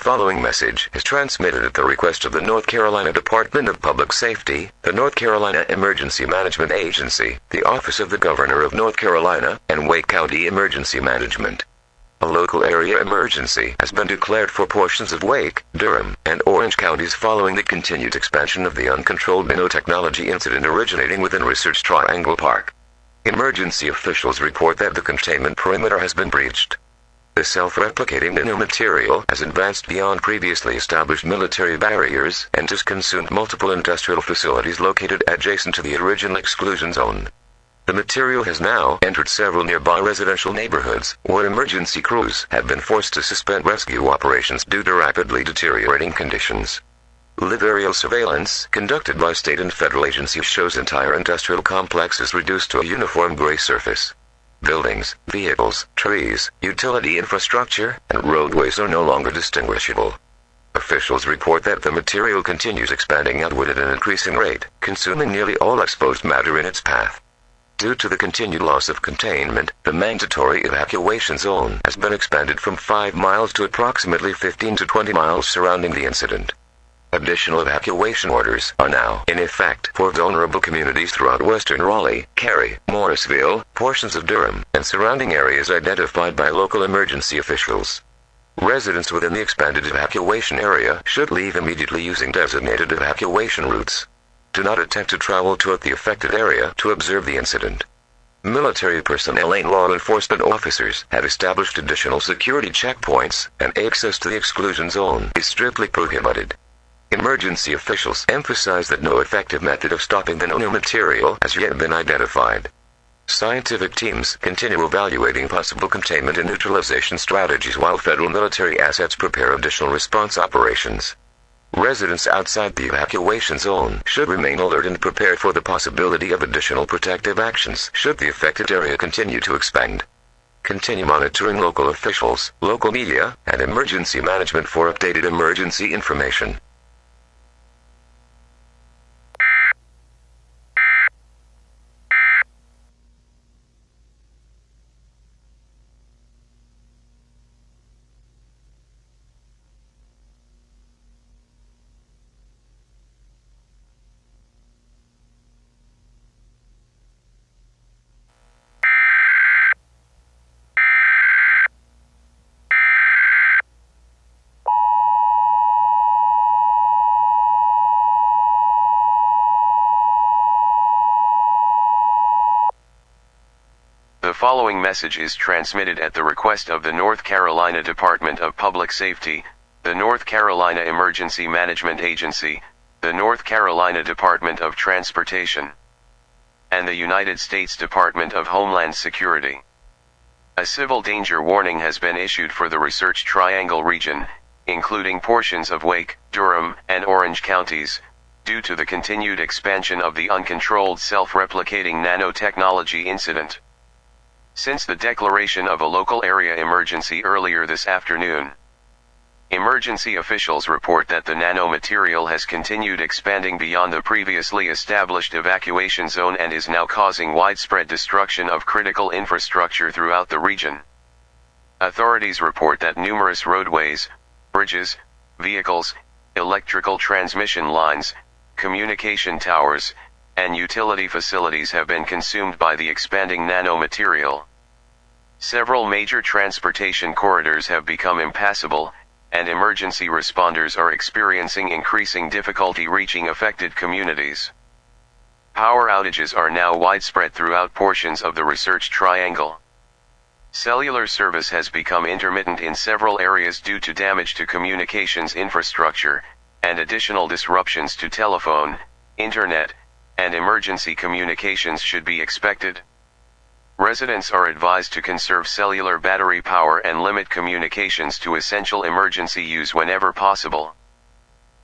following message is transmitted at the request of the North Carolina Department of Public Safety, the North Carolina Emergency Management Agency, the Office of the Governor of North Carolina, and Wake County Emergency Management. A local area emergency has been declared for portions of Wake, Durham, and Orange counties following the continued expansion of the uncontrolled nanotechnology incident originating within Research Triangle Park. Emergency officials report that the containment perimeter has been breached. The self-replicating nanomaterial has advanced beyond previously established military barriers and has consumed multiple industrial facilities located adjacent to the original exclusion zone. The material has now entered several nearby residential neighborhoods, where emergency crews have been forced to suspend rescue operations due to rapidly deteriorating conditions. Live aerial surveillance conducted by state and federal agencies shows entire industrial complexes reduced to a uniform gray surface. Buildings, vehicles, trees, utility infrastructure, and roadways are no longer distinguishable. Officials report that the material continues expanding outward at an increasing rate, consuming nearly all exposed matter in its path. Due to the continued loss of containment, the mandatory evacuation zone has been expanded from 5 miles to approximately 15 to 20 miles surrounding the incident. Additional evacuation orders are now in effect for vulnerable communities throughout western Raleigh, Cary, Morrisville, portions of Durham, and surrounding areas identified by local emergency officials. Residents within the expanded evacuation area should leave immediately using designated evacuation routes. Do not attempt to travel to the affected area to observe the incident. Military personnel and law enforcement officers have established additional security checkpoints, and access to the exclusion zone is strictly prohibited. Emergency officials emphasize that no effective method of stopping the nanomaterial has yet been identified. Scientific teams continue evaluating possible containment and neutralization strategies while federal military assets prepare additional response operations. Residents outside the evacuation zone should remain alert and prepared for the possibility of additional protective actions should the affected area continue to expand. Continue monitoring local officials, local media, and emergency management for updated emergency information.
The following message is transmitted at the request of the North Carolina Department of Public Safety, the North Carolina Emergency Management Agency, the North Carolina Department of Transportation, and the United States Department of Homeland Security. A civil danger warning has been issued for the Research Triangle region, including portions of Wake, Durham, and Orange counties, due to the continued expansion of the uncontrolled self-replicating nanotechnology incident. Since the declaration of a local area emergency earlier this afternoon, emergency officials report that the nanomaterial has continued expanding beyond the previously established evacuation zone and is now causing widespread destruction of critical infrastructure throughout the region. Authorities report that numerous roadways, bridges, vehicles, electrical transmission lines, communication towers, and utility facilities have been consumed by the expanding nanomaterial. Several major transportation corridors have become impassable, and emergency responders are experiencing increasing difficulty reaching affected communities. Power outages are now widespread throughout portions of the Research Triangle. Cellular service has become intermittent in several areas due to damage to communications infrastructure, and additional disruptions to telephone, internet, and emergency communications should be expected. Residents are advised to conserve cellular battery power and limit communications to essential emergency use whenever possible.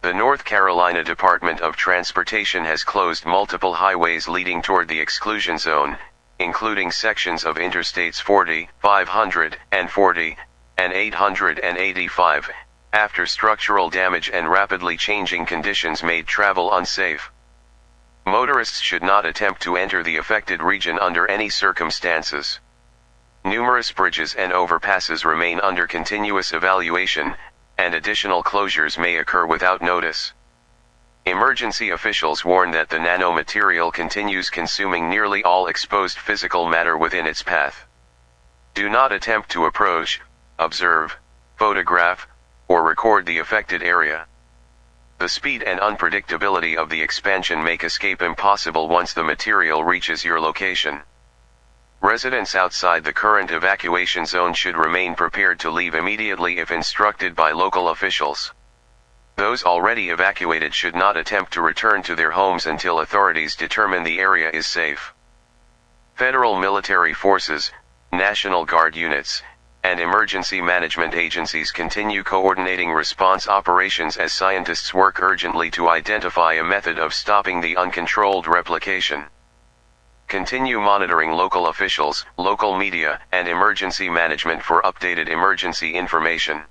The North Carolina Department of Transportation has closed multiple highways leading toward the exclusion zone, including sections of Interstates 40, 540, and 885, after structural damage and rapidly changing conditions made travel unsafe. Motorists should not attempt to enter the affected region under any circumstances. Numerous bridges and overpasses remain under continuous evaluation, and additional closures may occur without notice. Emergency officials warn that the nanomaterial continues consuming nearly all exposed physical matter within its path. Do not attempt to approach, observe, photograph, or record the affected area. The speed and unpredictability of the expansion make escape impossible once the material reaches your location. Residents outside the current evacuation zone should remain prepared to leave immediately if instructed by local officials. Those already evacuated should not attempt to return to their homes until authorities determine the area is safe. Federal military forces, National Guard units, and emergency management agencies continue coordinating response operations as scientists work urgently to identify a method of stopping the uncontrolled replication. Continue monitoring local officials, local media, and emergency management for updated emergency information.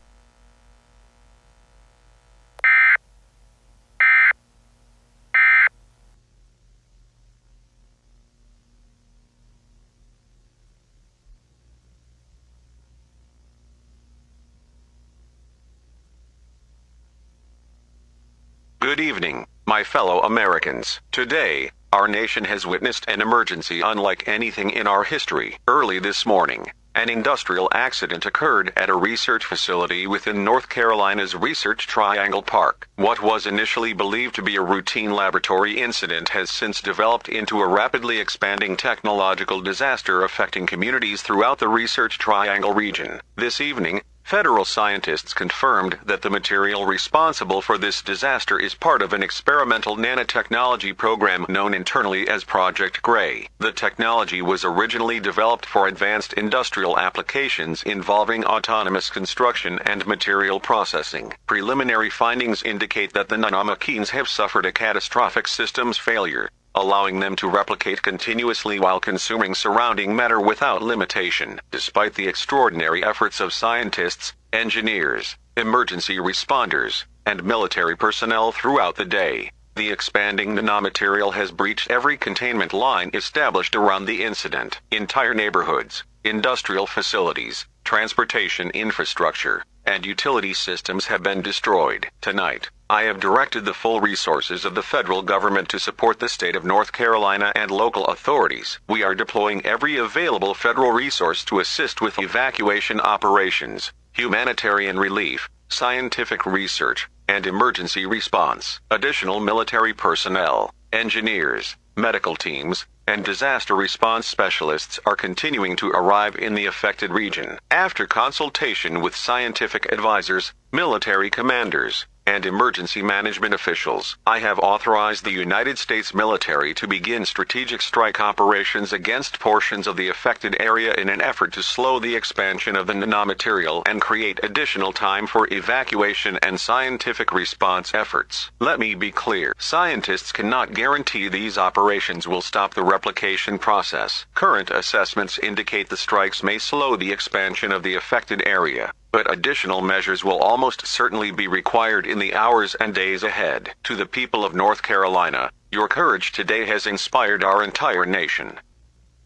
Good evening, my fellow Americans. Today, our nation has witnessed an emergency unlike anything in our history. Early this morning, an industrial accident occurred at a research facility within North Carolina's Research Triangle Park. What was initially believed to be a routine laboratory incident has since developed into a rapidly expanding technological disaster affecting communities throughout the Research Triangle region. This evening, federal scientists confirmed that the material responsible for this disaster is part of an experimental nanotechnology program known internally as Project Gray. The technology was originally developed for advanced industrial applications involving autonomous construction and material processing. Preliminary findings indicate that the nanomachines have suffered a catastrophic systems failure, allowing them to replicate continuously while consuming surrounding matter without limitation. Despite the extraordinary efforts of scientists, engineers, emergency responders, and military personnel throughout the day, the expanding nanomaterial has breached every containment line established around the incident. Entire neighborhoods, industrial facilities, transportation infrastructure, and utility systems have been destroyed. Tonight, I have directed the full resources of the federal government to support the state of North Carolina and local authorities. We are deploying every available federal resource to assist with evacuation operations, humanitarian relief, scientific research, and emergency response. Additional military personnel, engineers, medical teams, and disaster response specialists are continuing to arrive in the affected region. After consultation with scientific advisors, military commanders, and emergency management officials, I have authorized the United States military to begin strategic strike operations against portions of the affected area in an effort to slow the expansion of the nanomaterial and create additional time for evacuation and scientific response efforts. Let me be clear, scientists cannot guarantee these operations will stop the replication process. Current assessments indicate the strikes may slow the expansion of the affected area, but additional measures will almost certainly be required in the hours and days ahead. To the people of North Carolina, your courage today has inspired our entire nation.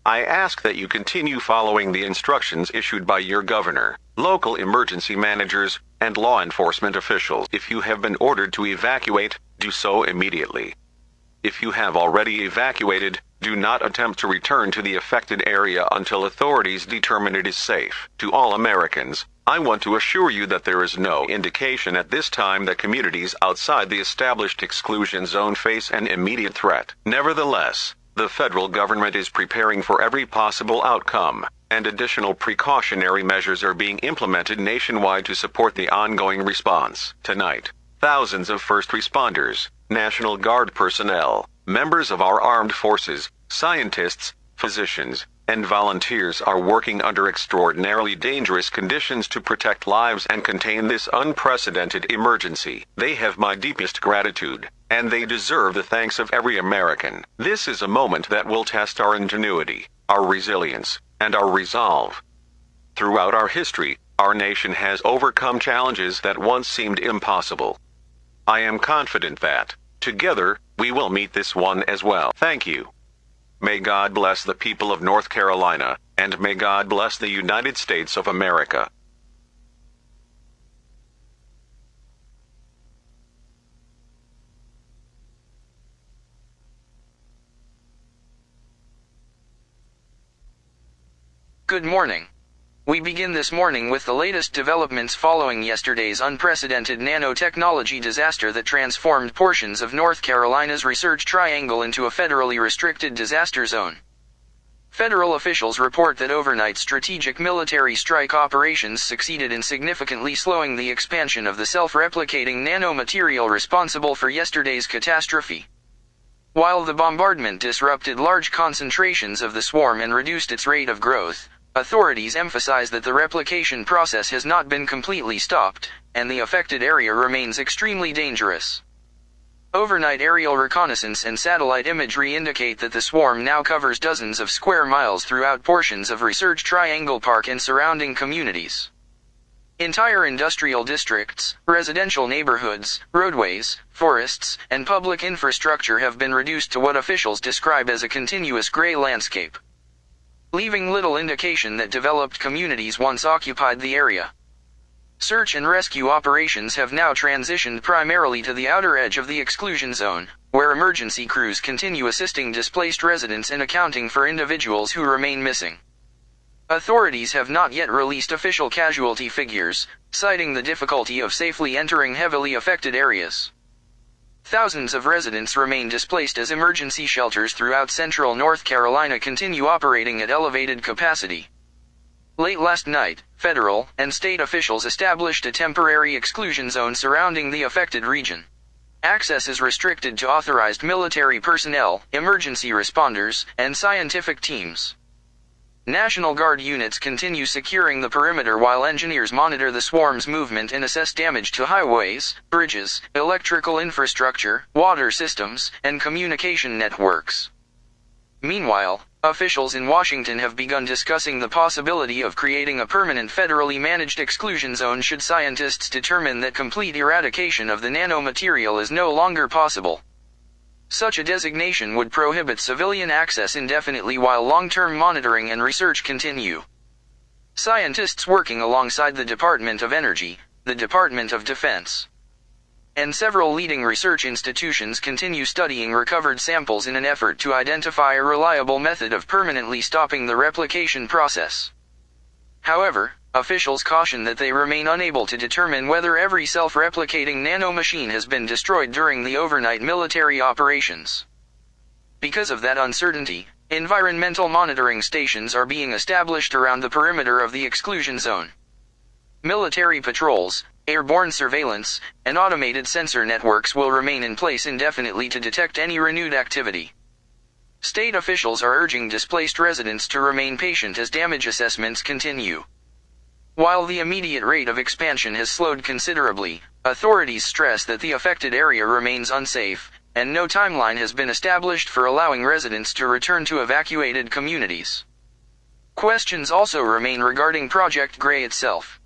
I ask that you continue following the instructions issued by your governor, local emergency managers, and law enforcement officials. If you have been ordered to evacuate, do so immediately. If you have already evacuated, do not attempt to return to the affected area until authorities determine it is safe. To all Americans, I want to assure you that there is no indication at this time that communities outside the established exclusion zone face an immediate threat. Nevertheless, the federal government is preparing for every possible outcome, and additional precautionary measures are being implemented nationwide to support the ongoing response. Tonight, thousands of first responders, National Guard personnel, members of our armed forces, scientists, physicians, and volunteers are working under extraordinarily dangerous conditions to protect lives and contain this unprecedented emergency. They have my deepest gratitude, and they deserve the thanks of every American. This is a moment that will test our ingenuity, our resilience, and our resolve. Throughout our history, our nation has overcome challenges that once seemed impossible. I am confident that, together, we will meet this one as well. Thank you. May God bless the people of North Carolina, and may God bless the United States of America.
Good morning. We begin this morning with the latest developments following yesterday's unprecedented nanotechnology disaster that transformed portions of North Carolina's Research Triangle into a federally restricted disaster zone. Federal officials report that overnight strategic military strike operations succeeded in significantly slowing the expansion of the self-replicating nanomaterial responsible for yesterday's catastrophe. While the bombardment disrupted large concentrations of the swarm and reduced its rate of growth, authorities emphasize that the replication process has not been completely stopped, and the affected area remains extremely dangerous. Overnight aerial reconnaissance and satellite imagery indicate that the swarm now covers dozens of square miles throughout portions of Research Triangle Park and surrounding communities. Entire industrial districts, residential neighborhoods, roadways, forests, and public infrastructure have been reduced to what officials describe as a continuous gray landscape, leaving little indication that developed communities once occupied the area. Search and rescue operations have now transitioned primarily to the outer edge of the exclusion zone, where emergency crews continue assisting displaced residents in accounting for individuals who remain missing. Authorities have not yet released official casualty figures, citing the difficulty of safely entering heavily affected areas. Thousands of residents remain displaced as emergency shelters throughout central North Carolina continue operating at elevated capacity. Late last night, federal and state officials established a temporary exclusion zone surrounding the affected region. Access is restricted to authorized military personnel, emergency responders, and scientific teams. National Guard units continue securing the perimeter while engineers monitor the swarm's movement and assess damage to highways, bridges, electrical infrastructure, water systems, and communication networks. Meanwhile, officials in Washington have begun discussing the possibility of creating a permanent federally managed exclusion zone should scientists determine that complete eradication of the nanomaterial is no longer possible. Such a designation would prohibit civilian access indefinitely while long-term monitoring and research continue. Scientists working alongside the Department of Energy, the Department of Defense, and several leading research institutions continue studying recovered samples in an effort to identify a reliable method of permanently stopping the replication process. However, officials caution that they remain unable to determine whether every self-replicating nanomachine has been destroyed during the overnight military operations. Because of that uncertainty, environmental monitoring stations are being established around the perimeter of the exclusion zone. Military patrols, airborne surveillance, and automated sensor networks will remain in place indefinitely to detect any renewed activity. State officials are urging displaced residents to remain patient as damage assessments continue. While the immediate rate of expansion has slowed considerably, authorities stress that the affected area remains unsafe, and no timeline has been established for allowing residents to return to evacuated communities. Questions also remain regarding Project Gray itself.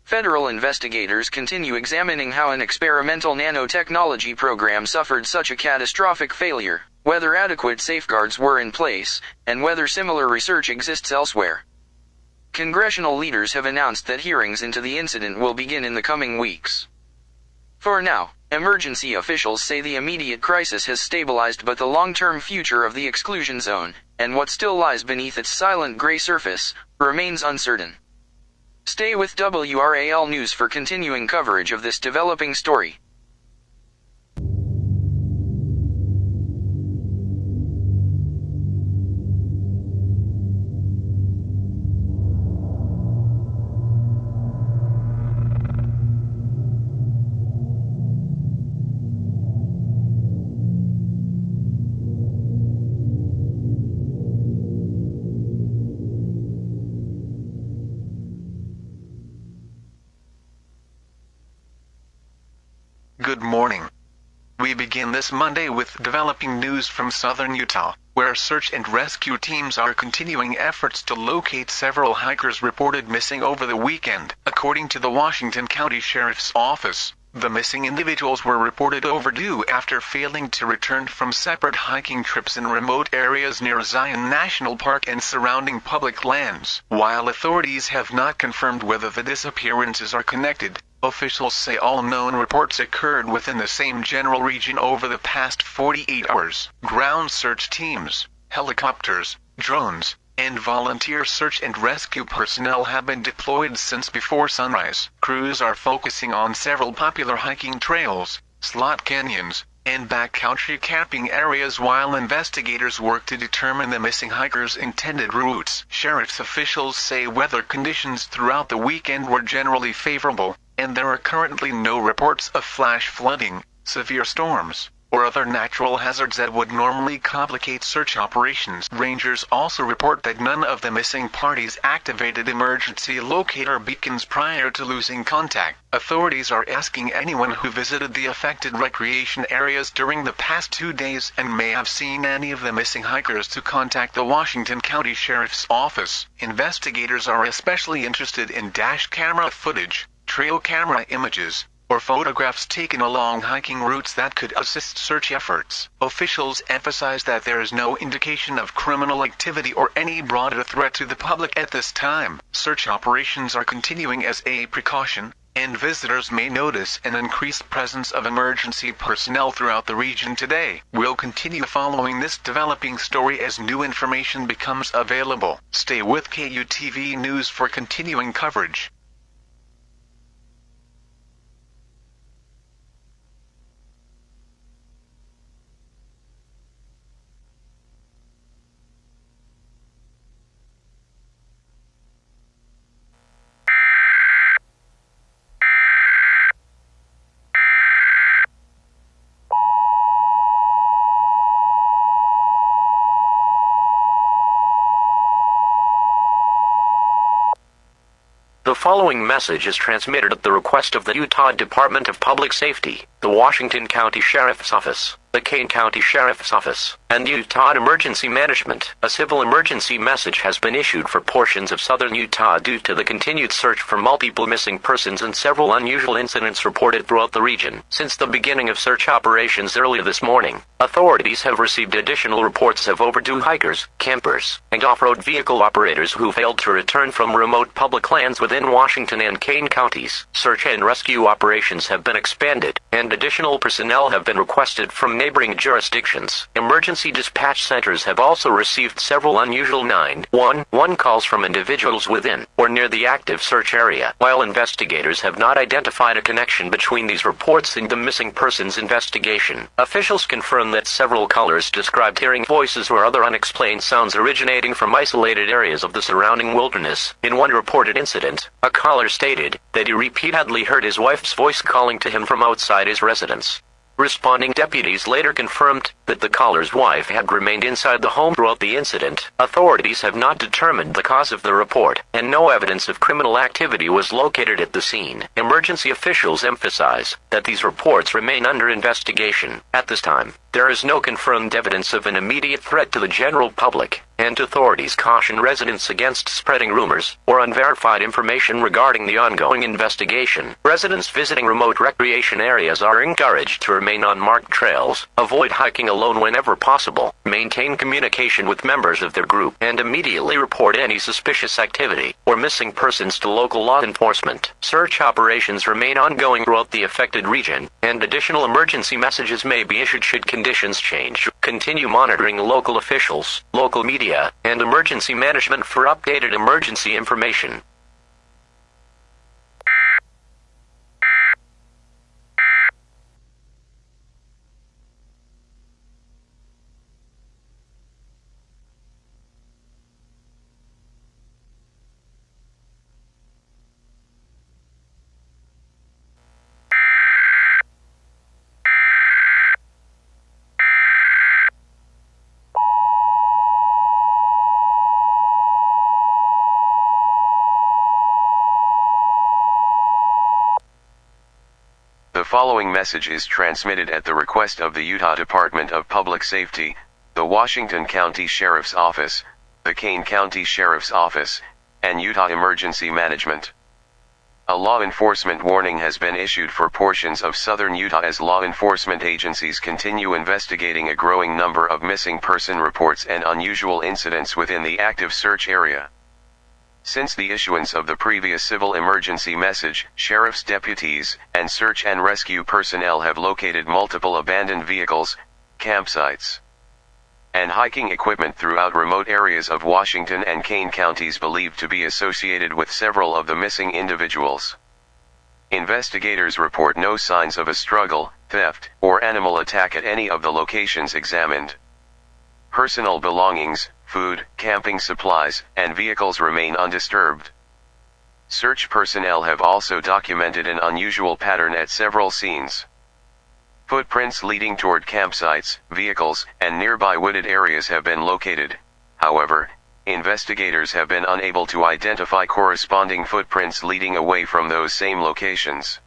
Federal investigators continue examining how an experimental nanotechnology program suffered such a catastrophic failure, whether adequate safeguards were in place, and whether similar research exists elsewhere. Congressional leaders have announced that hearings into the incident will begin in the coming weeks. For now, emergency officials say the immediate crisis has stabilized, but the long-term future of the exclusion zone, and what still lies beneath its silent gray surface, remains uncertain. Stay with WRAL News for continuing coverage of this developing story.
Good morning. We begin this Monday with developing news from southern Utah, where search and rescue teams are continuing efforts to locate several hikers reported missing over the weekend. According to the Washington County Sheriff's Office, the missing individuals were reported overdue after failing to return from separate hiking trips in remote areas near Zion National Park and surrounding public lands. While authorities have not confirmed whether the disappearances are connected, officials say all known reports occurred within the same general region over the past 48 hours. Ground search teams, helicopters, drones, and volunteer search and rescue personnel have been deployed since before sunrise. Crews are focusing on several popular hiking trails, slot canyons, and backcountry camping areas while investigators work to determine the missing hikers' intended routes. Sheriff's officials say weather conditions throughout the weekend were generally favorable, and there are currently no reports of flash flooding, severe storms, or other natural hazards that would normally complicate search operations. Rangers also report that none of the missing parties activated emergency locator beacons prior to losing contact. Authorities are asking anyone who visited the affected recreation areas during the past 2 days and may have seen any of the missing hikers to contact the Washington County Sheriff's Office. Investigators are especially interested in dash camera footage, trail camera images, or photographs taken along hiking routes that could assist search efforts. Officials emphasize that there is no indication of criminal activity or any broader threat to the public at this time. Search operations are continuing as a precaution, and visitors may notice an increased presence of emergency personnel throughout the region today. We'll continue following this developing story as new information becomes available. Stay with KUTV News for continuing coverage.
The following message is transmitted at the request of the Utah Department of Public Safety, the Washington County Sheriff's Office, the Kane County Sheriff's Office, and Utah Emergency Management. A civil emergency message has been issued for portions of southern Utah due to the continued search for multiple missing persons and several unusual incidents reported throughout the region. Since the beginning of search operations early this morning, authorities have received additional reports of overdue hikers, campers, and off-road vehicle operators who failed to return from remote public lands within Washington and Kane counties. Search and rescue operations have been expanded, and additional personnel have been requested from neighboring jurisdictions. Emergency dispatch centers have also received several unusual 911 calls from individuals within or near the active search area. While investigators have not identified a connection between these reports and the missing persons investigation, officials confirm that several callers described hearing voices or other unexplained sounds originating from isolated areas of the surrounding wilderness. In one reported incident, a caller stated that he repeatedly heard his wife's voice calling to him from outside his residence. Responding deputies later confirmed that the caller's wife had remained inside the home throughout the incident. Authorities have not determined the cause of the report, and no evidence of criminal activity was located at the scene. Emergency officials emphasize that these reports remain under investigation. At this time, there is no confirmed evidence of an immediate threat to the general public, and authorities caution residents against spreading rumors or unverified information regarding the ongoing investigation. Residents visiting remote recreation areas are encouraged to remain on marked trails, avoid hiking alone whenever possible, maintain communication with members of their group, and immediately report any suspicious activity or missing persons to local law enforcement. Search operations remain ongoing throughout the affected region, and additional emergency messages may be issued should conditions change. Continue monitoring local officials, local media, and emergency management for updated emergency information.
The following message is transmitted at the request of the Utah Department of Public Safety, the Washington County Sheriff's Office, the Kane County Sheriff's Office, and Utah Emergency Management. A law enforcement warning has been issued for portions of southern Utah as law enforcement agencies continue investigating a growing number of missing person reports and unusual incidents within the active search area. Since the issuance of the previous civil emergency message, sheriff's deputies and search and rescue personnel have located multiple abandoned vehicles, campsites, and hiking equipment throughout remote areas of Washington and Kane counties believed to be associated with several of the missing individuals. Investigators report no signs of a struggle, theft, or animal attack at any of the locations examined. Personal belongings, food, camping supplies, and vehicles remain undisturbed. Search personnel have also documented an unusual pattern at several scenes. Footprints leading toward campsites, vehicles, and nearby wooded areas have been located. However, investigators have been unable to identify corresponding footprints leading away from those same locations.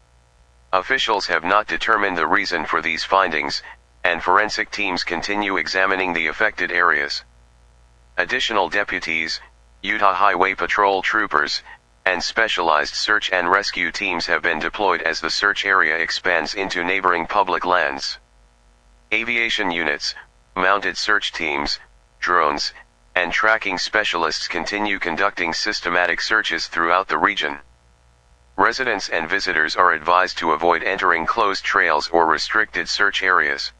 Officials have not determined the reason for these findings, and forensic teams continue examining the affected areas. Additional deputies, Utah Highway Patrol troopers, and specialized search and rescue teams have been deployed as the search area expands into neighboring public lands. Aviation units, mounted search teams, drones, and tracking specialists continue conducting systematic searches throughout the region. Residents and visitors are advised to avoid entering closed trails or restricted search areas.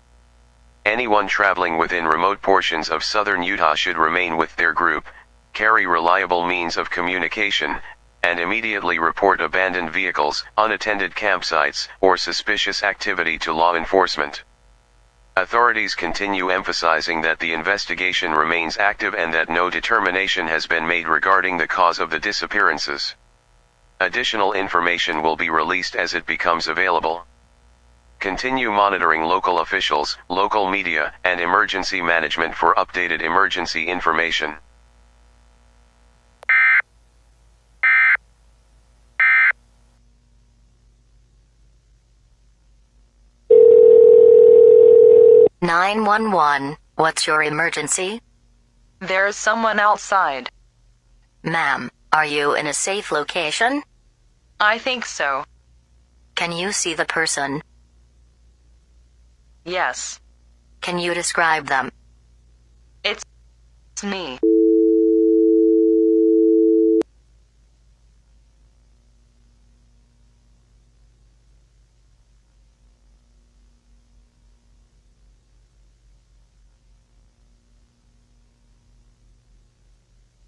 Anyone traveling within remote portions of southern Utah should remain with their group, carry reliable means of communication, and immediately report abandoned vehicles, unattended campsites, or suspicious activity to law enforcement. Authorities continue emphasizing that the investigation remains active and that no determination has been made regarding the cause of the disappearances. Additional information will be released as it becomes available. Continue monitoring local officials, local media, and emergency management for updated emergency information.
"911, what's your emergency?"
"There's someone outside."
"Ma'am, are you in a safe location?"
"I think so."
"Can you see the person?"
"Yes."
"Can you describe them?"
It's me."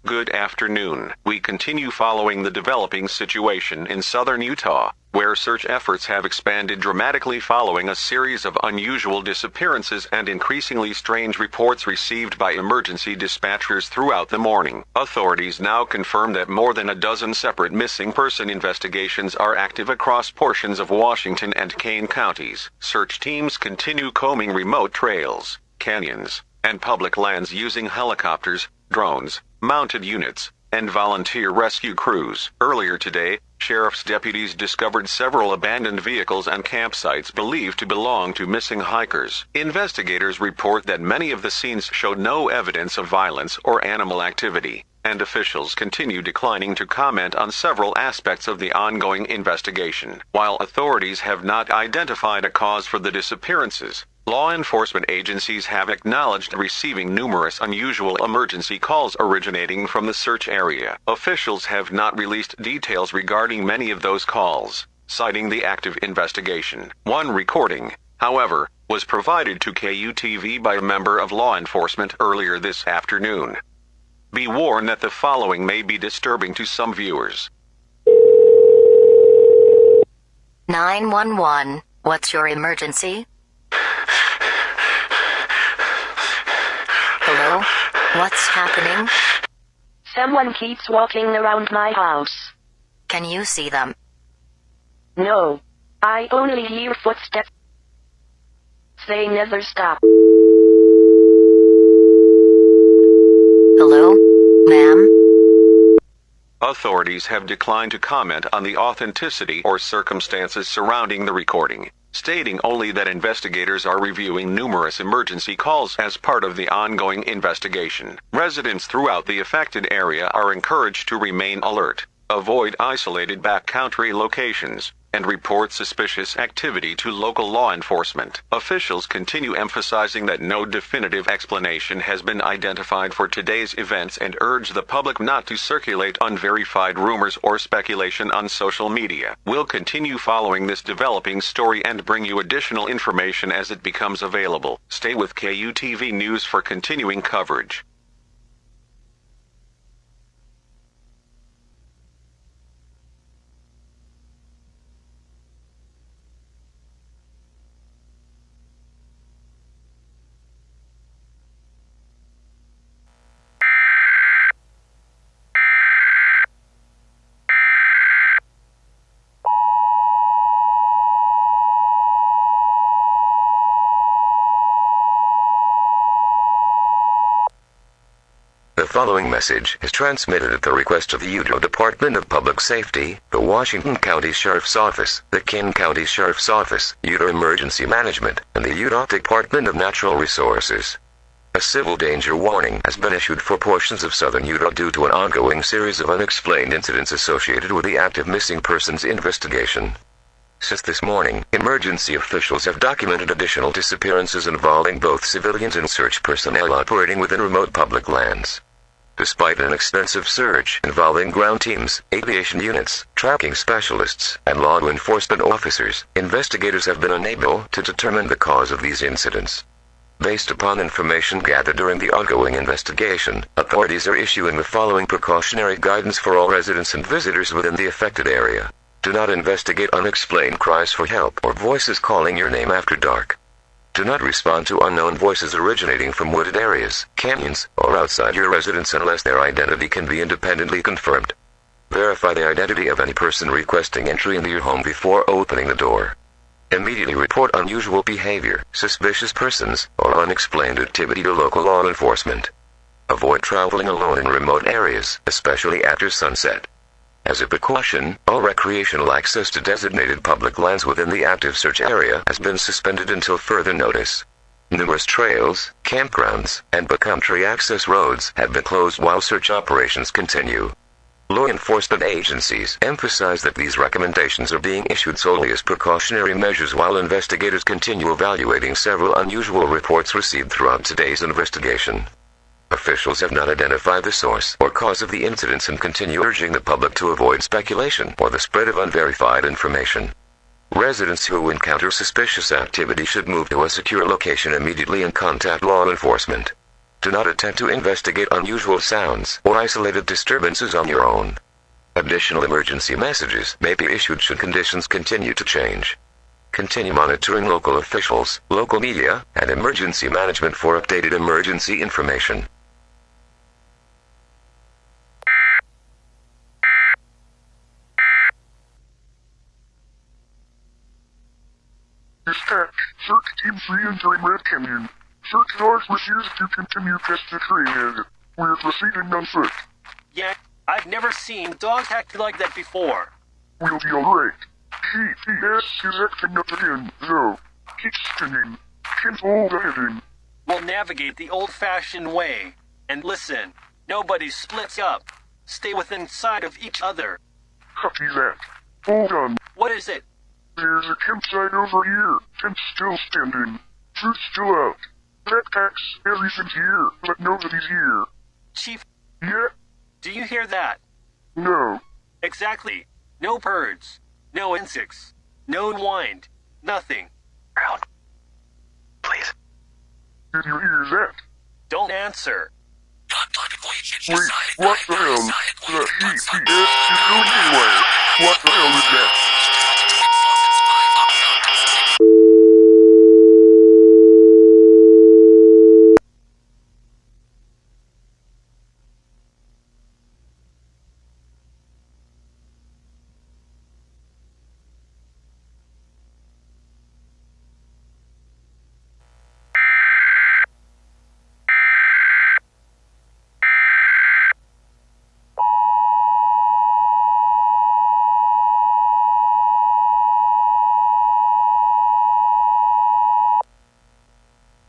Good afternoon. We continue following the developing situation in southern Utah, where search efforts have expanded dramatically following a series of unusual disappearances and increasingly strange reports received by emergency dispatchers throughout the morning. Authorities now confirm that more than a dozen separate missing person investigations are active across portions of Washington and Kane counties. Search teams continue combing remote trails, canyons, and public lands using helicopters, drones, mounted units, and volunteer rescue crews. Earlier today, sheriff's deputies discovered several abandoned vehicles and campsites believed to belong to missing hikers. Investigators report that many of the scenes showed no evidence of violence or animal activity, and officials continue declining to comment on several aspects of the ongoing investigation. While authorities have not identified a cause for the disappearances, law enforcement agencies have acknowledged receiving numerous unusual emergency calls originating from the search area. Officials have not released details regarding many of those calls, citing the active investigation. One recording, however, was provided to KUTV by a member of law enforcement earlier this afternoon. Be warned that the following may be disturbing to some viewers.
911, what's your emergency? Hello? What's happening?
Someone keeps walking around my house.
Can you see them?
No. I only hear footsteps. They never stop.
Hello? Ma'am?
Authorities have declined to comment on the authenticity or circumstances surrounding the recording, stating only that investigators are reviewing numerous emergency calls as part of the ongoing investigation. Residents throughout the affected area are encouraged to remain alert, avoid isolated backcountry locations, and report suspicious activity to local law enforcement. Officials continue emphasizing that no definitive explanation has been identified for today's events and urge the public not to circulate unverified rumors or speculation on social media. We'll continue following this developing story and bring you additional information as it becomes available. Stay with KUTV News for continuing coverage.
The following message is transmitted at the request of the Utah Department of Public Safety, the Washington County Sheriff's Office, the King County Sheriff's Office, Utah Emergency Management, and the Utah Department of Natural Resources. A civil danger warning has been issued for portions of southern Utah due to an ongoing series of unexplained incidents associated with the active missing persons investigation. Since this morning, emergency officials have documented additional disappearances involving both civilians and search personnel operating within remote public lands. Despite an extensive search involving ground teams, aviation units, tracking specialists, and law enforcement officers, investigators have been unable to determine the cause of these incidents. Based upon information gathered during the ongoing investigation, authorities are issuing the following precautionary guidance for all residents and visitors within the affected area. Do not investigate unexplained cries for help or voices calling your name after dark. Do not respond to unknown voices originating from wooded areas, canyons, or outside your residence unless their identity can be independently confirmed. Verify the identity of any person requesting entry into your home before opening the door. Immediately report unusual behavior, suspicious persons, or unexplained activity to local law enforcement. Avoid traveling alone in remote areas, especially after sunset. As a precaution, all recreational access to designated public lands within the active search area has been suspended until further notice. Numerous trails, campgrounds, and backcountry access roads have been closed while search operations continue. Law enforcement agencies emphasize that these recommendations are being issued solely as precautionary measures while investigators continue evaluating several unusual reports received throughout today's investigation. Officials have not identified the source or cause of the incidents and continue urging the public to avoid speculation or the spread of unverified information. Residents who encounter suspicious activity should move to a secure location immediately and contact law enforcement. Do not attempt to investigate unusual sounds or isolated disturbances on your own. Additional emergency messages may be issued should conditions continue to change. Continue monitoring local officials, local media, and emergency management for updated emergency information.
Dispatch, search Team 3 entering Red Canyon. Search dogs refuse to continue past the trailhead. We're proceeding on foot.
Yeah, I've never seen dogs act like that before.
We'll be alright. GPS is acting up again, though. Keep spinning. Can't hold anything.
We'll navigate the old-fashioned way. And listen, nobody splits up. Stay within sight of each other.
Copy that. Hold on.
What is it?
There's a campsite over here. Tent still standing. Food still out. Backpacks, everything's here, but nobody's here.
Chief?
Yeah?
Do you hear that?
No.
Exactly. No birds. No insects. No wind. Nothing.
Ground. Please.
Did you hear that?
Don't answer.
Wait, what the hell? The GPS is going anywhere. What the hell is that?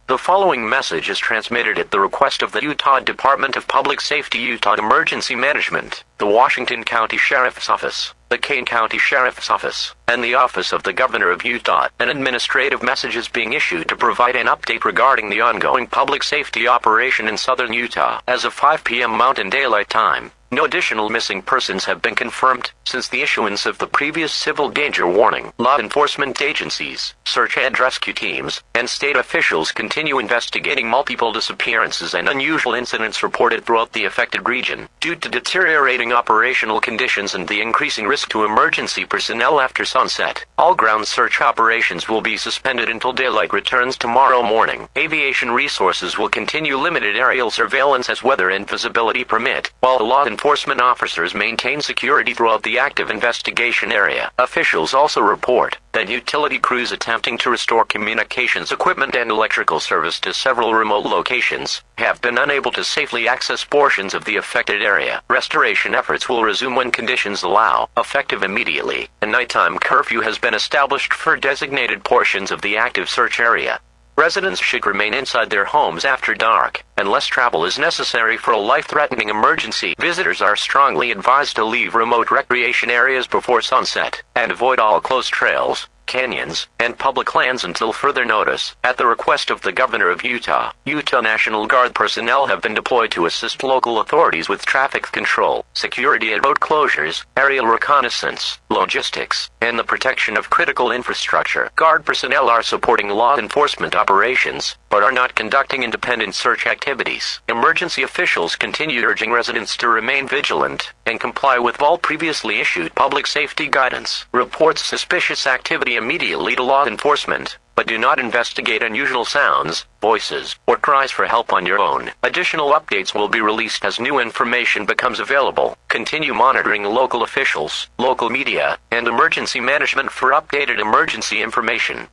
The following message is transmitted at the request of the Utah Department of Public Safety, Utah Emergency Management, the Washington County Sheriff's Office, the the Kane County Sheriff's Office, and the Office of the Governor of Utah. An administrative message is being issued to provide an update regarding the ongoing public safety operation in southern Utah. As of 5 p.m. Mountain Daylight Time, no additional missing persons have been confirmed since the issuance of the previous civil danger warning. Law enforcement agencies, search and rescue teams, and state officials continue investigating multiple disappearances and unusual incidents reported throughout the affected region. Due to deteriorating operational conditions and the increasing risk to emergency personnel after sunset, all ground search operations will be suspended until daylight returns tomorrow morning. Aviation resources will continue limited aerial surveillance as weather and visibility permit, while the law enforcement officers maintain security throughout the active investigation area. Officials also report that utility crews attempting to restore communications equipment and electrical service to several remote locations have been unable to safely access portions of the affected area. Restoration efforts will resume when conditions allow, effective immediately. A nighttime curfew has been established for designated portions of the active search area. Residents should remain inside their homes after dark, unless travel is necessary for a life-threatening emergency. Visitors are strongly advised to leave remote recreation areas before sunset, and avoid all closed trails, canyons, and public lands until further notice. At the request of the Governor of Utah, Utah National Guard personnel have been deployed to assist local authorities with traffic control, security at road closures, aerial reconnaissance, logistics, and the protection of critical infrastructure. Guard personnel are supporting law enforcement operations, but are not conducting independent search activities. Emergency officials continue urging residents to remain vigilant and comply with all previously issued public safety guidance. Report suspicious activity immediately to law enforcement, but do not investigate unusual sounds, voices, or cries for help on your own. Additional updates will be released as new information becomes available. Continue monitoring local officials, local media, and emergency management for updated emergency information.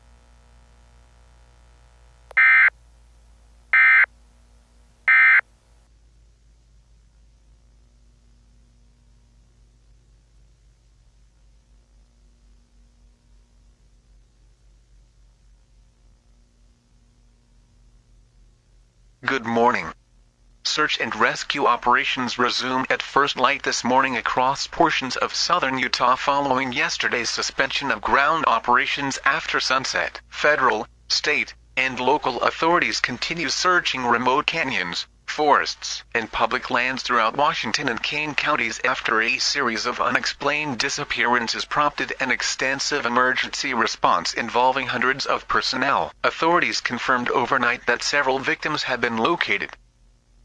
Good morning. Search and rescue operations resumed at first light this morning across portions of southern Utah following yesterday's suspension of ground operations after sunset. Federal, state, and local authorities continue searching remote canyons, forests, and public lands throughout Washington and Kane counties after a series of unexplained disappearances prompted an extensive emergency response involving hundreds of personnel. Authorities confirmed overnight that several victims had been located.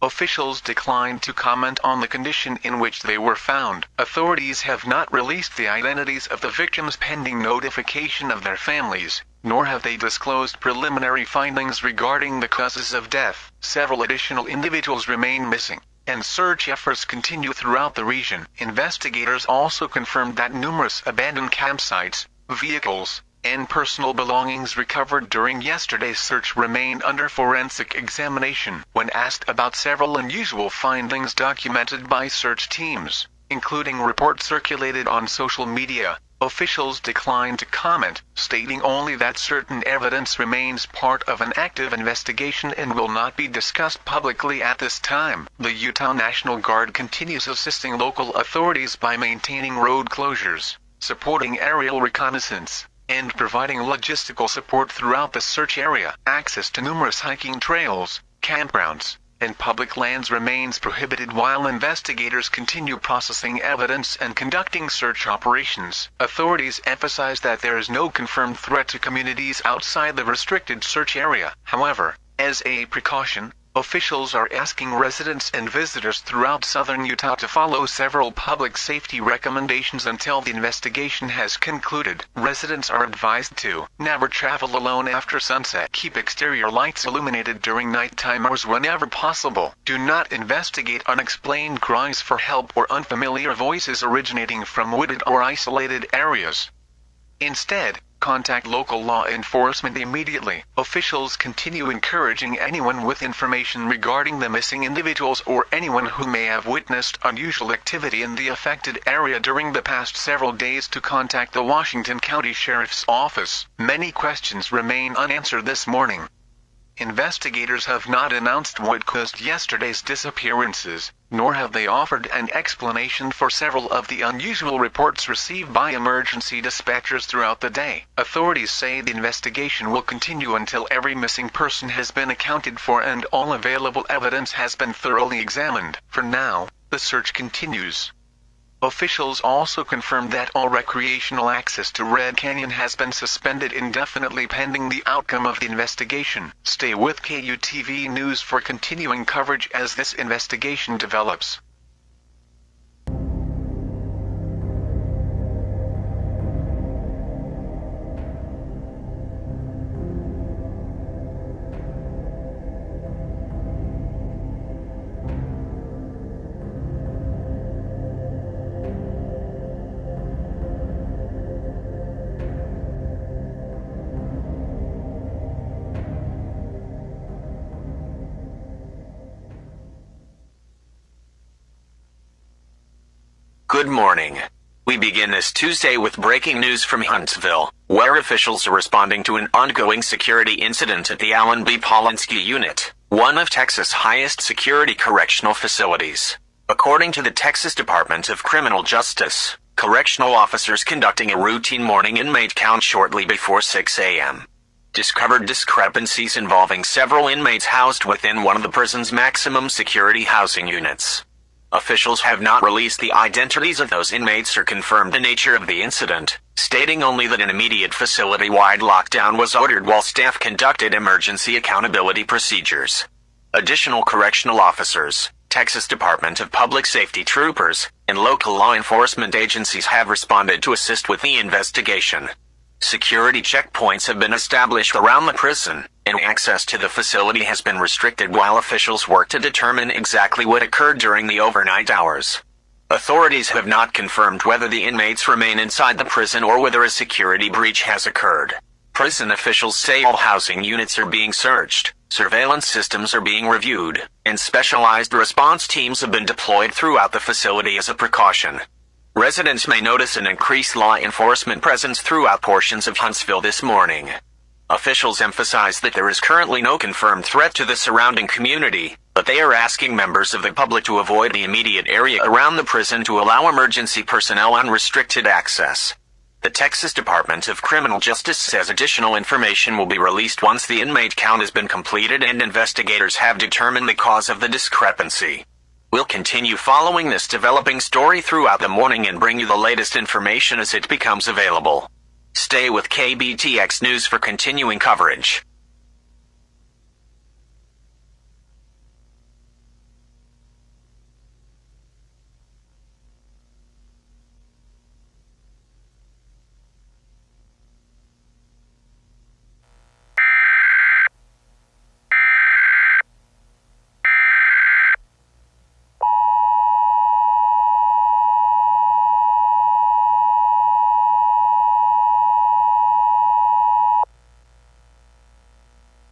Officials declined to comment on the condition in which they were found. Authorities have not released the identities of the victims pending notification of their families, nor have they disclosed preliminary findings regarding the causes of death. Several additional individuals remain missing, and search efforts continue throughout the region. Investigators also confirmed that numerous abandoned campsites, vehicles, and personal belongings recovered during yesterday's search remain under forensic examination. When asked about several unusual findings documented by search teams, including reports circulated on social media, officials declined to comment, stating only that certain evidence remains part of an active investigation and will not be discussed publicly at this time. The Utah National Guard continues assisting local authorities by maintaining road closures, supporting aerial reconnaissance, and providing logistical support throughout the search area. Access to numerous hiking trails, campgrounds, and public lands remains prohibited while investigators continue processing evidence and conducting search operations. Authorities emphasize that there is no confirmed threat to communities outside the restricted search area. However, as a precaution, officials are asking residents and visitors throughout southern Utah to follow several public safety recommendations until the investigation has concluded. Residents are advised to never travel alone after sunset. Keep exterior lights illuminated during nighttime hours whenever possible. Do not investigate unexplained cries for help or unfamiliar voices originating from wooded or isolated areas. Instead, contact local law enforcement immediately. Officials continue encouraging anyone with information regarding the missing individuals or anyone who may have witnessed unusual activity in the affected area during the past several days to contact the Washington County Sheriff's Office. Many questions remain unanswered this morning. Investigators have not announced what caused yesterday's disappearances, nor have they offered an explanation for several of the unusual reports received by emergency dispatchers throughout the day. Authorities say the investigation will continue until every missing person has been accounted for and all available evidence has been thoroughly examined. For now, the search continues. Officials also confirmed that all recreational access to Red Canyon has been suspended indefinitely pending the outcome of the investigation. Stay with KUTV News for continuing coverage as this investigation develops.
Good morning. We begin this Tuesday with breaking news from Huntsville, where officials are responding to an ongoing security incident at the Allen B. Polinsky Unit, one of Texas' highest security correctional facilities. According to the Texas Department of Criminal Justice, correctional officers conducting a routine morning inmate count shortly before 6 a.m. discovered discrepancies involving several inmates housed within one of the prison's maximum security housing units. Officials have not released the identities of those inmates or confirmed the nature of the incident, stating only that an immediate facility-wide lockdown was ordered while staff conducted emergency accountability procedures. Additional correctional officers, Texas Department of Public Safety troopers, and local law enforcement agencies have responded to assist with the investigation. Security checkpoints have been established around the prison, and access to the facility has been restricted while officials work to determine exactly what occurred during the overnight hours. Authorities have not confirmed whether the inmates remain inside the prison or whether a security breach has occurred. Prison officials say all housing units are being searched, surveillance systems are being reviewed, and specialized response teams have been deployed throughout the facility as a precaution. Residents may notice an increased law enforcement presence throughout portions of Huntsville this morning. Officials emphasize that there is currently no confirmed threat to the surrounding community, but they are asking members of the public to avoid the immediate area around the prison to allow emergency personnel unrestricted access. The Texas Department of Criminal Justice says additional information will be released once the inmate count has been completed and investigators have determined the cause of the discrepancy. We'll continue following this developing story throughout the morning and bring you the latest information as it becomes available. Stay with KBTX News for continuing coverage.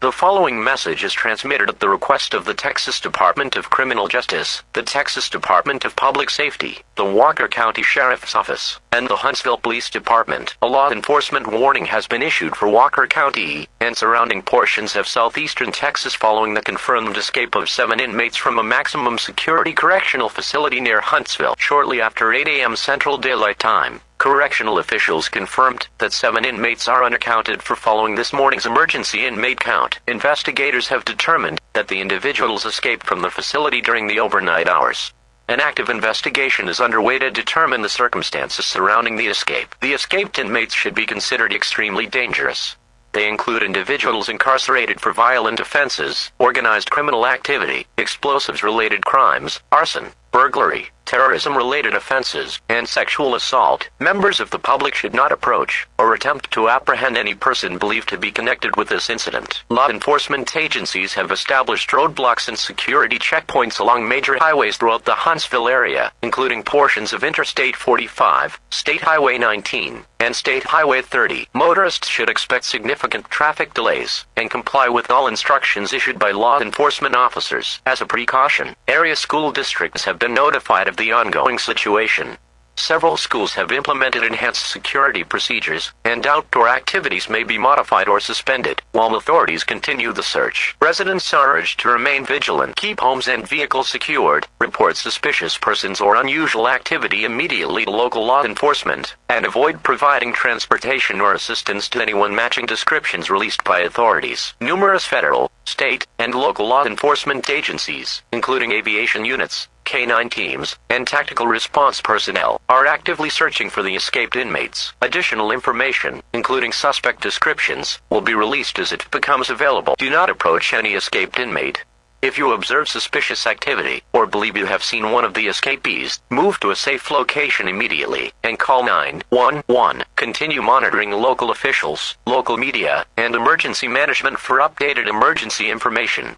The following message is transmitted at the request of the Texas Department of Criminal Justice, the Texas Department of Public Safety, the Walker County Sheriff's Office, and the Huntsville Police Department. A law enforcement warning has been issued for Walker County and surrounding portions of southeastern Texas following the confirmed escape of 7 inmates from a maximum security correctional facility near Huntsville shortly after 8 a.m. Central Daylight Time. Correctional officials confirmed that 7 inmates are unaccounted for following this morning's emergency inmate count. Investigators have determined that the individuals escaped from the facility during the overnight hours. An active investigation is underway to determine the circumstances surrounding the escape. The escaped inmates should be considered extremely dangerous. They include individuals incarcerated for violent offenses, organized criminal activity, explosives-related crimes, arson, burglary, terrorism-related offenses, and sexual assault. Members of the public should not approach or attempt to apprehend any person believed to be connected with this incident. Law enforcement agencies have established roadblocks and security checkpoints along major highways throughout the Huntsville area, including portions of Interstate 45, State Highway 19, and State Highway 30. Motorists should expect significant traffic delays and comply with all instructions issued by law enforcement officers. As a precaution, area school districts have been notified of the ongoing situation. Several schools have implemented enhanced security procedures, and outdoor activities may be modified or suspended, while authorities continue the search. Residents are urged to remain vigilant, keep homes and vehicles secured, report suspicious persons or unusual activity immediately to local law enforcement, and avoid providing transportation or assistance to anyone matching descriptions released by authorities. Numerous federal, state, and local law enforcement agencies, including aviation units, K-9 teams, and tactical response personnel, are actively searching for the escaped inmates. Additional information, including suspect descriptions, will be released as it becomes available. Do not approach any escaped inmate. If you observe suspicious activity, or believe you have seen one of the escapees, move to a safe location immediately, and call 911. Continue monitoring local officials, local media, and emergency management for updated emergency information.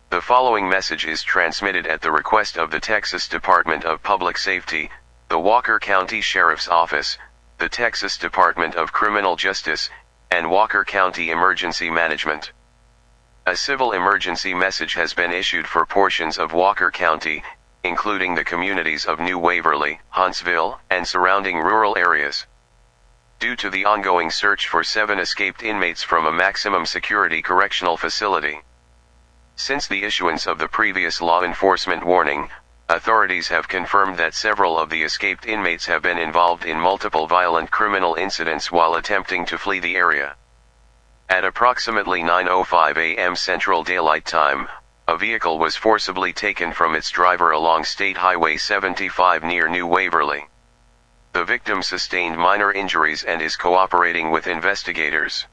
The following message is transmitted at the request of the Texas Department of Public Safety, the Walker County Sheriff's Office, the Texas Department of Criminal Justice, and Walker County Emergency Management. A civil emergency message has been issued for portions of Walker County, including the communities of New Waverly, Huntsville, and surrounding rural areas. Due to the ongoing search for 7 escaped inmates from a maximum security correctional facility. Since the issuance of the previous law enforcement warning, authorities have confirmed that several of the escaped inmates have been involved in multiple violent criminal incidents while attempting to flee the area. At approximately 9:05 a.m. Central Daylight Time, a vehicle was forcibly taken from its driver along State Highway 75 near New Waverly. The victim sustained minor injuries and is cooperating with investigators.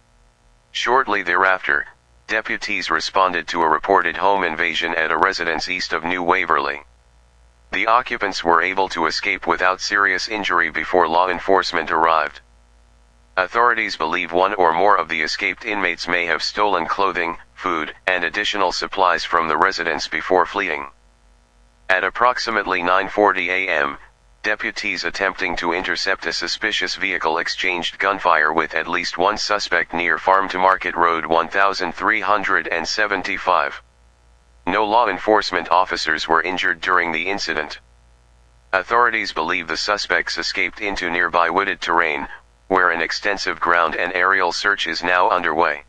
Shortly thereafter, deputies responded to a reported home invasion at a residence east of New Waverly. The occupants were able to escape without serious injury before law enforcement arrived. Authorities believe one or more of the escaped inmates may have stolen clothing, food, and additional supplies from the residence before fleeing. At approximately 9:40 a.m., deputies attempting to intercept a suspicious vehicle exchanged gunfire with at least one suspect near Farm to Market Road 1375. No law enforcement officers were injured during the incident. Authorities believe the suspects escaped into nearby wooded terrain, where an extensive ground and aerial search is now underway.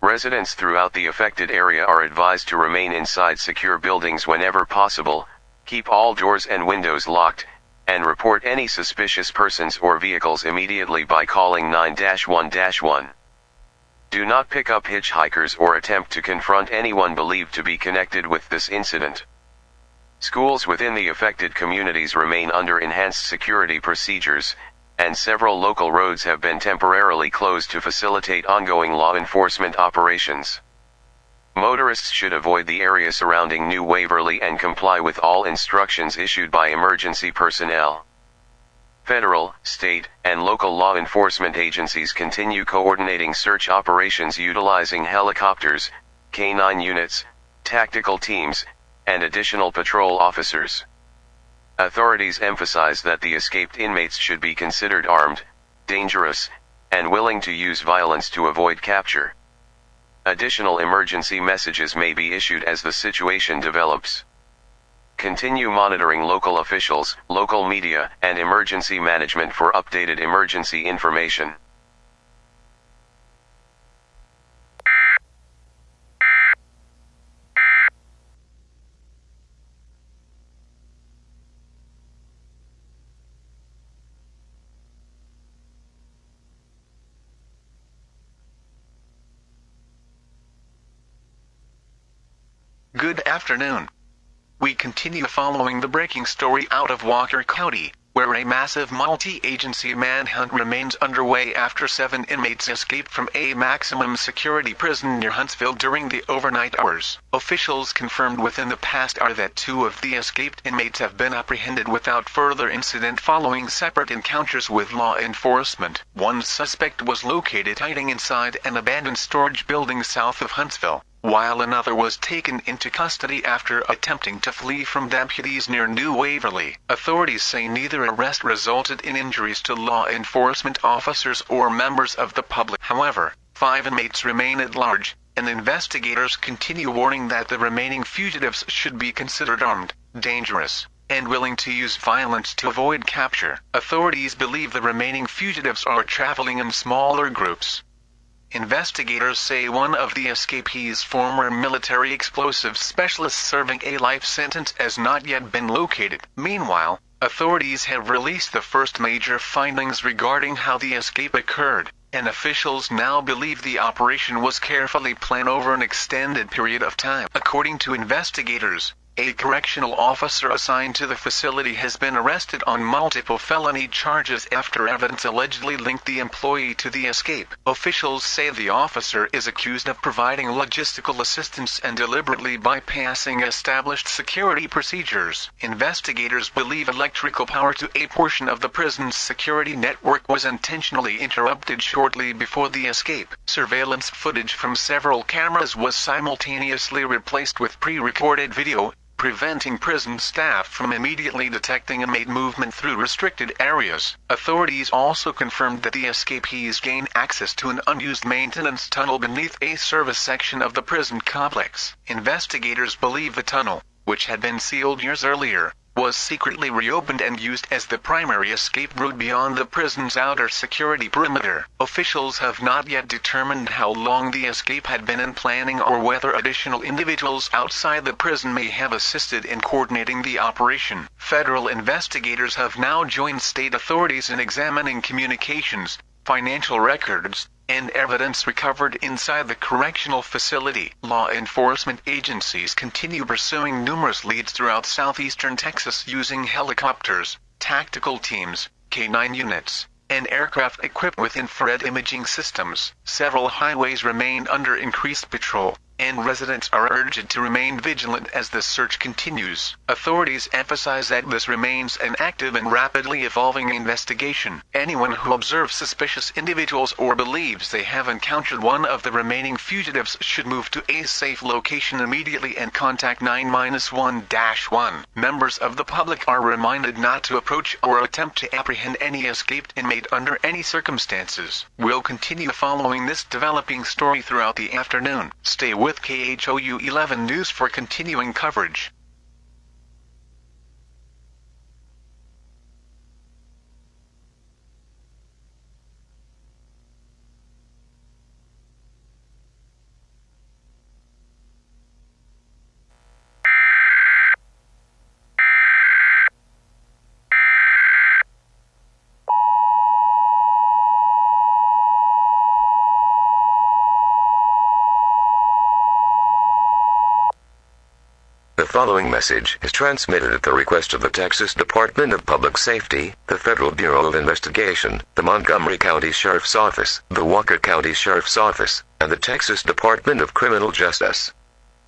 Residents throughout the affected area are advised to remain inside secure buildings whenever possible, keep all doors and windows locked, and report any suspicious persons or vehicles immediately by calling 9-1-1. Do not pick up hitchhikers or attempt to confront anyone believed to be connected with this incident. Schools within the affected communities remain under enhanced security procedures, and several local roads have been temporarily closed to facilitate ongoing law enforcement operations. Motorists should avoid the area surrounding New Waverly and comply with all instructions issued by emergency personnel. Federal, state, and local law enforcement agencies continue coordinating search operations utilizing helicopters, K-9 units, tactical teams, and additional patrol officers. Authorities emphasize that the escaped inmates should be considered armed, dangerous, and willing to use violence to avoid capture. Additional emergency messages may be issued as the situation develops. Continue monitoring local officials, local media, and emergency management for updated emergency information.
Good afternoon. We continue following the breaking story out of Walker County. where a massive multi-agency manhunt remains underway after 7 inmates escaped from a maximum security prison near Huntsville during the overnight hours. Officials confirmed within the past hour that 2 of the escaped inmates have been apprehended without further incident following separate encounters with law enforcement. One suspect was located hiding inside an abandoned storage building south of Huntsville, while another was taken into custody after attempting to flee from deputies near New Waverly. Authorities say neither arrest resulted in injuries to law enforcement officers or members of the public. However, 5 inmates remain at large, and investigators continue warning that the remaining fugitives should be considered armed, dangerous, and willing to use violence to avoid capture. Authorities believe the remaining fugitives are traveling in smaller groups. Investigators say one of the escapees' former military explosives specialist serving a life sentence has not yet been located. Meanwhile, authorities have released the first major findings regarding how the escape occurred, and officials now believe the operation was carefully planned over an extended period of time. According to investigators, a correctional officer assigned to the facility has been arrested on multiple felony charges after evidence allegedly linked the employee to the escape. Officials say the officer is accused of providing logistical assistance and deliberately bypassing established security procedures. Investigators believe electrical power to a portion of the prison's security network was intentionally interrupted shortly before the escape. Surveillance footage from several cameras was simultaneously replaced with pre-recorded video, preventing prison staff from immediately detecting inmate movement through restricted areas. Authorities also confirmed that the escapees gained access to an unused maintenance tunnel beneath a service section of the prison complex. Investigators believe the tunnel, which had been sealed years earlier, was secretly reopened and used as the primary escape route beyond the prison's outer security perimeter. Officials have not yet determined how long the escape had been in planning or whether additional individuals outside the prison may have assisted in coordinating the operation. Federal investigators have now joined state authorities in examining communications, financial records, and evidence recovered inside the correctional facility. Law enforcement agencies continue pursuing numerous leads throughout southeastern Texas using helicopters, tactical teams, K-9 units, and aircraft equipped with infrared imaging systems. Several highways remain under increased patrol, and residents are urged to remain vigilant as the search continues. Authorities emphasize that this remains an active and rapidly evolving investigation. Anyone who observes suspicious individuals or believes they have encountered one of the remaining fugitives should move to a safe location immediately and contact 9-1-1. Members of the public are reminded not to approach or attempt to apprehend any escaped inmate under any circumstances. We'll continue following this developing story throughout the afternoon. Stay with KHOU 11 News for continuing coverage.
The following message is transmitted at the request of the Texas Department of Public Safety, the Federal Bureau of Investigation, the Montgomery County Sheriff's Office, the Walker County Sheriff's Office, and the Texas Department of Criminal Justice.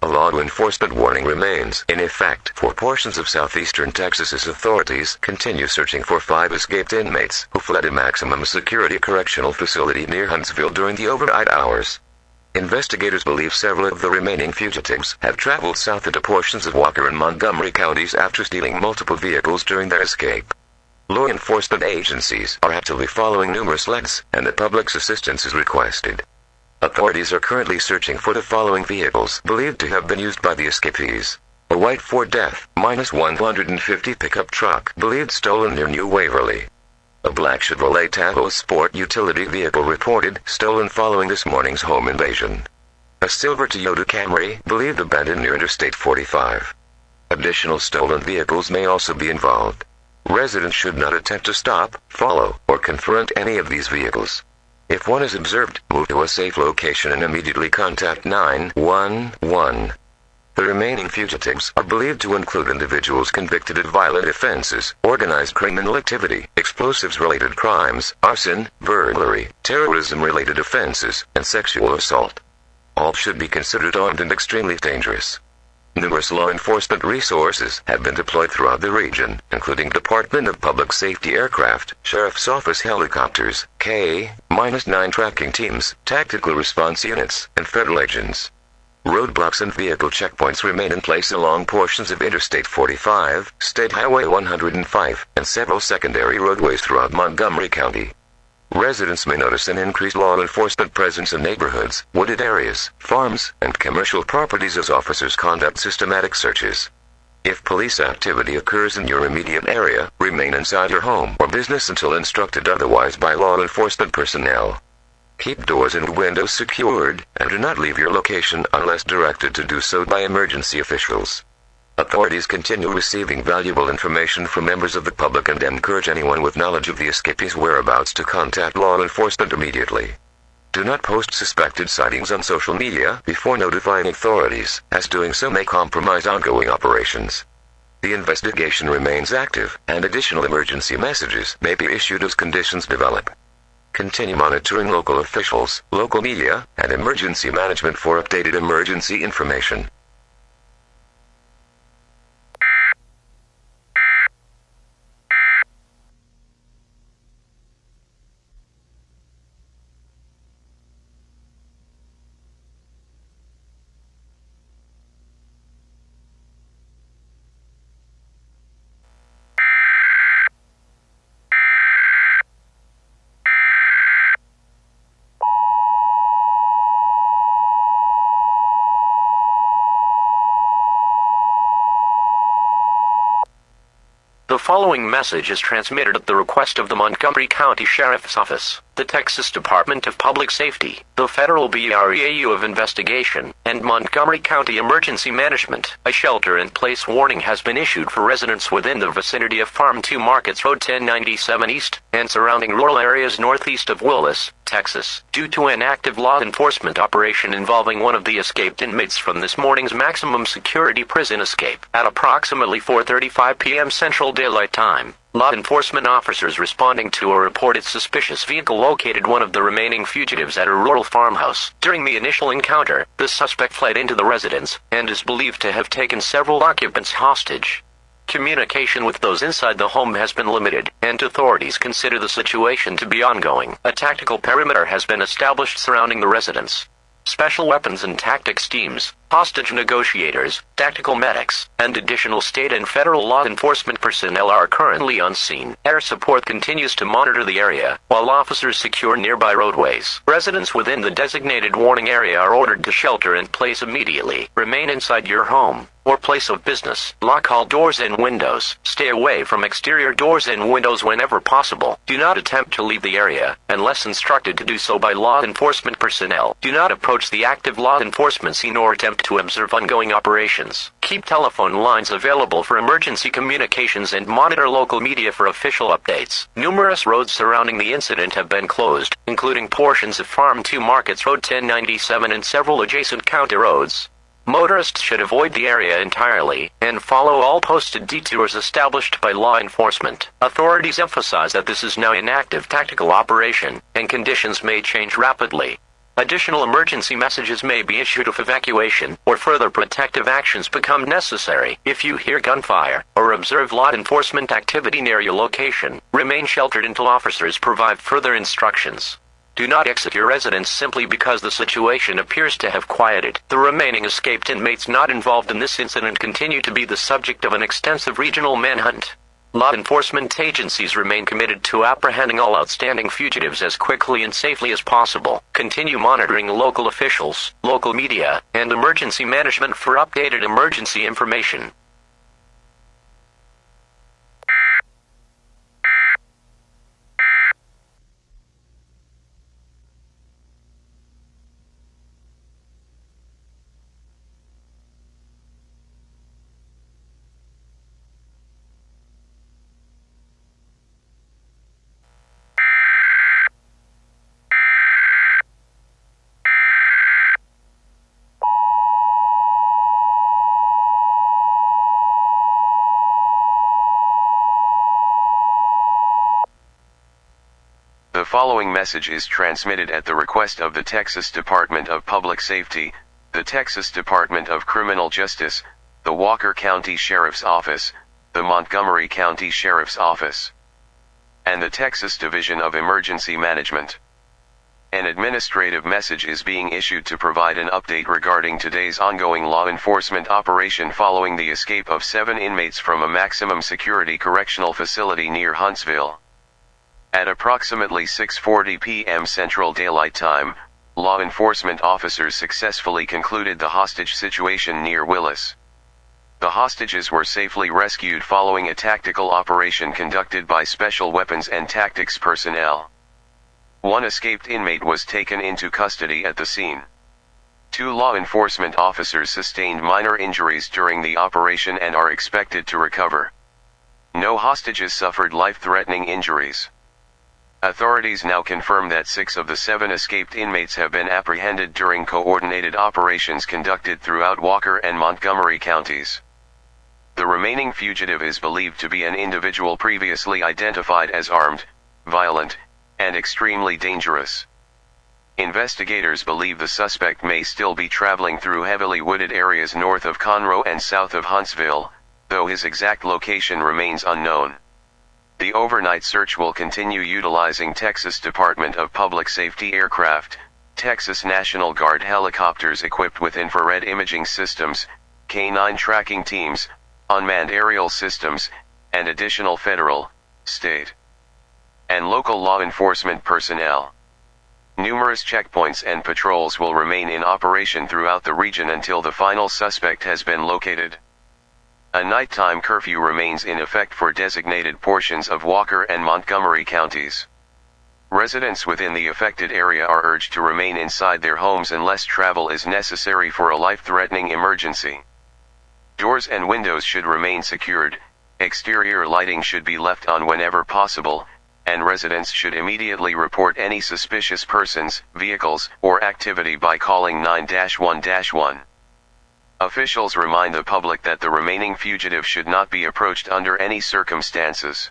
A law enforcement warning remains in effect for portions of southeastern Texas as authorities continue searching for 5 escaped inmates who fled a maximum security correctional facility near Huntsville during the overnight hours. Investigators believe several of the remaining fugitives have traveled south into portions of Walker and Montgomery counties after stealing multiple vehicles during their escape. Law enforcement agencies are actively following numerous leads, and the public's assistance is requested. Authorities are currently searching for the following vehicles believed to have been used by the escapees. A white Ford F-150 pickup truck believed stolen near New Waverly. A black Chevrolet Tahoe sport utility vehicle reported stolen following this morning's home invasion. A silver Toyota Camry believed abandoned near Interstate 45. Additional stolen vehicles may also be involved. Residents should not attempt to stop, follow, or confront any of these vehicles. If one is observed, move to a safe location and immediately contact 911. The remaining fugitives are believed to include individuals convicted of violent offenses, organized criminal activity, explosives-related crimes, arson, burglary, terrorism-related offenses, and sexual assault. All should be considered armed and extremely dangerous. Numerous law enforcement resources have been deployed throughout the region, including Department of Public Safety aircraft, Sheriff's Office helicopters, K-9 tracking teams, tactical response units, and federal agents. Roadblocks and vehicle checkpoints remain in place along portions of Interstate 45, State Highway 105, and several secondary roadways throughout Montgomery County. Residents may notice an increased law enforcement presence in neighborhoods, wooded areas, farms, and commercial properties as officers conduct systematic searches. If police activity occurs in your immediate area, remain inside your home or business until instructed otherwise by law enforcement personnel. Keep doors and windows secured, and do not leave your location unless directed to do so by emergency officials. Authorities continue receiving valuable information from members of the public and encourage anyone with knowledge of the escapees' whereabouts to contact law enforcement immediately. Do not post suspected sightings on social media before notifying authorities, as doing so may compromise ongoing operations. The investigation remains active, and additional emergency messages may be issued as conditions develop. Continue monitoring local officials, local media, and emergency management for updated emergency information.
The following message is transmitted at the request of the Montgomery County Sheriff's Office, the Texas Department of Public Safety, the Federal Bureau of Investigation, and Montgomery County Emergency Management. A shelter-in-place warning has been issued for residents within the vicinity of Farm 2 Markets Road 1097 East and surrounding rural areas northeast of Willis, Texas, due to an active law enforcement operation involving one of the escaped inmates from this morning's maximum security prison escape. At approximately 4:35 p.m. Central Daylight Time, law enforcement officers responding to a reported suspicious vehicle located one of the remaining fugitives at a rural farmhouse. During the initial encounter, the suspect fled into the residence and is believed to have taken several occupants hostage. Communication with those inside the home has been limited, and authorities consider the situation to be ongoing. A tactical perimeter has been established surrounding the residence. Special weapons and tactics teams, hostage negotiators, tactical medics, and additional state and federal law enforcement personnel are currently on scene. Air support continues to monitor the area, while officers secure nearby roadways. Residents within the designated warning area are ordered to shelter in place immediately. Remain inside your home or place of business. Lock all doors and windows. Stay away from exterior doors and windows whenever possible. Do not attempt to leave the area, unless instructed to do so by law enforcement personnel. Do not approach the active law enforcement scene or attempt to observe ongoing operations. Keep telephone lines available for emergency communications and monitor local media for official updates. Numerous roads surrounding the incident have been closed, including portions of Farm 2 Markets Road 1097 and several adjacent county roads. Motorists should avoid the area entirely and follow all posted detours established by law enforcement. Authorities emphasize that this is now an active tactical operation, and conditions may change rapidly. Additional emergency messages may be issued if evacuation or further protective actions become necessary. If you hear gunfire or observe law enforcement activity near your location, remain sheltered until officers provide further instructions. Do not exit your residence simply because the situation appears to have quieted. The remaining escaped inmates not involved in this incident continue to be the subject of an extensive regional manhunt. Law enforcement agencies remain committed to apprehending all outstanding fugitives as quickly and safely as possible. Continue monitoring local officials, local media, and emergency management for updated emergency information.
following message is transmitted at the request of the Texas Department of Public Safety, the Texas Department of Criminal Justice, the Walker County Sheriff's Office, the Montgomery County Sheriff's Office, and the Texas Division of Emergency Management. An administrative message is being issued to provide an update regarding today's ongoing law enforcement operation following the escape of 7 inmates from a maximum security correctional facility near Huntsville. At approximately 6:40 p.m. Central Daylight Time, law enforcement officers successfully concluded the hostage situation near Willis. The hostages were safely rescued following a tactical operation conducted by Special Weapons and Tactics personnel. 1 escaped inmate was taken into custody at the scene. 2 law enforcement officers sustained minor injuries during the operation and are expected to recover. No hostages suffered life-threatening injuries. Authorities now confirm that 6 of the 7 escaped inmates have been apprehended during coordinated operations conducted throughout Walker and Montgomery counties. The remaining fugitive is believed to be an individual previously identified as armed, violent, and extremely dangerous. Investigators believe the suspect may still be traveling through heavily wooded areas north of Conroe and south of Huntsville, though his exact location remains unknown. The overnight search will continue utilizing Texas Department of Public Safety aircraft, Texas National Guard helicopters equipped with infrared imaging systems, K-9 tracking teams, unmanned aerial systems, and additional federal, state, and local law enforcement personnel. Numerous checkpoints and patrols will remain in operation throughout the region until the final suspect has been located. A nighttime curfew remains in effect for designated portions of Walker and Montgomery counties. Residents within the affected area are urged to remain inside their homes unless travel is necessary for a life-threatening emergency. Doors and windows should remain secured, exterior lighting should be left on whenever possible, and residents should immediately report any suspicious persons, vehicles, or activity by calling 911. Officials remind the public that the remaining fugitive should not be approached under any circumstances.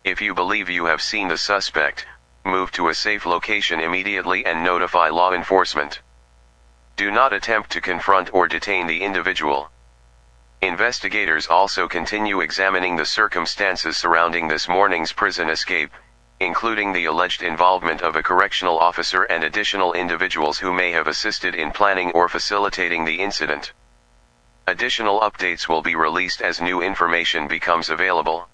If you believe you have seen the suspect, move to a safe location immediately and notify law enforcement. Do not attempt to confront or detain the individual. Investigators also continue examining the circumstances surrounding this morning's prison escape, including the alleged involvement of a correctional officer and additional individuals who may have assisted in planning or facilitating the incident. Additional updates will be released as new information becomes available.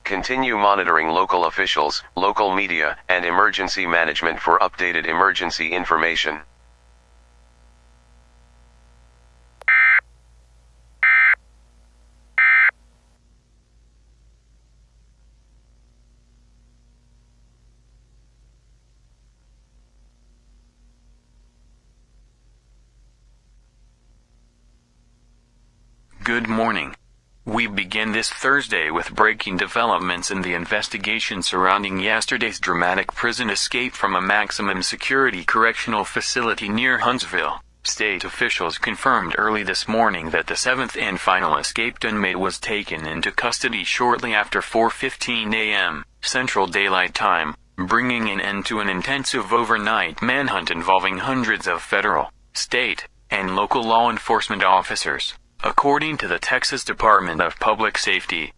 Continue monitoring local officials, local media, and emergency management for updated emergency information.
Good morning. We begin this Thursday with breaking developments in the investigation surrounding yesterday's dramatic prison escape from a maximum security correctional facility near Huntsville. State officials confirmed early this morning that the 7th and final escaped inmate was taken into custody shortly after 4:15 a.m. Central Daylight Time, bringing an end to an intensive overnight manhunt involving hundreds of federal, state, and local law enforcement officers. According to the Texas Department of Public Safety,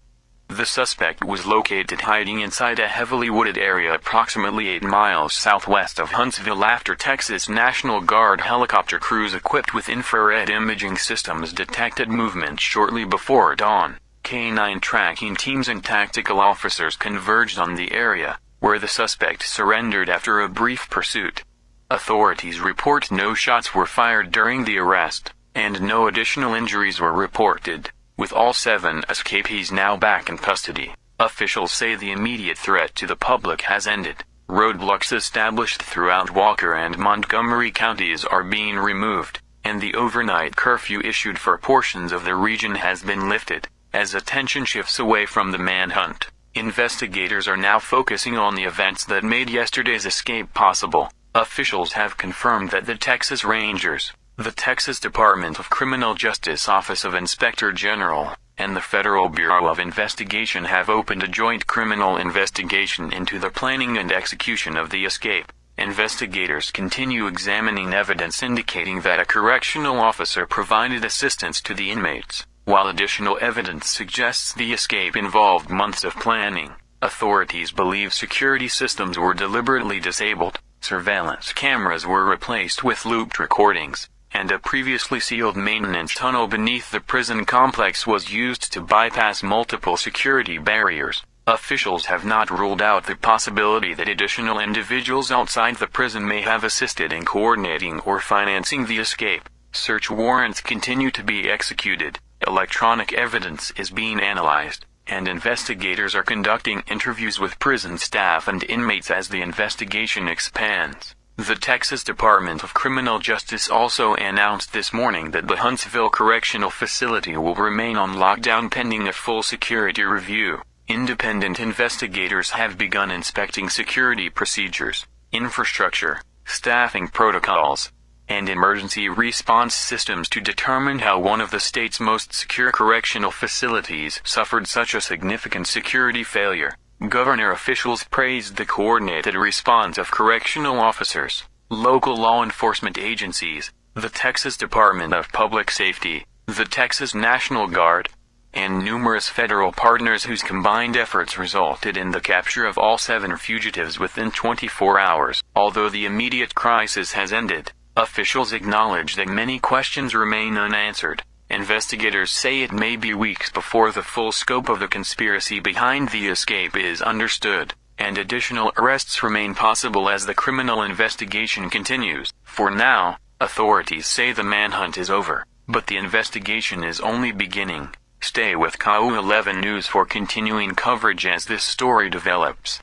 the suspect was located hiding inside a heavily wooded area approximately 8 miles southwest of Huntsville after Texas National Guard helicopter crews equipped with infrared imaging systems detected movement shortly before dawn. K-9 tracking teams and tactical officers converged on the area, where the suspect surrendered after a brief pursuit. Authorities report no shots were fired during the arrest, and no additional injuries were reported, with all 7 escapees now back in custody. Officials say the immediate threat to the public has ended. Roadblocks established throughout Walker and Montgomery counties are being removed, and the overnight curfew issued for portions of the region has been lifted, as attention shifts away from the manhunt. Investigators are now focusing on the events that made yesterday's escape possible. Officials have confirmed that the Texas Rangers, the Texas Department of Criminal Justice Office of Inspector General, and the Federal Bureau of Investigation have opened a joint criminal investigation into the planning and execution of the escape. Investigators continue examining evidence indicating that a correctional officer provided assistance to the inmates, while additional evidence suggests the escape involved months of planning. Authorities believe security systems were deliberately disabled, surveillance cameras were replaced with looped recordings, and a previously sealed maintenance tunnel beneath the prison complex was used to bypass multiple security barriers. Officials have not ruled out the possibility that additional individuals outside the prison may have assisted in coordinating or financing the escape. Search warrants continue to be executed, electronic evidence is being analyzed, and investigators are conducting interviews with prison staff and inmates as the investigation expands. The Texas Department of Criminal Justice also announced this morning that the Huntsville Correctional Facility will remain on lockdown pending a full security review. Independent investigators have begun inspecting security procedures, infrastructure, staffing protocols, and emergency response systems to determine how one of the state's most secure correctional facilities suffered such a significant security failure. Governor officials praised the coordinated response of correctional officers, local law enforcement agencies, the Texas Department of Public Safety, the Texas National Guard, and numerous federal partners whose combined efforts resulted in the capture of all 7 fugitives within 24 hours. Although the immediate crisis has ended, officials acknowledge that many questions remain unanswered. Investigators say it may be weeks before the full scope of the conspiracy behind the escape is understood, and additional arrests remain possible as the criminal investigation continues. For now, authorities say the manhunt is over, but the investigation is only beginning. Stay with KAU 11 News for continuing coverage as this story develops.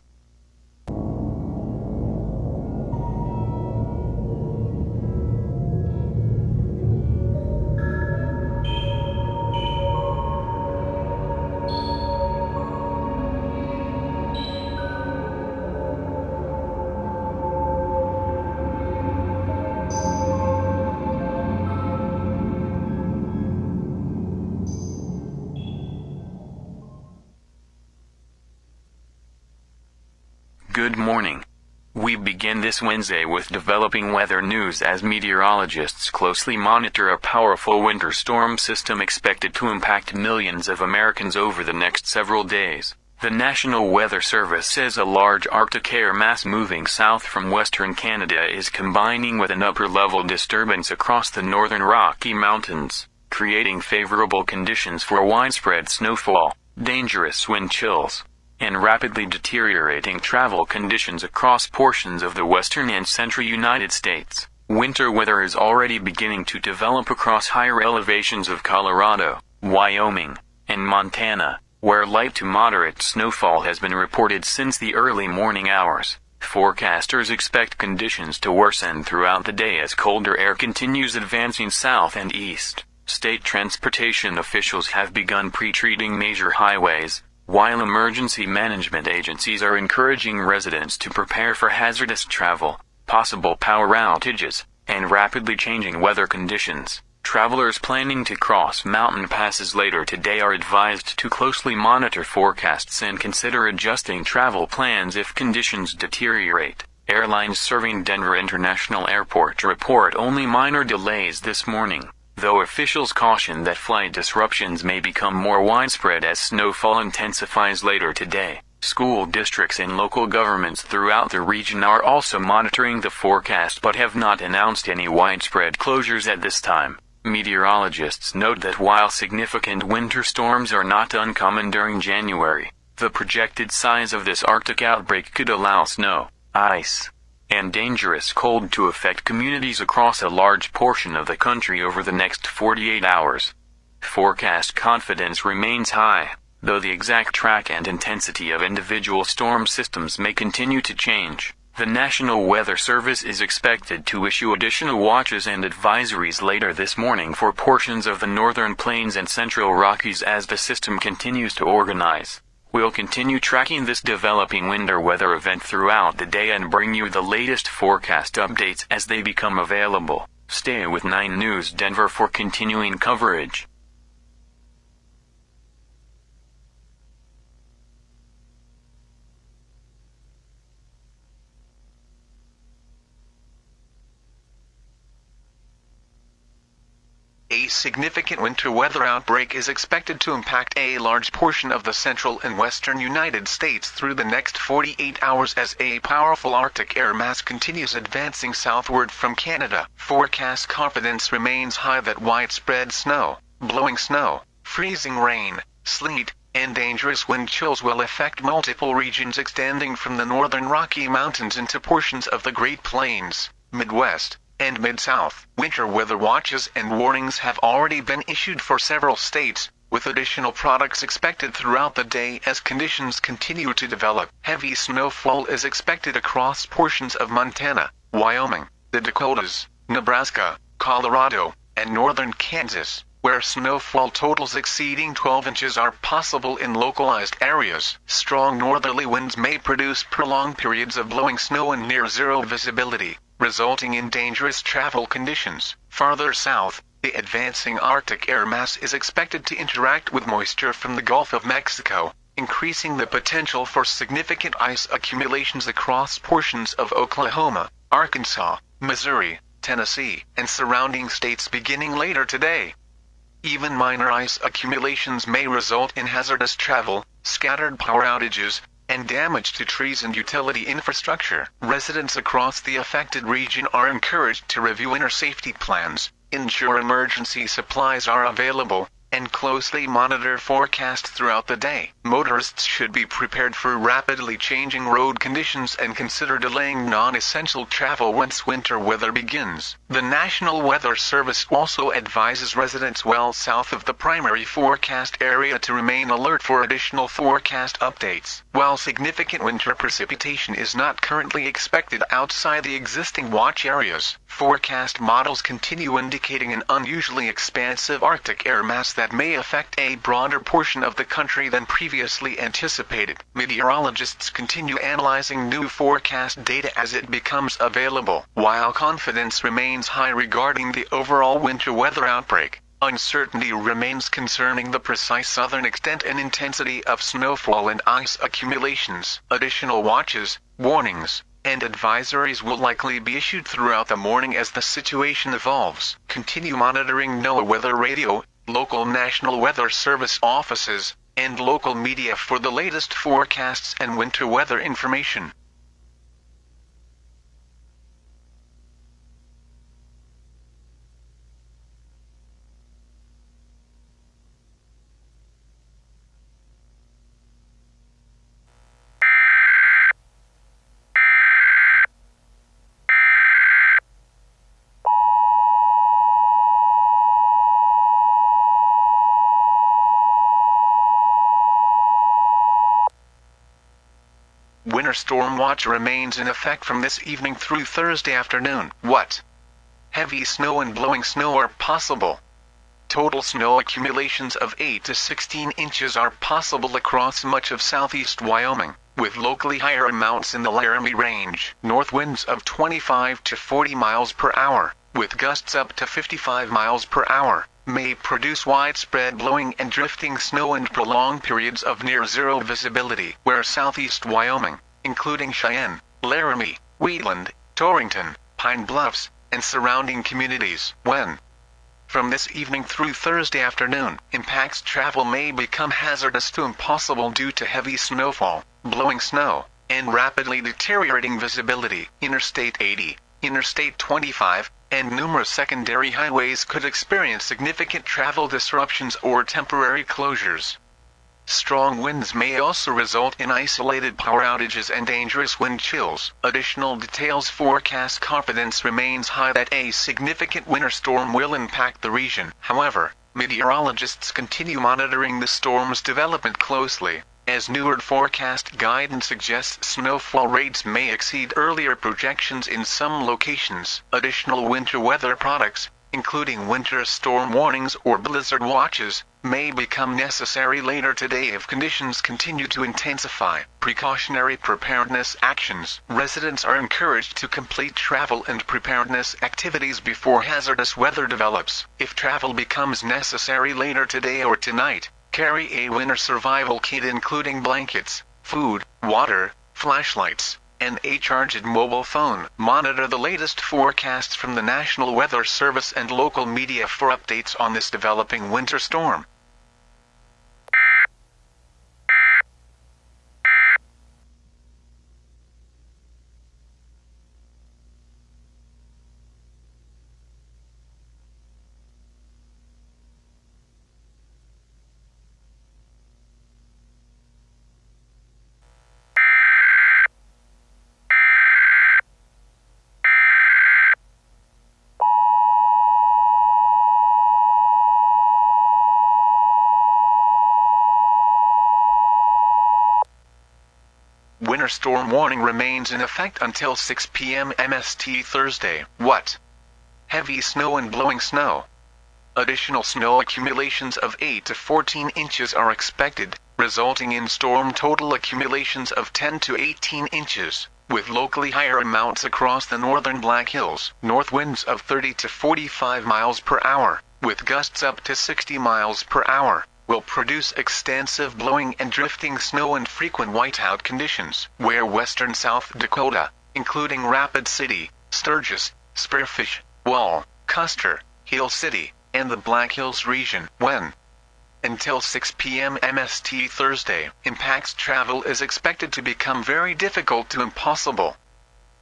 Good morning. We begin this Wednesday with developing weather news as meteorologists closely monitor a powerful winter storm system expected to impact millions of Americans over the next several days. The National Weather Service says a large Arctic air mass moving south from western Canada is combining with an upper-level disturbance across the northern Rocky Mountains, creating favorable conditions for widespread snowfall, dangerous wind chills, and rapidly deteriorating travel conditions across portions of the western and central United States. Winter weather is already beginning to develop across higher elevations of Colorado, Wyoming, and Montana, where light to moderate snowfall has been reported since the early morning hours. Forecasters expect conditions to worsen throughout the day as colder air continues advancing south and east. State transportation officials have begun pre-treating major highways, while emergency management agencies are encouraging residents to prepare for hazardous travel, possible power outages, and rapidly changing weather conditions. Travelers planning to cross mountain passes later today are advised to closely monitor forecasts and consider adjusting travel plans if conditions deteriorate. Airlines serving Denver International Airport report only minor delays this morning, though officials caution that flight disruptions may become more widespread as snowfall intensifies later today. School districts and local governments throughout the region are also monitoring the forecast but have not announced any widespread closures at this time. Meteorologists note that while significant winter storms are not uncommon during January, the projected size of this Arctic outbreak could allow snow, ice, and dangerous cold to affect communities across a large portion of the country over the next 48 hours. Forecast confidence remains high, though the exact track and intensity of individual storm systems may continue to change. The National Weather Service is expected to issue additional watches and advisories later this morning for portions of the northern plains and central Rockies as the system continues to organize. We'll continue tracking this developing winter weather event throughout the day and bring you the latest forecast updates as they become available. Stay with 9 News Denver for continuing coverage.
A significant winter weather outbreak is expected to impact a large portion of the central and western United States through the next 48 hours as a powerful Arctic air mass continues advancing southward from Canada. Forecast confidence remains high that widespread snow, blowing snow, freezing rain, sleet, and dangerous wind chills will affect multiple regions extending from the northern Rocky Mountains into portions of the Great Plains, Midwest, and Mid-South. Winter weather watches and warnings have already been issued for several states, with additional products expected throughout the day as conditions continue to develop. Heavy snowfall is expected across portions of Montana, Wyoming, the Dakotas, Nebraska, Colorado, and northern Kansas, where snowfall totals exceeding 12 inches are possible in localized areas. Strong northerly winds may produce prolonged periods of blowing snow and near-zero visibility, resulting in dangerous travel conditions. Farther south, the advancing Arctic air mass is expected to interact with moisture from the Gulf of Mexico, increasing the potential for significant ice accumulations across portions of Oklahoma, Arkansas, Missouri, Tennessee, and surrounding states beginning later today. Even minor ice accumulations may result in hazardous travel, scattered power outages, and damage to trees and utility infrastructure. Residents across the affected region are encouraged to review winter safety plans, ensure emergency supplies are available, and closely monitor forecasts throughout the day. Motorists should be prepared for rapidly changing road conditions and consider delaying non-essential travel once winter weather begins. The National Weather Service also advises residents well south of the primary forecast area to remain alert for additional forecast updates. While significant winter precipitation is not currently expected outside the existing watch areas, forecast models continue indicating an unusually expansive Arctic air mass that may affect a broader portion of the country than previously anticipated. Meteorologists continue analyzing new forecast data as it becomes available. While confidence remains high regarding the overall winter weather outbreak, uncertainty remains concerning the precise southern extent and intensity of snowfall and ice accumulations. Additional watches, warnings, and advisories will likely be issued throughout the morning as the situation evolves. Continue monitoring NOAA Weather Radio, local National Weather Service offices, and local media for the latest forecasts and winter weather information. Winter storm watch remains in effect from this evening through Thursday afternoon. What? Heavy snow and blowing snow are possible. Total snow accumulations of 8 to 16 inches are possible across much of southeast Wyoming, with locally higher amounts in the Laramie Range. North winds of 25 to 40 miles per hour, with gusts up to 55 miles per hour, may produce widespread blowing and drifting snow and prolonged periods of near-zero visibility. Where southeast Wyoming, including Cheyenne, Laramie, Wheatland, Torrington, Pine Bluffs, and surrounding communities. When? From this evening through Thursday afternoon, impacts travel may become hazardous to impossible due to heavy snowfall, blowing snow, and rapidly deteriorating visibility. Interstate 80, Interstate 25, and numerous secondary highways could experience significant travel disruptions or temporary closures. Strong winds may also result in isolated power outages and dangerous wind chills. Additional details forecast confidence remains high that a significant winter storm will impact the region. However, meteorologists continue monitoring the storm's development closely, as newer forecast guidance suggests snowfall rates may exceed earlier projections in some locations. Additional winter weather products, including winter storm warnings or blizzard watches, may become necessary later today if conditions continue to intensify. Precautionary preparedness actions. Residents are encouraged to complete travel and preparedness activities before hazardous weather develops. If travel becomes necessary later today or tonight, carry a winter survival kit including blankets, food, water, flashlights, and a charged mobile phone. Monitor the latest forecasts from the National Weather Service and local media for updates on this developing winter storm. Winter storm warning remains in effect until 6 p.m. MST Thursday. What? Heavy snow and blowing snow. Additional snow accumulations of 8 to 14 inches are expected, resulting in storm total accumulations of 10 to 18 inches, with locally higher amounts across the northern Black Hills. North winds of 30 to 45 miles per hour, with gusts up to 60 miles per hour, will produce extensive blowing and drifting snow and frequent whiteout conditions, where western South Dakota, including Rapid City, Sturgis, Spearfish, Wall, Custer, Hill City, and the Black Hills region. When? Until 6 p.m. MST Thursday, impacts travel is expected to become very difficult to impossible.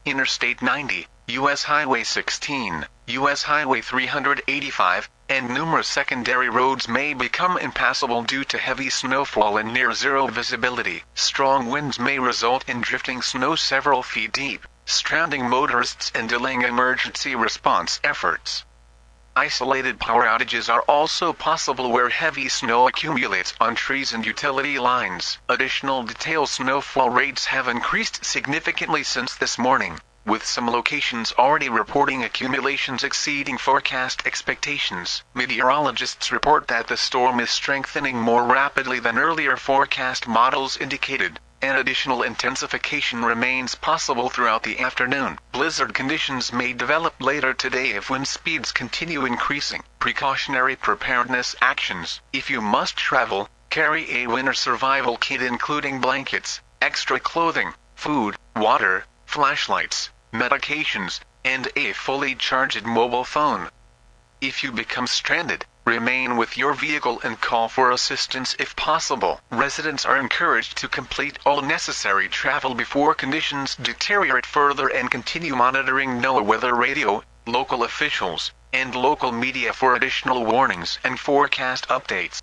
Interstate 90, U.S. Highway 16, U.S. Highway 385, and numerous secondary roads may become impassable due to heavy snowfall and near-zero visibility. Strong winds may result in drifting snow several feet deep, stranding motorists and delaying emergency response efforts. Isolated power outages are also possible where heavy snow accumulates on trees and utility lines. Additional detailed snowfall rates have increased significantly since this morning, with some locations already reporting accumulations exceeding forecast expectations. Meteorologists report that the storm is strengthening more rapidly than earlier forecast models indicated, and additional intensification remains possible throughout the afternoon. Blizzard conditions may develop later today if wind speeds continue increasing. Precautionary preparedness actions. If you must travel, carry a winter survival kit including blankets, extra clothing, food, water, flashlights, medications, and a fully charged mobile phone. If you become stranded, remain with your vehicle and call for assistance if possible. Residents are encouraged to complete all necessary travel before conditions deteriorate further and continue monitoring NOAA weather radio, local officials, and local media for additional warnings and forecast updates.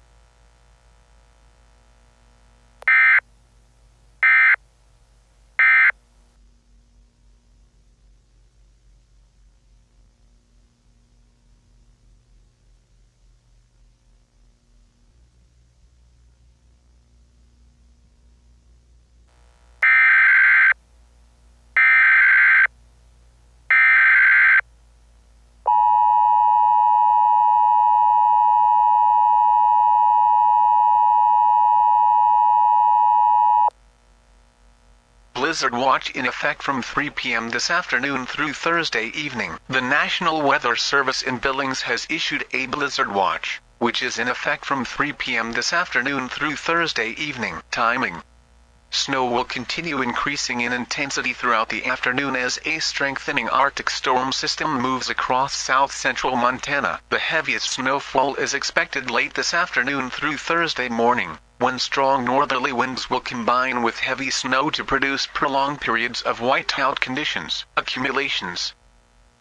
Blizzard watch in effect from 3 p.m. this afternoon through Thursday evening. The National Weather Service in Billings has issued a blizzard watch, which is in effect from 3 p.m. this afternoon through Thursday evening. Timing. Snow will continue increasing in intensity throughout the afternoon as a strengthening Arctic storm system moves across south-central Montana. The heaviest snowfall is expected late this afternoon through Thursday morning, when strong northerly winds will combine with heavy snow to produce prolonged periods of whiteout conditions. Accumulations.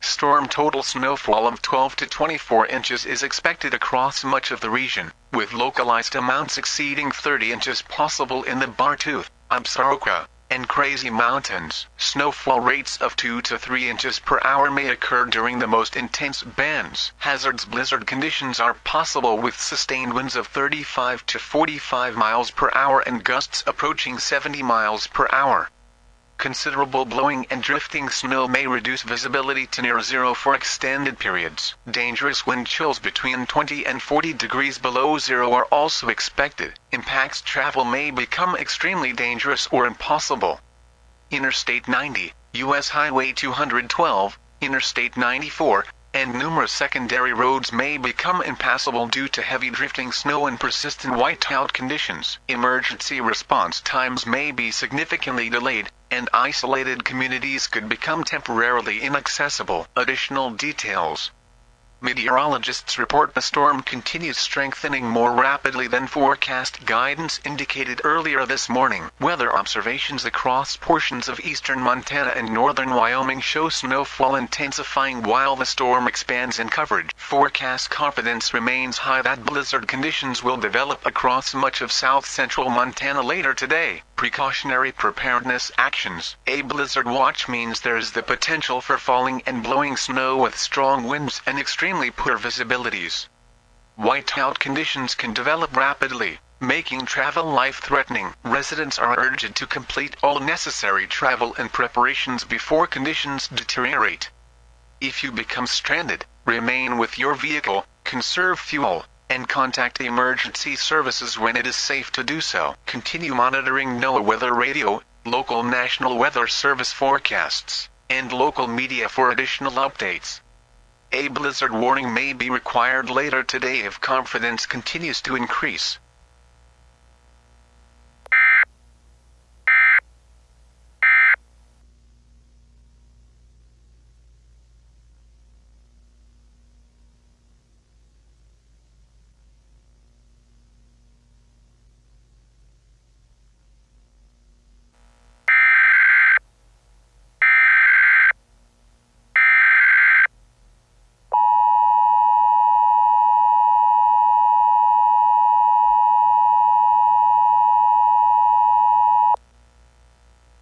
Storm total snowfall of 12 to 24 inches is expected across much of the region, with localized amounts exceeding 30 inches possible in the Bartooth, Absaroka, and Crazy Mountains. Snowfall rates of 2 to 3 inches per hour may occur during the most intense bands. Hazards. Blizzard conditions are possible with sustained winds of 35 to 45 miles per hour and gusts approaching 70 miles per hour. Considerable blowing and drifting snow may reduce visibility to near zero for extended periods. Dangerous wind chills between 20 and 40 degrees below zero are also expected. Impacts travel may become extremely dangerous or impossible. Interstate 90, U.S. Highway 212, Interstate 94, and numerous secondary roads may become impassable due to heavy drifting snow and persistent whiteout conditions. Emergency response times may be significantly delayed, and isolated communities could become temporarily inaccessible. Additional details. Meteorologists report the storm continues strengthening more rapidly than forecast guidance indicated earlier this morning. Weather observations across portions of eastern Montana and northern Wyoming show snowfall intensifying while the storm expands in coverage. Forecast confidence remains high that blizzard conditions will develop across much of south-central Montana later today. Precautionary preparedness actions. A blizzard watch means there is the potential for falling and blowing snow with strong winds and extremely poor visibilities. Whiteout conditions can develop rapidly, making travel life-threatening. Residents are urged to complete all necessary travel and preparations before conditions deteriorate. If you become stranded, remain with your vehicle, conserve fuel, and contact emergency services when it is safe to do so. Continue monitoring NOAA Weather Radio, local National Weather Service forecasts, and local media for additional updates. A blizzard warning may be required later today if confidence continues to increase.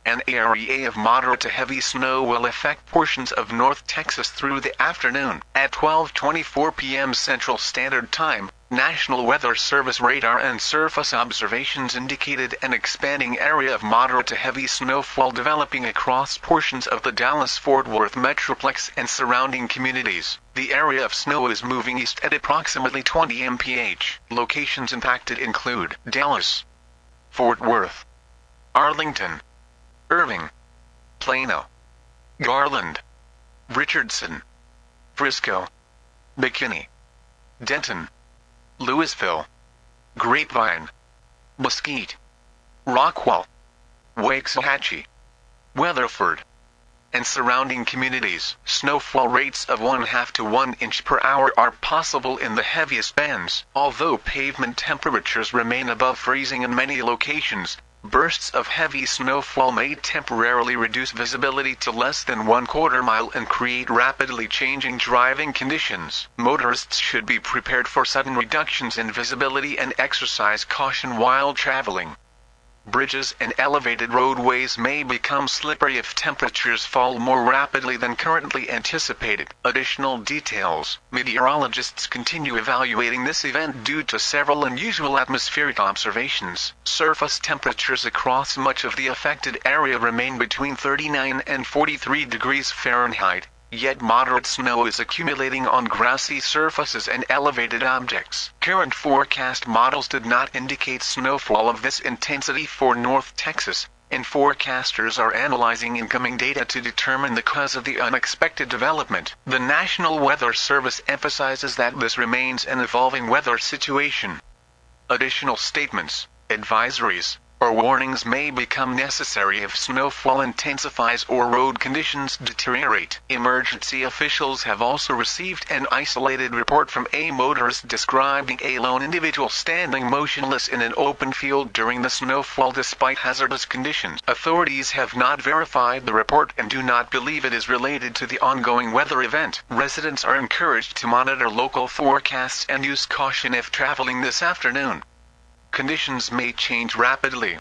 An area of moderate to heavy snow will affect portions of North Texas through the afternoon. At 12:24 p.m. Central Standard Time, National Weather Service radar and surface observations indicated an expanding area of moderate to heavy snowfall developing across portions of the Dallas-Fort Worth metroplex and surrounding communities. The area of snow is moving east at approximately 20 mph. Locations impacted include Dallas, Fort Worth, Arlington, Irving, Plano, Garland, Richardson, Frisco, McKinney, Denton, Louisville, Grapevine, Mesquite, Rockwall, Waxahachie, Weatherford, and surrounding communities. Snowfall rates of 1/2 to 1 inch per hour are possible in the heaviest bands. Although pavement temperatures remain above freezing in many locations, bursts of heavy snowfall may temporarily reduce visibility to less than 1/4 mile and create rapidly changing driving conditions. Motorists should be prepared for sudden reductions in visibility and exercise caution while traveling. Bridges and elevated roadways may become slippery if temperatures fall more rapidly than currently anticipated. Additional details. Meteorologists continue evaluating this event due to several unusual atmospheric observations. Surface temperatures across much of the affected area remain between 39 and 43 degrees Fahrenheit. Yet moderate snow is accumulating on grassy surfaces and elevated objects. Current forecast models did not indicate snowfall of this intensity for North Texas, and forecasters are analyzing incoming data to determine the cause of the unexpected development. The National Weather Service emphasizes that this remains an evolving weather situation. Additional statements, advisories, or warnings may become necessary if snowfall intensifies or road conditions deteriorate. Emergency officials have also received an isolated report from a motorist describing a lone individual standing motionless in an open field during the snowfall despite hazardous conditions. Authorities have not verified the report and do not believe it is related to the ongoing weather event. Residents are encouraged to monitor local forecasts and use caution if traveling this afternoon. Conditions may change rapidly.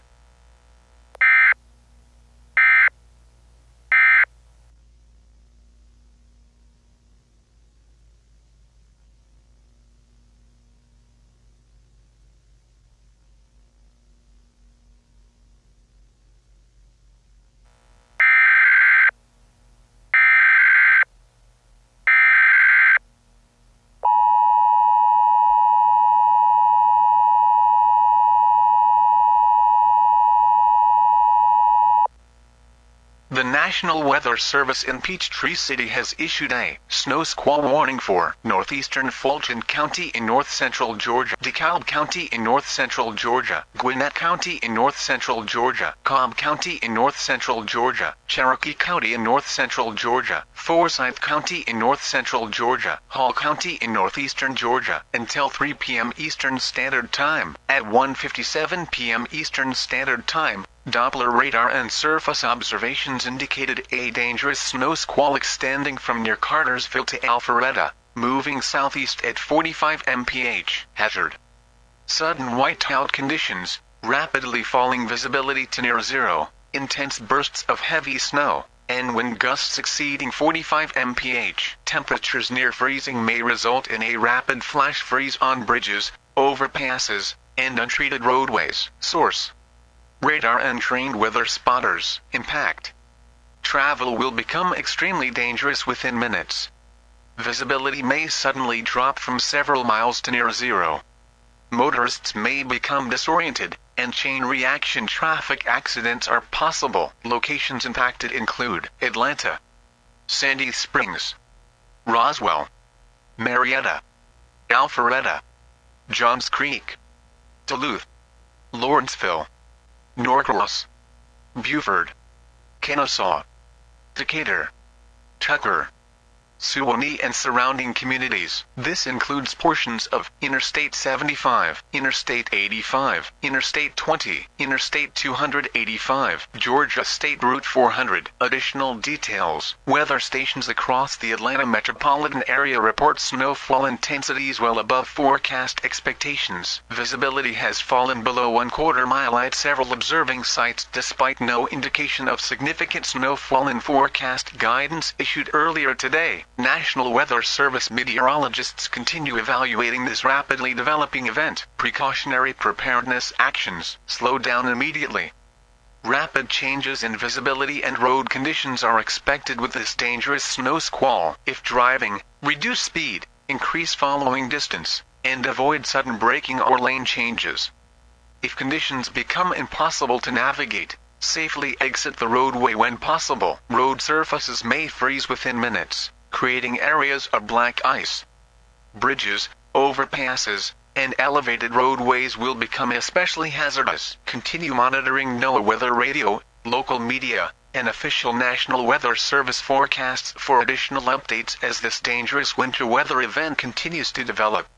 National Weather Service in Peachtree City has issued a snow squall warning for northeastern Fulton County in north-central Georgia, DeKalb County in north-central Georgia, Gwinnett County in north-central Georgia, Cobb County in north-central Georgia, Cherokee County in north-central Georgia, Forsyth County in north-central Georgia, Hall County in northeastern Georgia, until 3 p.m. Eastern Standard Time. At 1:57 p.m. Eastern Standard Time, Doppler radar and surface observations indicated a dangerous snow squall extending from near Cartersville to Alpharetta, moving southeast at 45 mph. Hazard: sudden whiteout conditions, rapidly falling visibility to near zero, intense bursts of heavy snow, and wind gusts exceeding 45 mph. Temperatures near freezing may result in a rapid flash freeze on bridges, overpasses, and untreated roadways. Source: radar and trained weather spotters. Impact: travel will become extremely dangerous within minutes. Visibility may suddenly drop from several miles to near zero. Motorists may become disoriented, and chain reaction traffic accidents are possible. Locations impacted include Atlanta, Sandy Springs, Roswell, Marietta, Alpharetta, Johns Creek, Duluth, Lawrenceville, Norcross, Buford, Kennesaw, Decatur, Tucker, Suwanee and surrounding communities. This includes portions of Interstate 75, Interstate 85, Interstate 20, Interstate 285, Georgia State Route 400. Additional details: weather stations across the Atlanta metropolitan area report snowfall intensities well above forecast expectations. Visibility has fallen below 1/4 mile at several observing sites despite no indication of significant snowfall in forecast guidance issued earlier today. National Weather Service meteorologists continue evaluating this rapidly developing event. Precautionary preparedness actions: slow down immediately. Rapid changes in visibility and road conditions are expected with this dangerous snow squall. If driving, reduce speed, increase following distance, and avoid sudden braking or lane changes. If conditions become impossible to navigate, safely exit the roadway when possible. Road surfaces may freeze within minutes, creating areas of black ice. Bridges, overpasses, and elevated roadways will become especially hazardous. Continue monitoring NOAA weather radio, local media, and official National Weather Service forecasts for additional updates as this dangerous winter weather event continues to develop.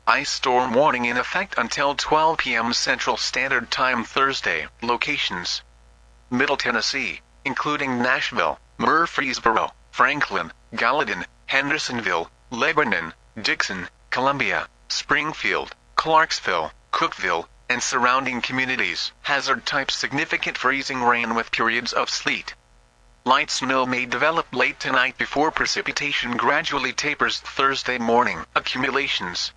Ice storm warning in effect until 12 p.m. Central Standard Time Thursday. Locations: Middle Tennessee, including Nashville, Murfreesboro, Franklin, Gallatin, Hendersonville, Lebanon, Dixon, Columbia, Springfield, Clarksville, Cookeville, and surrounding communities. Hazard type: significant freezing rain with periods of sleet. Light snow may develop late tonight before precipitation gradually tapers Thursday morning. Accumulations: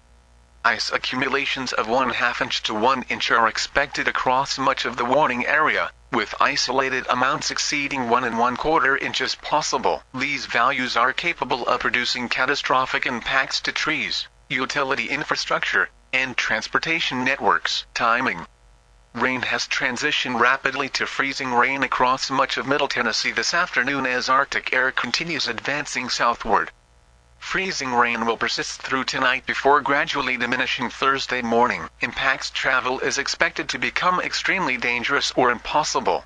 ice accumulations of 1/2 inch to 1 inch are expected across much of the warning area, with isolated amounts exceeding 1 1/4 inches possible. These values are capable of producing catastrophic impacts to trees, utility infrastructure, and transportation networks. Timing: rain has transitioned rapidly to freezing rain across much of Middle Tennessee this afternoon as Arctic air continues advancing southward. Freezing rain will persist through tonight before gradually diminishing Thursday morning. Impacts: travel is expected to become extremely dangerous or impossible.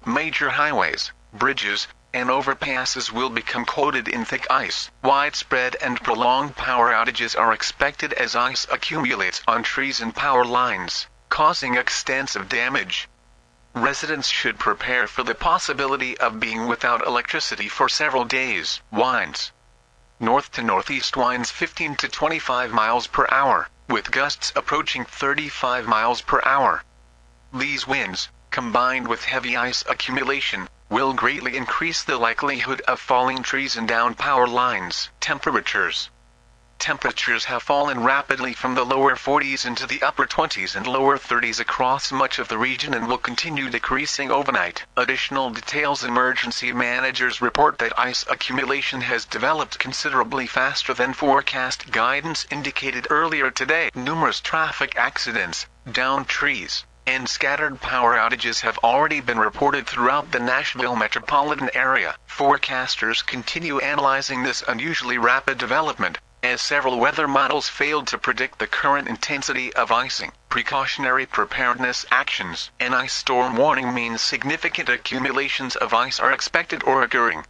Major highways, bridges, and overpasses will become coated in thick ice. Widespread and prolonged power outages are expected as ice accumulates on trees and power lines, causing extensive damage. Residents should prepare for the possibility of being without electricity for several days. Winds: north to northeast winds 15 to 25 miles per hour, with gusts approaching 35 miles per hour. These winds, combined with heavy ice accumulation, will greatly increase the likelihood of falling trees and down power lines. Temperatures have fallen rapidly from the lower 40s into the upper 20s and lower 30s across much of the region and will continue decreasing overnight. Additional details: emergency managers report that ice accumulation has developed considerably faster than forecast guidance indicated earlier today. Numerous traffic accidents, downed trees, and scattered power outages have already been reported throughout the Nashville metropolitan area. Forecasters continue analyzing this unusually rapid development, as several weather models failed to predict the current intensity of icing. Precautionary preparedness actions. An ice storm warning means significant accumulations of ice are expected or occurring.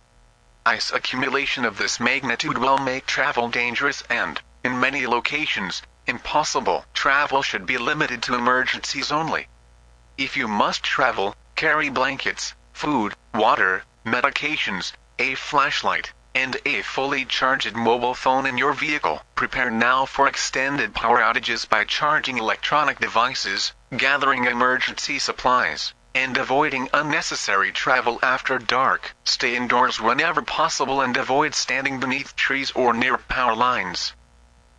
Ice accumulation of this magnitude will make travel dangerous and, in many locations, impossible. Travel should be limited to emergencies only. If you must travel, carry blankets, food, water, medications, a flashlight, and a fully charged mobile phone in your vehicle. Prepare now for extended power outages by charging electronic devices, gathering emergency supplies, and avoiding unnecessary travel after dark. Stay indoors whenever possible and avoid standing beneath trees or near power lines.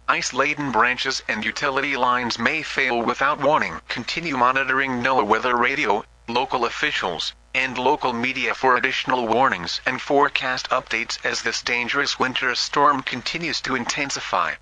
Ice-laden branches and utility lines may fail without warning. Continue monitoring NOAA weather radio, local officials, and local media for additional warnings and forecast updates as this dangerous winter storm continues to intensify.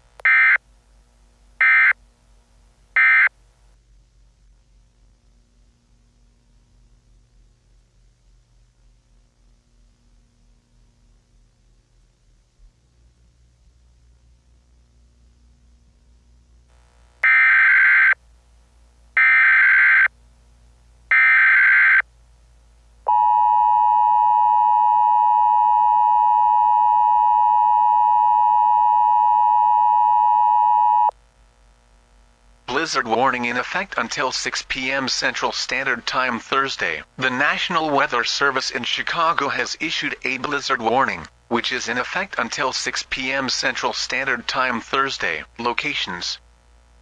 Blizzard warning in effect until 6 p.m. Central Standard Time Thursday. The National Weather Service in Chicago has issued a blizzard warning, which is in effect until 6 p.m. Central Standard Time Thursday. Locations: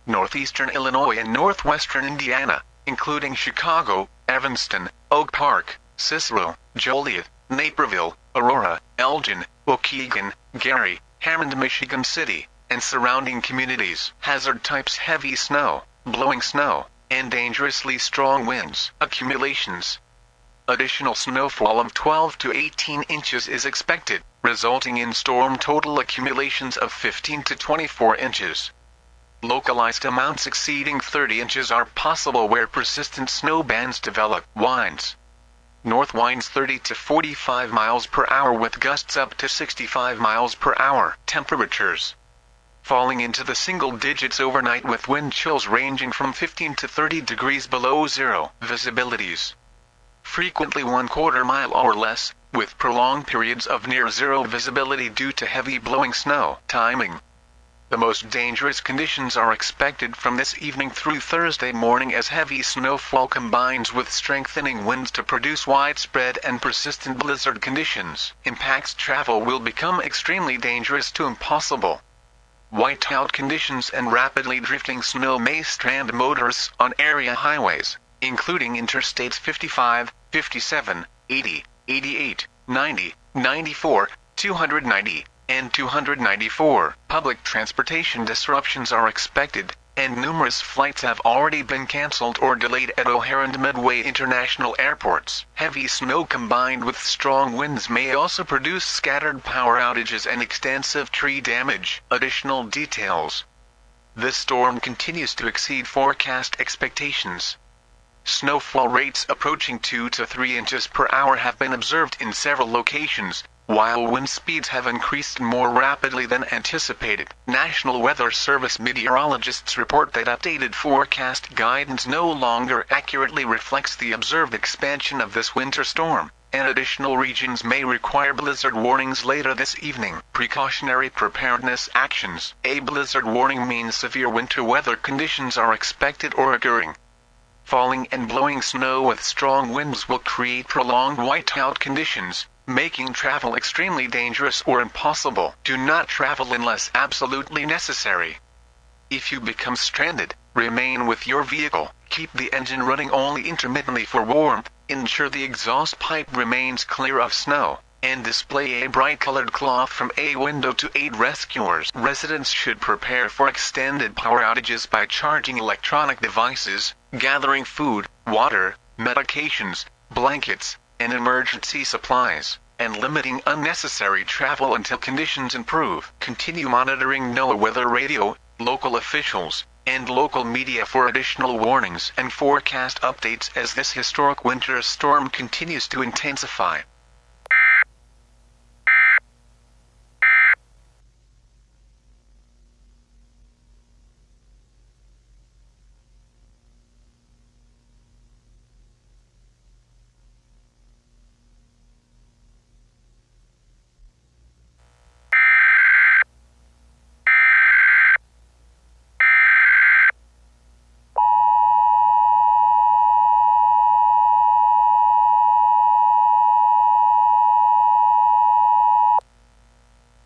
northeastern Illinois and northwestern Indiana, including Chicago, Evanston, Oak Park, Cicero, Joliet, Naperville, Aurora, Elgin, Waukegan, Gary, Hammond, Michigan City, and surrounding communities. Hazard types: heavy snow, blowing snow, and dangerously strong winds. Accumulations: additional snowfall of 12 to 18 inches is expected, resulting in storm total accumulations of 15 to 24 inches. Localized amounts exceeding 30 inches are possible where persistent snow bands develop. Winds: north winds 30 to 45 miles per hour with gusts up to 65 miles per hour. Temperatures: falling into the single digits overnight with wind chills ranging from 15 to 30 degrees below zero. Visibilities: frequently 1/4 mile or less, with prolonged periods of near zero visibility due to heavy blowing snow. Timing: the most dangerous conditions are expected from this evening through Thursday morning as heavy snowfall combines with strengthening winds to produce widespread and persistent blizzard conditions. Impacts: travel will become extremely dangerous to impossible. Whiteout conditions and rapidly drifting snow may strand motorists on area highways, including Interstates 55, 57, 80, 88, 90, 94, 290, and 294. Public transportation disruptions are expected, and numerous flights have already been canceled or delayed at O'Hare and Midway international airports. Heavy snow combined with strong winds may also produce scattered power outages and extensive tree damage. Additional details: this storm continues to exceed forecast expectations. Snowfall rates approaching 2 to 3 inches per hour have been observed in several locations, while wind speeds have increased more rapidly than anticipated. National Weather Service meteorologists report that updated forecast guidance no longer accurately reflects the observed expansion of this winter storm, and additional regions may require blizzard warnings later this evening. Precautionary preparedness actions: a blizzard warning means severe winter weather conditions are expected or occurring. Falling and blowing snow with strong winds will create prolonged whiteout conditions, making travel extremely dangerous or impossible. Do not travel unless absolutely necessary. If you become stranded, remain with your vehicle, Keep the engine running only intermittently for warmth, ensure the exhaust pipe remains clear of snow, and display a bright-colored cloth from a window to aid rescuers. Residents should prepare for extended power outages by charging electronic devices, gathering food, water, medications, blankets, and emergency supplies, and limiting unnecessary travel until conditions improve. Continue monitoring NOAA weather radio, local officials, and local media for additional warnings and forecast updates as this historic winter storm continues to intensify.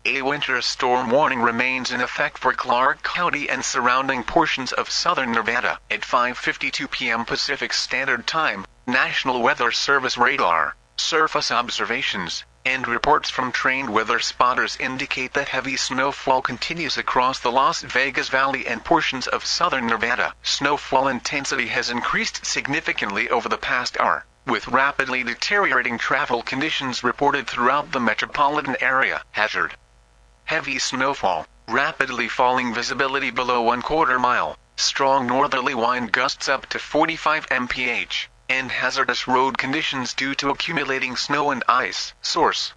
A winter storm warning remains in effect for Clark County and surrounding portions of southern Nevada. At 5:52 p.m. Pacific Standard Time, National Weather Service radar, surface observations, and reports from trained weather spotters indicate that heavy snowfall continues across the Las Vegas Valley and portions of southern Nevada. Snowfall intensity has increased significantly over the past hour, with rapidly deteriorating travel conditions reported throughout the metropolitan area. Hazard: heavy snowfall, rapidly falling visibility below 1/4 mile, strong northerly wind gusts up to 45 mph, and hazardous road conditions due to accumulating snow and ice. Source: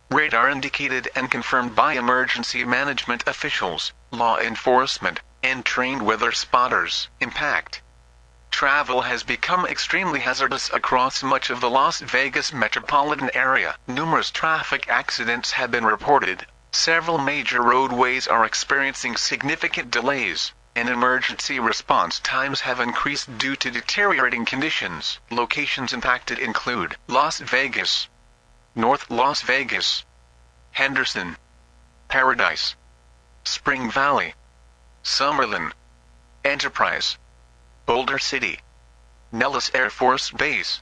radar indicated and confirmed by emergency management officials, law enforcement, and trained weather spotters. Impact: travel has become extremely hazardous across much of the Las Vegas metropolitan area. Numerous traffic accidents have been reported. Several major roadways are experiencing significant delays, and emergency response times have increased due to deteriorating conditions. Locations impacted include Las Vegas, North Las Vegas, Henderson, Paradise, Spring Valley, Summerlin, Enterprise, Boulder City, Nellis Air Force Base,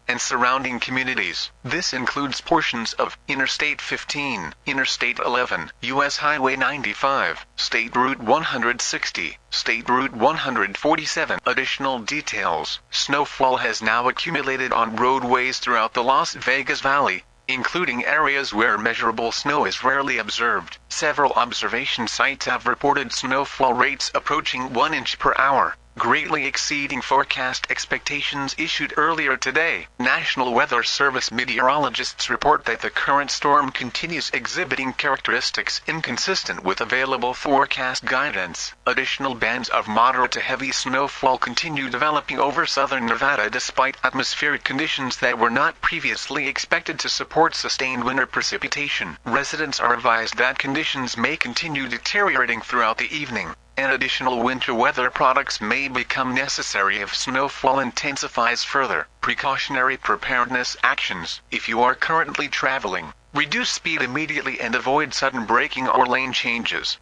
and surrounding communities. This includes portions of Interstate 15, Interstate 11, U.S. Highway 95, State Route 160, State Route 147. Additional details: snowfall has now accumulated on roadways throughout the Las Vegas Valley, including areas where measurable snow is rarely observed. Several observation sites have reported snowfall rates approaching 1 inch per hour, greatly exceeding forecast expectations issued earlier today. National Weather Service meteorologists report that the current storm continues exhibiting characteristics inconsistent with available forecast guidance. Additional bands of moderate to heavy snowfall continue developing over southern Nevada despite atmospheric conditions that were not previously expected to support sustained winter precipitation. Residents are advised that conditions may continue deteriorating throughout the evening, and additional winter weather products may become necessary if snowfall intensifies further. Precautionary preparedness actions: if you are currently traveling, reduce speed immediately and avoid sudden braking or lane changes.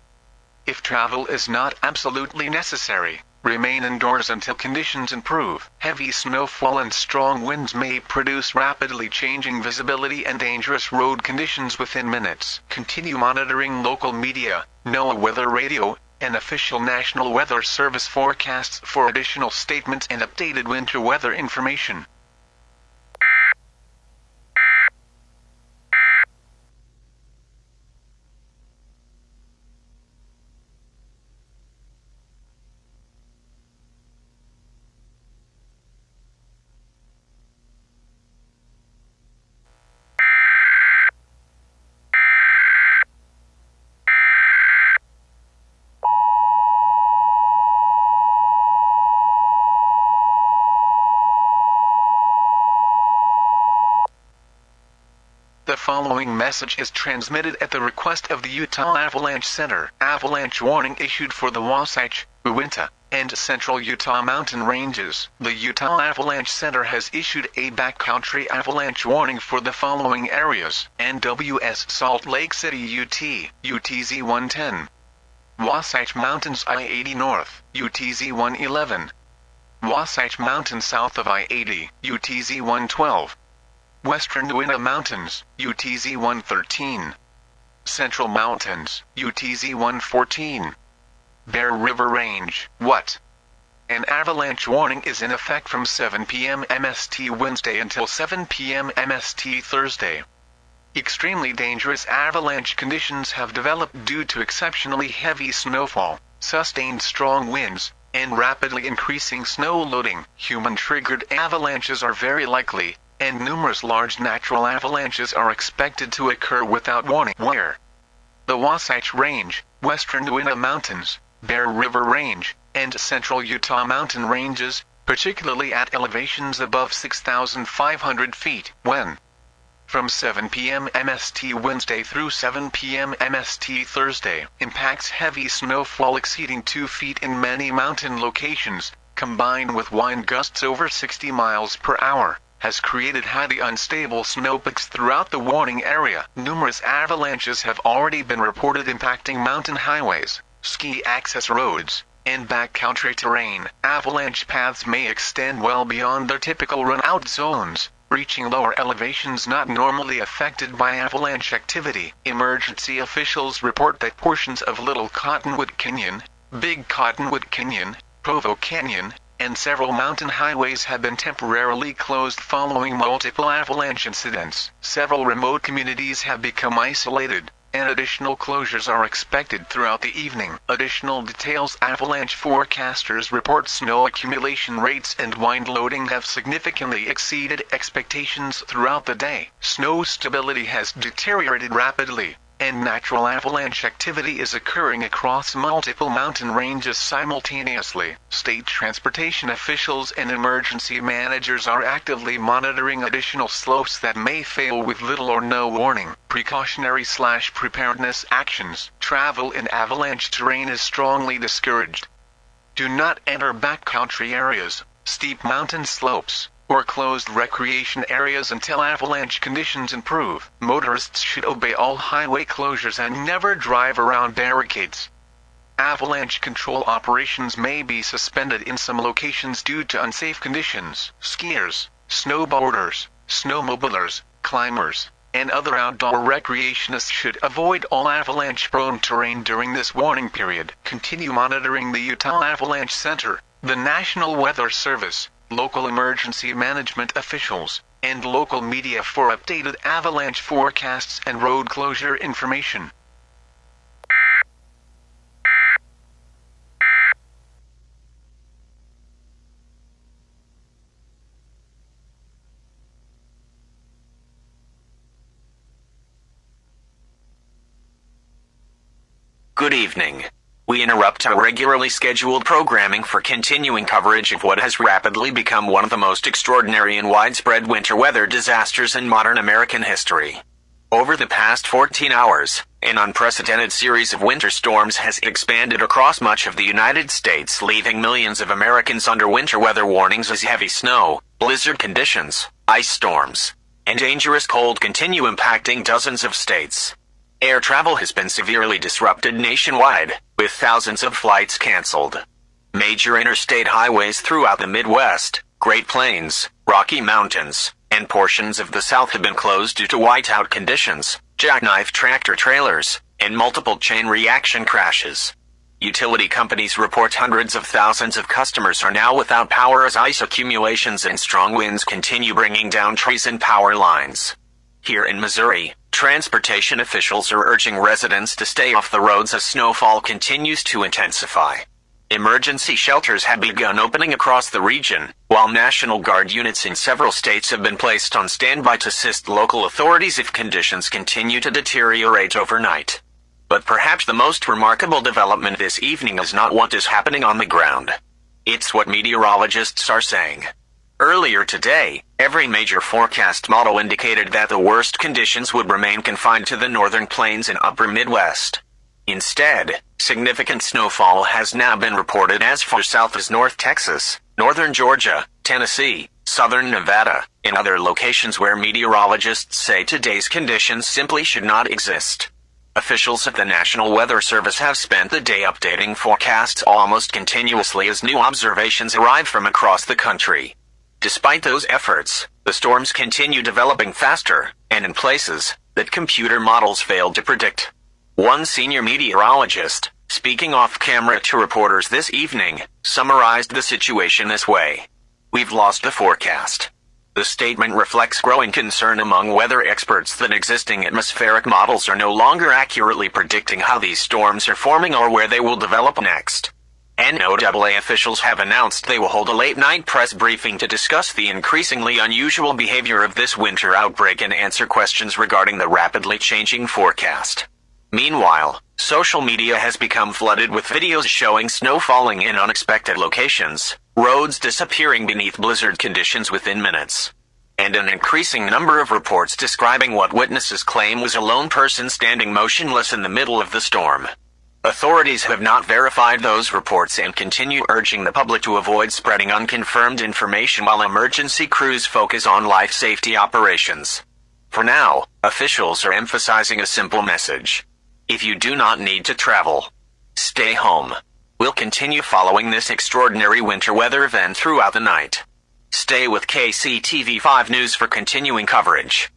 If travel is not absolutely necessary, remain indoors until conditions improve. Heavy snowfall and strong winds may produce rapidly changing visibility and dangerous road conditions within minutes. Continue monitoring local media, NOAA weather radio, and official National Weather Service forecasts for additional statements and updated winter weather information. The following message is transmitted at the request of the Utah Avalanche Center. Avalanche warning issued for the Wasatch, Uinta, and Central Utah mountain ranges. The Utah Avalanche Center has issued a backcountry avalanche warning for the following areas: NWS Salt Lake City UT, UTZ 110. Wasatch Mountains I-80 North, UTZ 111. Wasatch Mountains south of I-80, UTZ 112. Western Uinta Mountains, UTZ 113. Central Mountains, UTZ 114. Bear River Range, what? An avalanche warning is in effect from 7 p.m. MST Wednesday until 7 p.m. MST Thursday. Extremely dangerous avalanche conditions have developed due to exceptionally heavy snowfall, sustained strong winds, and rapidly increasing snow loading. Human-triggered avalanches are very likely, and numerous large natural avalanches are expected to occur without warning. Where? The Wasatch Range, Western Uinta Mountains, Bear River Range, and Central Utah Mountain Ranges, particularly at elevations above 6,500 feet. When? From 7 p.m. MST Wednesday through 7 p.m. MST Thursday. Impacts heavy snowfall exceeding 2 feet in many mountain locations, combined with wind gusts over 60 miles per hour, has created highly unstable snowpeaks throughout the warning area. Numerous avalanches have already been reported impacting mountain highways, ski access roads, and backcountry terrain. Avalanche paths may extend well beyond their typical run-out zones, reaching lower elevations not normally affected by avalanche activity. Emergency officials report that portions of Little Cottonwood Canyon, Big Cottonwood Canyon, Provo Canyon, and several mountain highways have been temporarily closed following multiple avalanche incidents. Several remote communities have become isolated, and additional closures are expected throughout the evening. Additional details: avalanche forecasters report snow accumulation rates and wind loading have significantly exceeded expectations throughout the day. Snow stability has deteriorated rapidly, and natural avalanche activity is occurring across multiple mountain ranges simultaneously. State transportation officials and emergency managers are actively monitoring additional slopes that may fail with little or no warning. Precautionary/preparedness actions. Travel in avalanche terrain is strongly discouraged. Do not enter backcountry areas, steep mountain slopes, or closed recreation areas until avalanche conditions improve. Motorists should obey all highway closures and never drive around barricades. Avalanche control operations may be suspended in some locations due to unsafe conditions. Skiers, snowboarders, snowmobilers, climbers, and other outdoor recreationists should avoid all avalanche-prone terrain during this warning period. Continue monitoring the Utah Avalanche Center, the National Weather Service, local emergency management officials, and local media for updated avalanche forecasts and road closure information.
Good evening. We interrupt our regularly scheduled programming for continuing coverage of what has rapidly become one of the most extraordinary and widespread winter weather disasters in modern American history. Over the past 14 hours, an unprecedented series of winter storms has expanded across much of the United States, leaving millions of Americans under winter weather warnings as heavy snow, blizzard conditions, ice storms, and dangerous cold continue impacting dozens of states. Air travel has been severely disrupted nationwide, with thousands of flights canceled. Major interstate highways throughout the Midwest, Great Plains, Rocky Mountains, and portions of the South have been closed due to whiteout conditions, jackknife tractor-trailers, and multiple chain reaction crashes. Utility companies report hundreds of thousands of customers are now without power as ice accumulations and strong winds continue bringing down trees and power lines. Here in Missouri, transportation officials are urging residents to stay off the roads as snowfall continues to intensify. Emergency shelters have begun opening across the region, while National Guard units in several states have been placed on standby to assist local authorities if conditions continue to deteriorate overnight. But perhaps the most remarkable development this evening is not what is happening on the ground. It's what meteorologists are saying. Earlier today, every major forecast model indicated that the worst conditions would remain confined to the northern plains and upper Midwest. Instead, significant snowfall has now been reported as far south as North Texas, northern Georgia, Tennessee, southern Nevada, and other locations where meteorologists say today's conditions simply should not exist.
Officials at the National Weather Service have spent the day updating forecasts almost continuously as new observations arrive from across the country. Despite those efforts, the storms continue developing faster, and in places that computer models failed to predict. One senior meteorologist, speaking off camera to reporters this evening, summarized the situation this way. "We've lost the forecast." The statement reflects growing concern among weather experts that existing atmospheric models are no longer accurately predicting how these storms are forming or where they will develop next. NOAA officials have announced they will hold a late-night press briefing to discuss the increasingly unusual behavior of this winter outbreak and answer questions regarding the rapidly changing forecast. Meanwhile, social media has become flooded with videos showing snow falling in unexpected locations, roads disappearing beneath blizzard conditions within minutes, and an increasing number of reports describing what witnesses claim was a lone person standing motionless in the middle of the storm. Authorities have not verified those reports and continue urging the public to avoid spreading unconfirmed information while emergency crews focus on life safety operations. For now, officials are emphasizing a simple message. If you do not need to travel, stay home. We'll continue following this extraordinary winter weather event throughout the night. Stay with KCTV5 News for continuing coverage.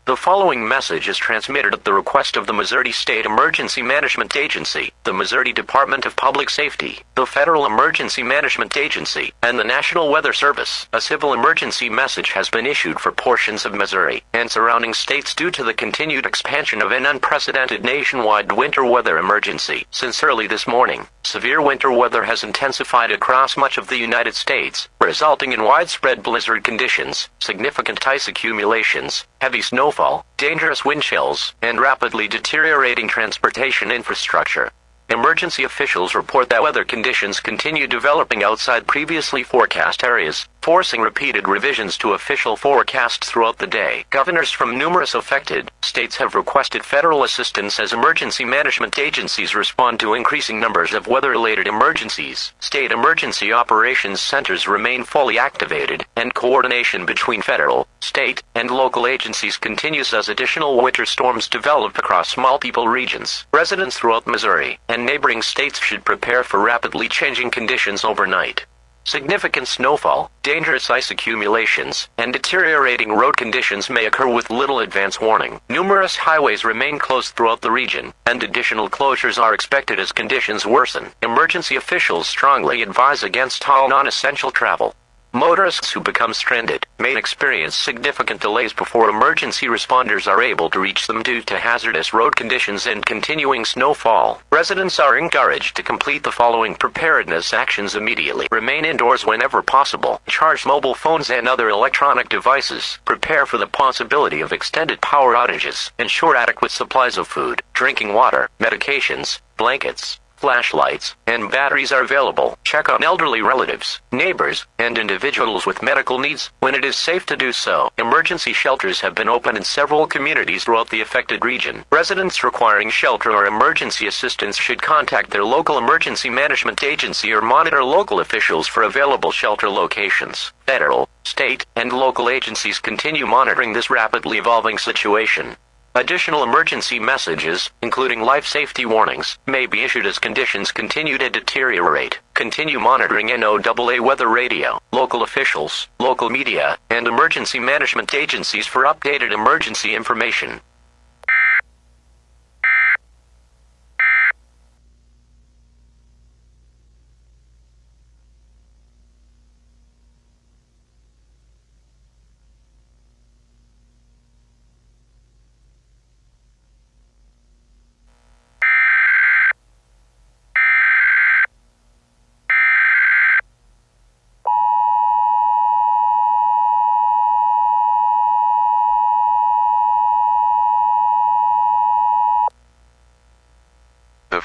The following message is transmitted at the request of the Missouri State Emergency Management Agency, the Missouri Department of Public Safety, the Federal Emergency Management Agency, and the National Weather Service. A civil emergency message has been issued for portions of Missouri and surrounding states due to the continued expansion of an unprecedented nationwide winter weather emergency. Since early this morning, severe winter weather has intensified across much of the United States, resulting in widespread blizzard conditions, significant ice accumulations, heavy snowfall, dangerous wind chills, and rapidly deteriorating transportation infrastructure. Emergency officials report that weather conditions continue developing outside previously forecast areas, forcing repeated revisions to official forecasts throughout the day. Governors from numerous affected states have requested federal assistance as emergency management agencies respond to increasing numbers of weather-related emergencies. State emergency operations centers remain fully activated, and coordination between federal, state, and local agencies continues as additional winter storms develop across multiple regions. Residents throughout Missouri and neighboring states should prepare for rapidly changing conditions overnight. Significant snowfall, dangerous ice accumulations, and deteriorating road conditions may occur with little advance warning. Numerous highways remain closed throughout the region, and additional closures are expected as conditions worsen. Emergency officials strongly advise against all non-essential travel. Motorists who become stranded may experience significant delays before emergency responders are able to reach them due to hazardous road conditions and continuing snowfall. Residents are encouraged to complete the following preparedness actions immediately. Remain indoors whenever possible. Charge mobile phones and other electronic devices. Prepare for the possibility of extended power outages. Ensure adequate supplies of food, drinking water, medications, blankets, flashlights, and batteries are available. Check on elderly relatives, neighbors, and individuals with medical needs when it is safe to do so. Emergency shelters have been opened in several communities throughout the affected region. Residents requiring shelter or emergency assistance should contact their local emergency management agency or monitor local officials for available shelter locations. Federal, state, and local agencies continue monitoring this rapidly evolving situation. Additional emergency messages, including life safety warnings, may be issued as conditions continue to deteriorate. Continue monitoring NOAA weather radio, local officials, local media, and emergency management agencies for updated emergency information.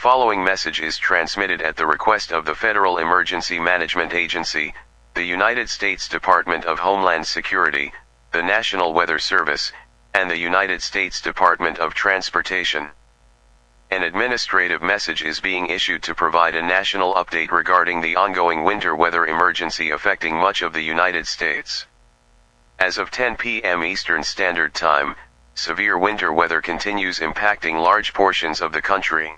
following message is transmitted at the request of the Federal Emergency Management Agency, the United States Department of Homeland Security, the National Weather Service, and the United States Department of Transportation. An administrative message is being issued to provide a national update regarding the ongoing winter weather emergency affecting much of the United States. As of 10 p.m. Eastern Standard Time, severe winter weather continues impacting large portions of the country.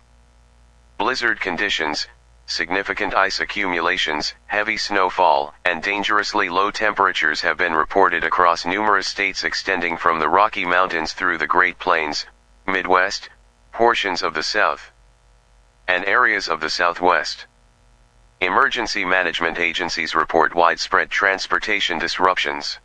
Blizzard conditions, significant ice accumulations, heavy snowfall, and dangerously low temperatures have been reported across numerous states extending from the Rocky Mountains through the Great Plains, Midwest, portions of the South, and areas of the Southwest. Emergency management agencies report widespread transportation disruptions.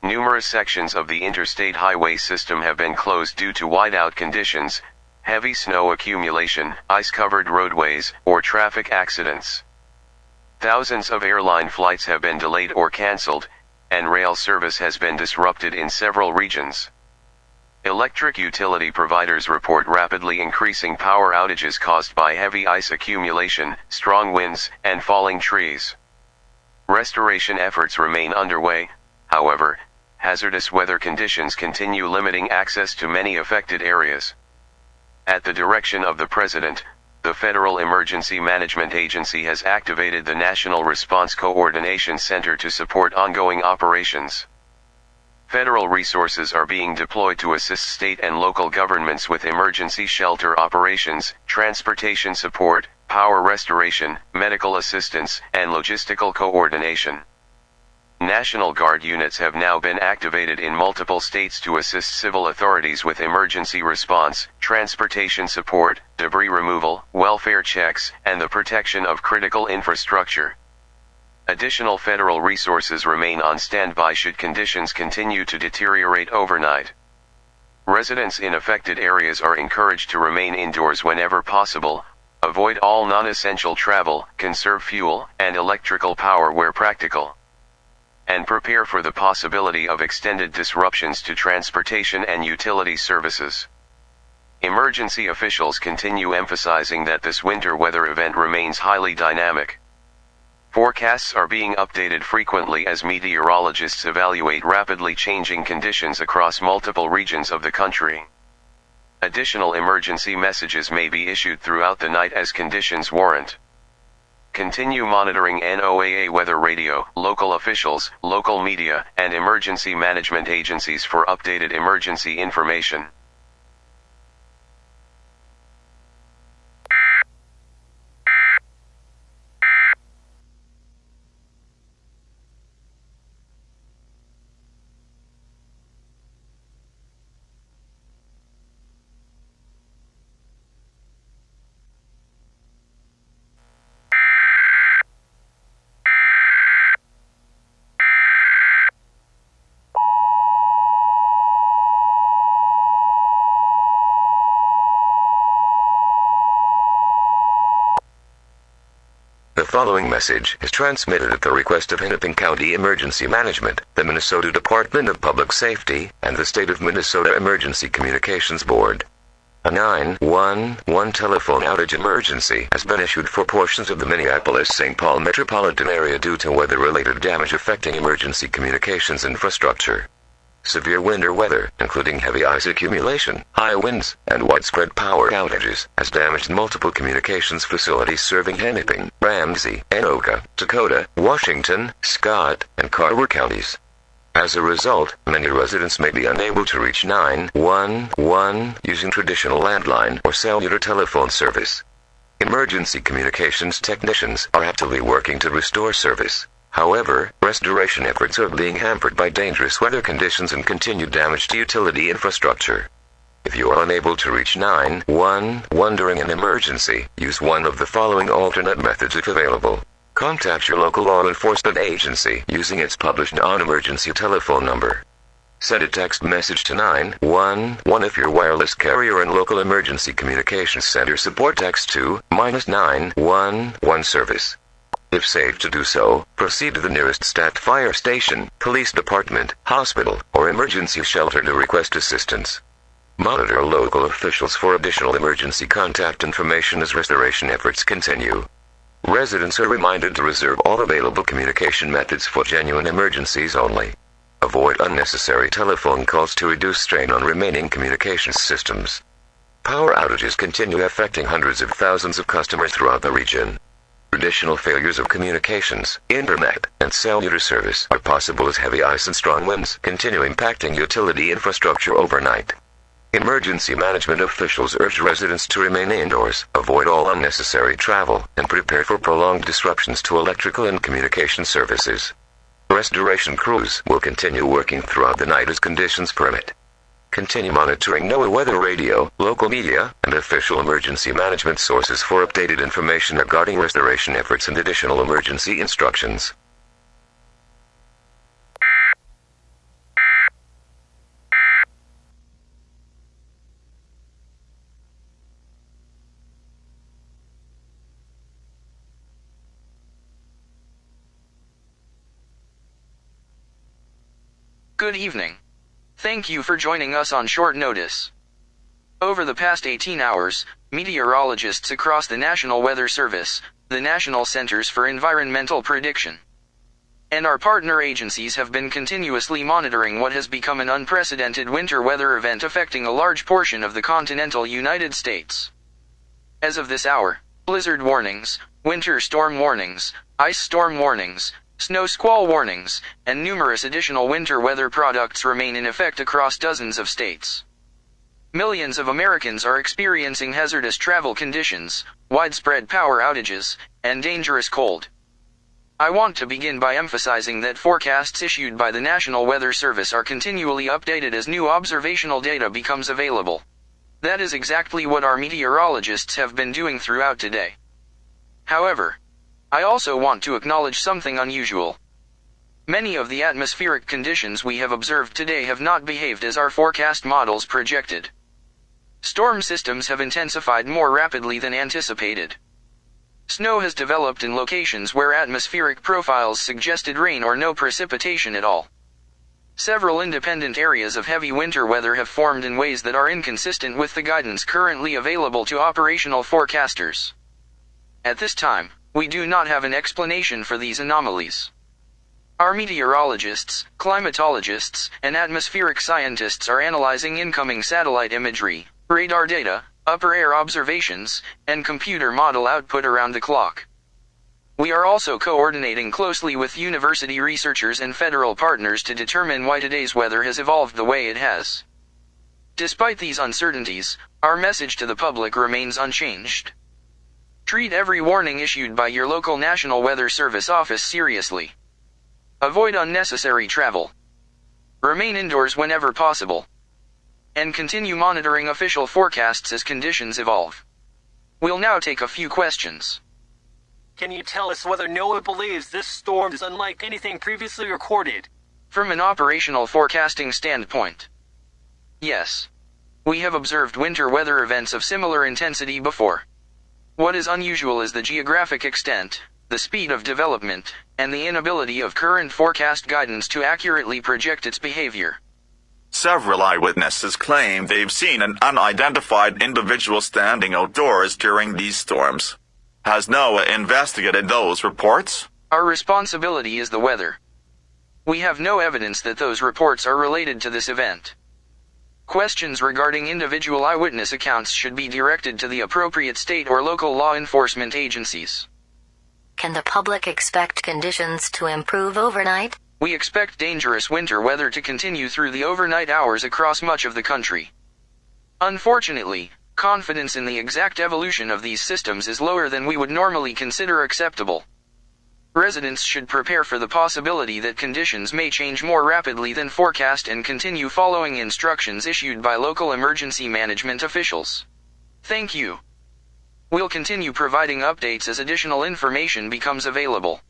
Numerous sections of the interstate highway system have been closed due to whiteout conditions, heavy snow accumulation, ice-covered roadways, or traffic accidents. Thousands of airline flights have been delayed or canceled, and rail service has been disrupted in several regions. Electric utility providers report rapidly increasing power outages caused by heavy ice accumulation, strong winds, and falling trees. Restoration efforts remain underway, however, hazardous weather conditions continue limiting access to many affected areas. At the direction of the President, the Federal Emergency Management Agency has activated the National Response Coordination Center to support ongoing operations. Federal resources are being deployed to assist state and local governments with emergency shelter operations, transportation support, power restoration, medical assistance, and logistical coordination. National Guard units have now been activated in multiple states to assist civil authorities with emergency response, transportation support, debris removal, welfare checks, and the protection of critical infrastructure. Additional federal resources remain on standby should conditions continue to deteriorate overnight. Residents in affected areas are encouraged to remain indoors whenever possible, avoid all non-essential travel, conserve fuel and electrical power where practical, and prepare for the possibility of extended disruptions to transportation and utility services. Emergency officials continue emphasizing that this winter weather event remains highly dynamic. Forecasts are being updated frequently as meteorologists evaluate rapidly changing conditions across multiple regions of the country. Additional emergency messages may be issued throughout the night as conditions warrant. Continue monitoring NOAA weather radio, local officials, local media, and emergency management agencies for updated emergency information.
The following message is transmitted at the request of Hennepin County Emergency Management, the Minnesota Department of Public Safety, and the State of Minnesota Emergency Communications Board. A 911 telephone outage emergency has been issued for portions of the Minneapolis-St. Paul metropolitan area due to weather-related damage affecting emergency communications infrastructure. Severe winter weather, including heavy ice accumulation, high winds, and widespread power outages, has damaged multiple communications facilities serving Hennepin, Ramsey, Anoka, Dakota, Washington, Scott, and Carver counties. As a result, many residents may be unable to reach 911 using traditional landline or cellular telephone service. Emergency communications technicians are actively working to restore service. However, restoration efforts are being hampered by dangerous weather conditions and continued damage to utility infrastructure. If you are unable to reach 911 during an emergency, use one of the following alternate methods if available. Contact your local law enforcement agency using its published non-emergency telephone number. Send a text message to 911 if your wireless carrier and local emergency communications center support text to -911 service. If safe to do so, proceed to the nearest stat fire station, police department, hospital, or emergency shelter to request assistance. Monitor local officials for additional emergency contact information as restoration efforts continue. Residents are reminded to reserve all available communication methods for genuine emergencies only. Avoid unnecessary telephone calls to reduce strain on remaining communications systems. Power outages continue affecting hundreds of thousands of customers throughout the region. Additional failures of communications, internet, and cellular service are possible as heavy ice and strong winds continue impacting utility infrastructure overnight. Emergency management officials urge residents to remain indoors, avoid all unnecessary travel, and prepare for prolonged disruptions to electrical and communication services. Restoration crews will continue working throughout the night as conditions permit. Continue monitoring NOAA weather radio, local media, and official emergency management sources for updated information regarding restoration efforts and additional emergency instructions.
Good evening. Thank you for joining us on short notice. Over the past 18 hours, meteorologists across the National Weather Service, the National Centers for Environmental Prediction, and our partner agencies have been continuously monitoring what has become an unprecedented winter weather event affecting a large portion of the continental United States. As of this hour, blizzard warnings, winter storm warnings, ice storm warnings, snow squall warnings, and numerous additional winter weather products remain in effect across dozens of states. Millions of Americans are experiencing hazardous travel conditions, widespread power outages, and dangerous cold. I want to begin by emphasizing that forecasts issued by the National Weather Service are continually updated as new observational data becomes available. That is exactly what our meteorologists have been doing throughout today. However, I also want to acknowledge something unusual. Many of the atmospheric conditions we have observed today have not behaved as our forecast models projected. Storm systems have intensified more rapidly than anticipated. Snow has developed in locations where atmospheric profiles suggested rain or no precipitation at all. Several independent areas of heavy winter weather have formed in ways that are inconsistent with the guidance currently available to operational forecasters. At this time, we do not have an explanation for these anomalies. Our meteorologists, climatologists, and atmospheric scientists are analyzing incoming satellite imagery, radar data, upper air observations, and computer model output around the clock. We are also coordinating closely with university researchers and federal partners to determine why today's weather has evolved the way it has. Despite these uncertainties, our message to the public remains unchanged. Treat every warning issued by your local National Weather Service office seriously. Avoid unnecessary travel. Remain indoors whenever possible. And continue monitoring official forecasts as conditions evolve. We'll now take a few questions.
Can you tell us whether NOAA believes this storm is unlike anything previously recorded?
From an operational forecasting standpoint, yes. We have observed winter weather events of similar intensity before. What is unusual is the geographic extent, the speed of development, and the inability of current forecast guidance to accurately project its behavior.
Several eyewitnesses claim they've seen an unidentified individual standing outdoors during these storms. Has NOAA investigated those reports?
Our responsibility is the weather. We have no evidence that those reports are related to this event. Questions regarding individual eyewitness accounts should be directed to the appropriate state or local law enforcement agencies.
Can the public expect conditions to improve overnight?
We expect dangerous winter weather to continue through the overnight hours across much of the country. Unfortunately, confidence in the exact evolution of these systems is lower than we would normally consider acceptable. Residents should prepare for the possibility that conditions may change more rapidly than forecast and continue following instructions issued by local emergency management officials. Thank you. We'll continue providing updates as additional information becomes available.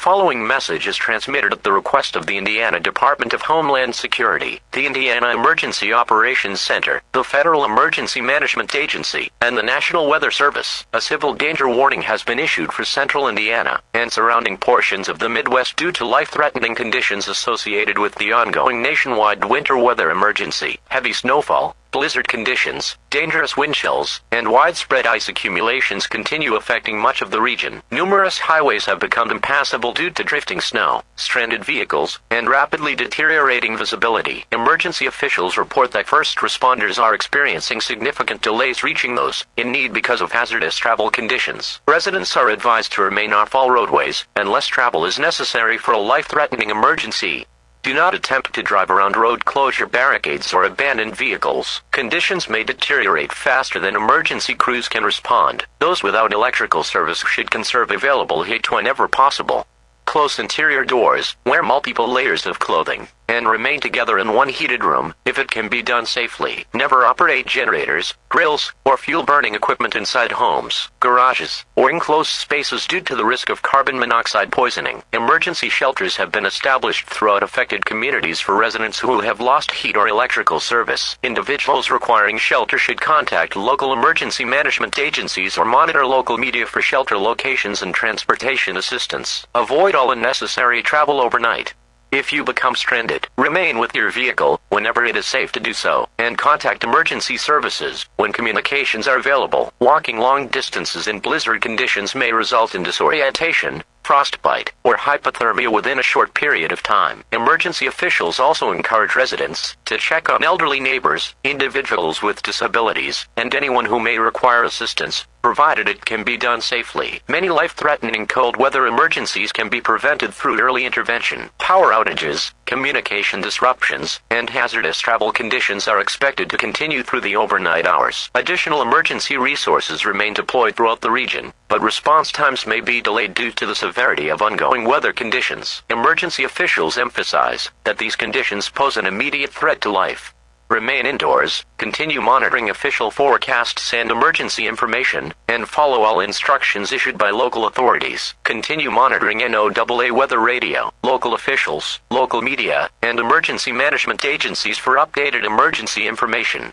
following message is transmitted at the request of the Indiana Department of Homeland Security, the Indiana Emergency Operations Center, the Federal Emergency Management Agency, and the National Weather Service. A civil danger warning has been issued for central Indiana and surrounding portions of the Midwest due to life-threatening conditions associated with the ongoing nationwide winter weather emergency. Heavy snowfall, blizzard conditions, dangerous wind chills, and widespread ice accumulations continue affecting much of the region. Numerous highways have become impassable due to drifting snow, stranded vehicles, and rapidly deteriorating visibility. Emergency officials report that first responders are experiencing significant delays reaching those in need because of hazardous travel conditions. Residents are advised to remain off all roadways unless travel is necessary for a life-threatening emergency. Do not attempt to drive around road closure barricades or abandoned vehicles. Conditions may deteriorate faster than emergency crews can respond. Those without electrical service should conserve available heat whenever possible. Close interior doors, wear multiple layers of clothing, and remain together in one heated room, if it can be done safely. Never operate generators, grills, or fuel-burning equipment inside homes, garages, or enclosed spaces due to the risk of carbon monoxide poisoning. Emergency shelters have been established throughout affected communities for residents who have lost heat or electrical service. Individuals requiring shelter should contact local emergency management agencies or monitor local media for shelter locations and transportation assistance. Avoid all unnecessary travel overnight. If you become stranded, remain with your vehicle whenever it is safe to do so, and contact emergency services when communications are available. Walking long distances in blizzard conditions may result in disorientation, frostbite, or hypothermia within a short period of time. Emergency officials also encourage residents to check on elderly neighbors, individuals with disabilities, and anyone who may require assistance, provided it can be done safely. Many life-threatening cold weather emergencies can be prevented through early intervention. Power outages, communication disruptions, and hazardous travel conditions are expected to continue through the overnight hours. Additional emergency resources remain deployed throughout the region, but response times may be delayed due to the severity of ongoing weather conditions. Emergency officials emphasize that these conditions pose an immediate threat to life. Remain indoors, continue monitoring official forecasts and emergency information, and follow all instructions issued by local authorities. Continue monitoring NOAA weather radio, local officials, local media, and emergency management agencies for updated emergency information.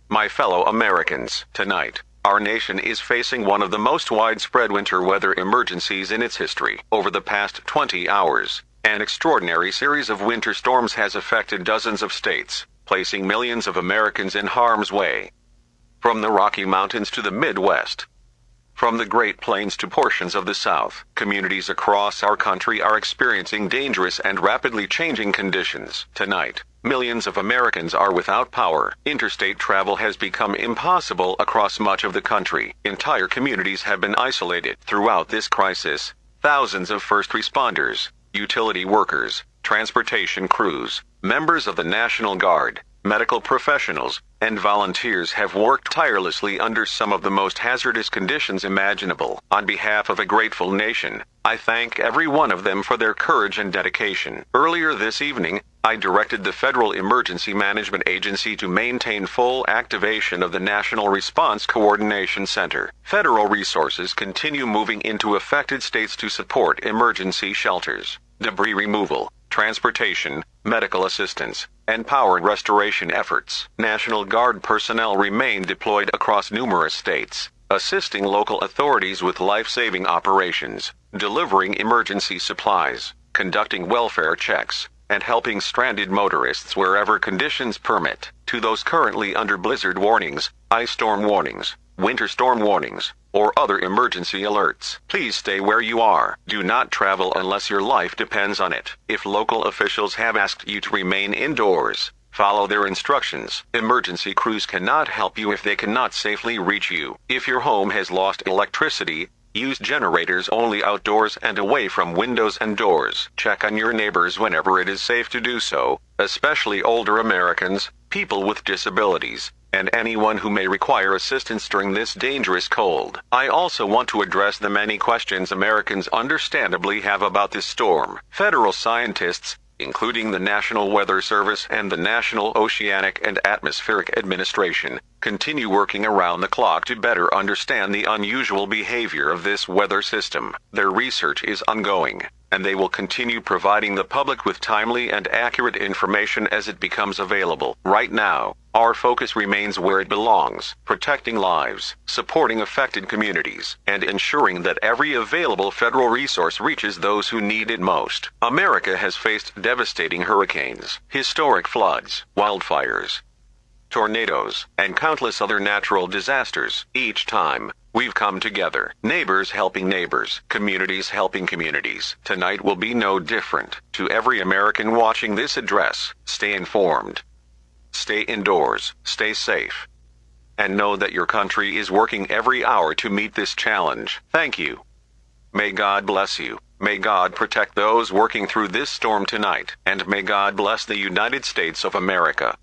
My fellow Americans, tonight, our nation is facing one of the most widespread winter weather emergencies in its history. Over the past 20 hours, an extraordinary series of winter storms has affected dozens of states, placing millions of Americans in harm's way. From the Rocky Mountains to the Midwest, from the Great Plains to portions of the South, communities across our country are experiencing dangerous and rapidly changing conditions. Tonight, millions of Americans are without power. Interstate travel has become impossible across much of the country. Entire communities have been isolated. Throughout this crisis, thousands of first responders, utility workers, transportation crews, members of the National Guard, medical professionals, and volunteers have worked tirelessly under some of the most hazardous conditions imaginable. On behalf of a grateful nation, I thank every one of them for their courage and dedication. Earlier this evening, I directed the Federal Emergency Management Agency to maintain full activation of the National Response Coordination Center. Federal resources continue moving into affected states to support emergency shelters, debris removal, transportation, medical assistance, and power restoration efforts. National Guard personnel remain deployed across numerous states, assisting local authorities with life-saving operations, delivering emergency supplies, conducting welfare checks, and helping stranded motorists wherever conditions permit. To those currently under blizzard warnings, ice storm warnings, winter storm warnings, or other emergency alerts, please stay where you are. Do not travel unless your life depends on it. If local officials have asked you to remain indoors, follow their instructions. Emergency crews cannot help you if they cannot safely reach you. If your home has lost electricity, use generators only outdoors and away from windows and doors. Check on your neighbors whenever it is safe to do so, especially older Americans, people with disabilities, and anyone who may require assistance during this dangerous cold. I also want to address the many questions Americans understandably have about this storm. Federal scientists, including the National Weather Service and the National Oceanic and Atmospheric Administration, continue working around the clock to better understand the unusual behavior of this weather system. Their research is ongoing, and they will continue providing the public with timely and accurate information as it becomes available. Right now, our focus remains where it belongs: protecting lives, supporting affected communities, and ensuring that every available federal resource reaches those who need it most. America has faced devastating hurricanes, historic floods, wildfires, tornadoes, and countless other natural disasters. Each time, we've come together, neighbors helping neighbors, communities helping communities. Tonight will be no different. To every American watching this address, stay informed, stay indoors, stay safe, and know that your country is working every hour to meet this challenge. Thank you. May God bless you. May God protect those working through this storm tonight, and may God bless the United States of America.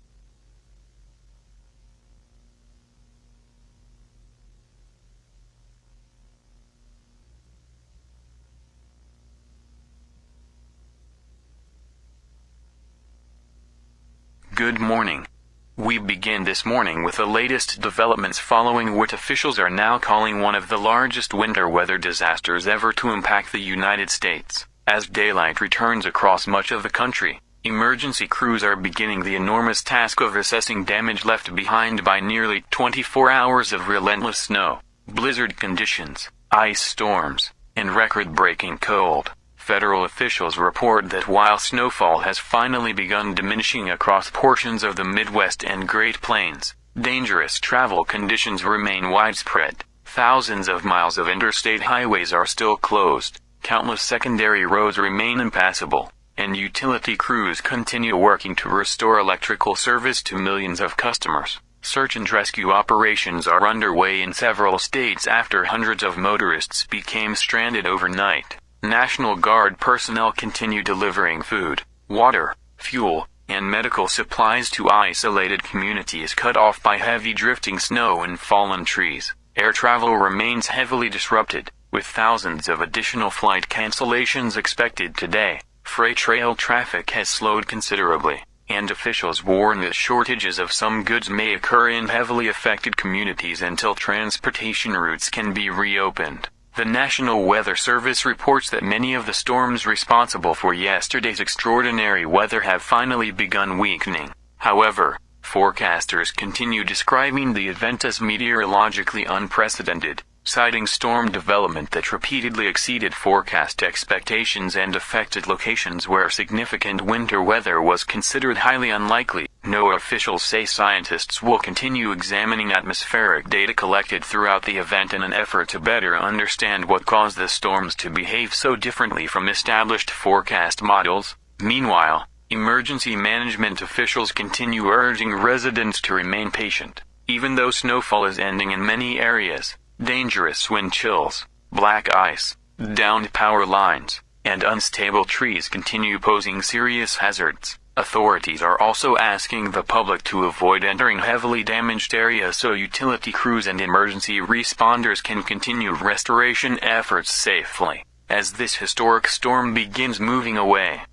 Good morning. We begin this morning with the latest developments following what officials are now calling one of the largest winter weather disasters ever to impact the United States. As daylight returns across much of the country, emergency crews are beginning the enormous task of assessing damage left behind by nearly 24 hours of relentless snow, blizzard conditions, ice storms, and record-breaking cold. Federal officials report that while snowfall has finally begun diminishing across portions of the Midwest and Great Plains, dangerous travel conditions remain widespread. Thousands of miles of interstate highways are still closed, countless secondary roads remain impassable, and utility crews continue working to restore electrical service to millions of customers. Search and rescue operations are underway in several states after hundreds of motorists became stranded overnight. National Guard personnel continue delivering food, water, fuel, and medical supplies to isolated communities cut off by heavy drifting snow and fallen trees. Air travel remains heavily disrupted, with thousands of additional flight cancellations expected today. Freight rail traffic has slowed considerably, and officials warn that shortages of some goods may occur in heavily affected communities until transportation routes can be reopened. The National Weather Service reports that many of the storms responsible for yesterday's extraordinary weather have finally begun weakening. However, forecasters continue describing the event as meteorologically unprecedented, citing storm development that repeatedly exceeded forecast expectations and affected locations where significant winter weather was considered highly unlikely. NOAA officials say scientists will continue examining atmospheric data collected throughout the event in an effort to better understand what caused the storms to behave so differently from established forecast models. Meanwhile, emergency management officials continue urging residents to remain patient. Even though snowfall is ending in many areas, dangerous wind chills, black ice, downed power lines, and unstable trees continue posing serious hazards. Authorities are also asking the public to avoid entering heavily damaged areas so utility crews and emergency responders can continue restoration efforts safely. As this historic storm begins moving away,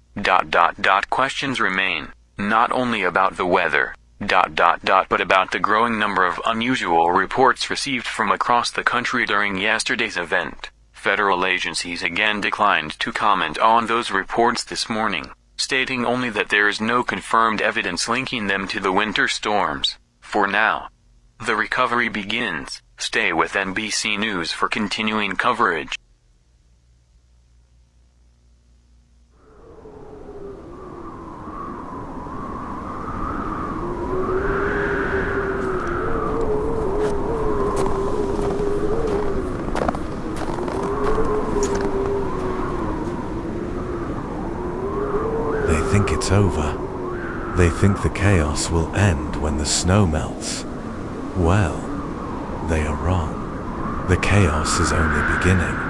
questions remain, not only about the weather, but about the growing number of unusual reports received from across the country during yesterday's event. Federal agencies again declined to comment on those reports this morning, stating only that there is no confirmed evidence linking them to the winter storms. For now, the recovery begins. Stay with NBC News for continuing coverage.
They think it's over. They think the chaos will end when the snow melts. Well, they are wrong. The chaos is only beginning.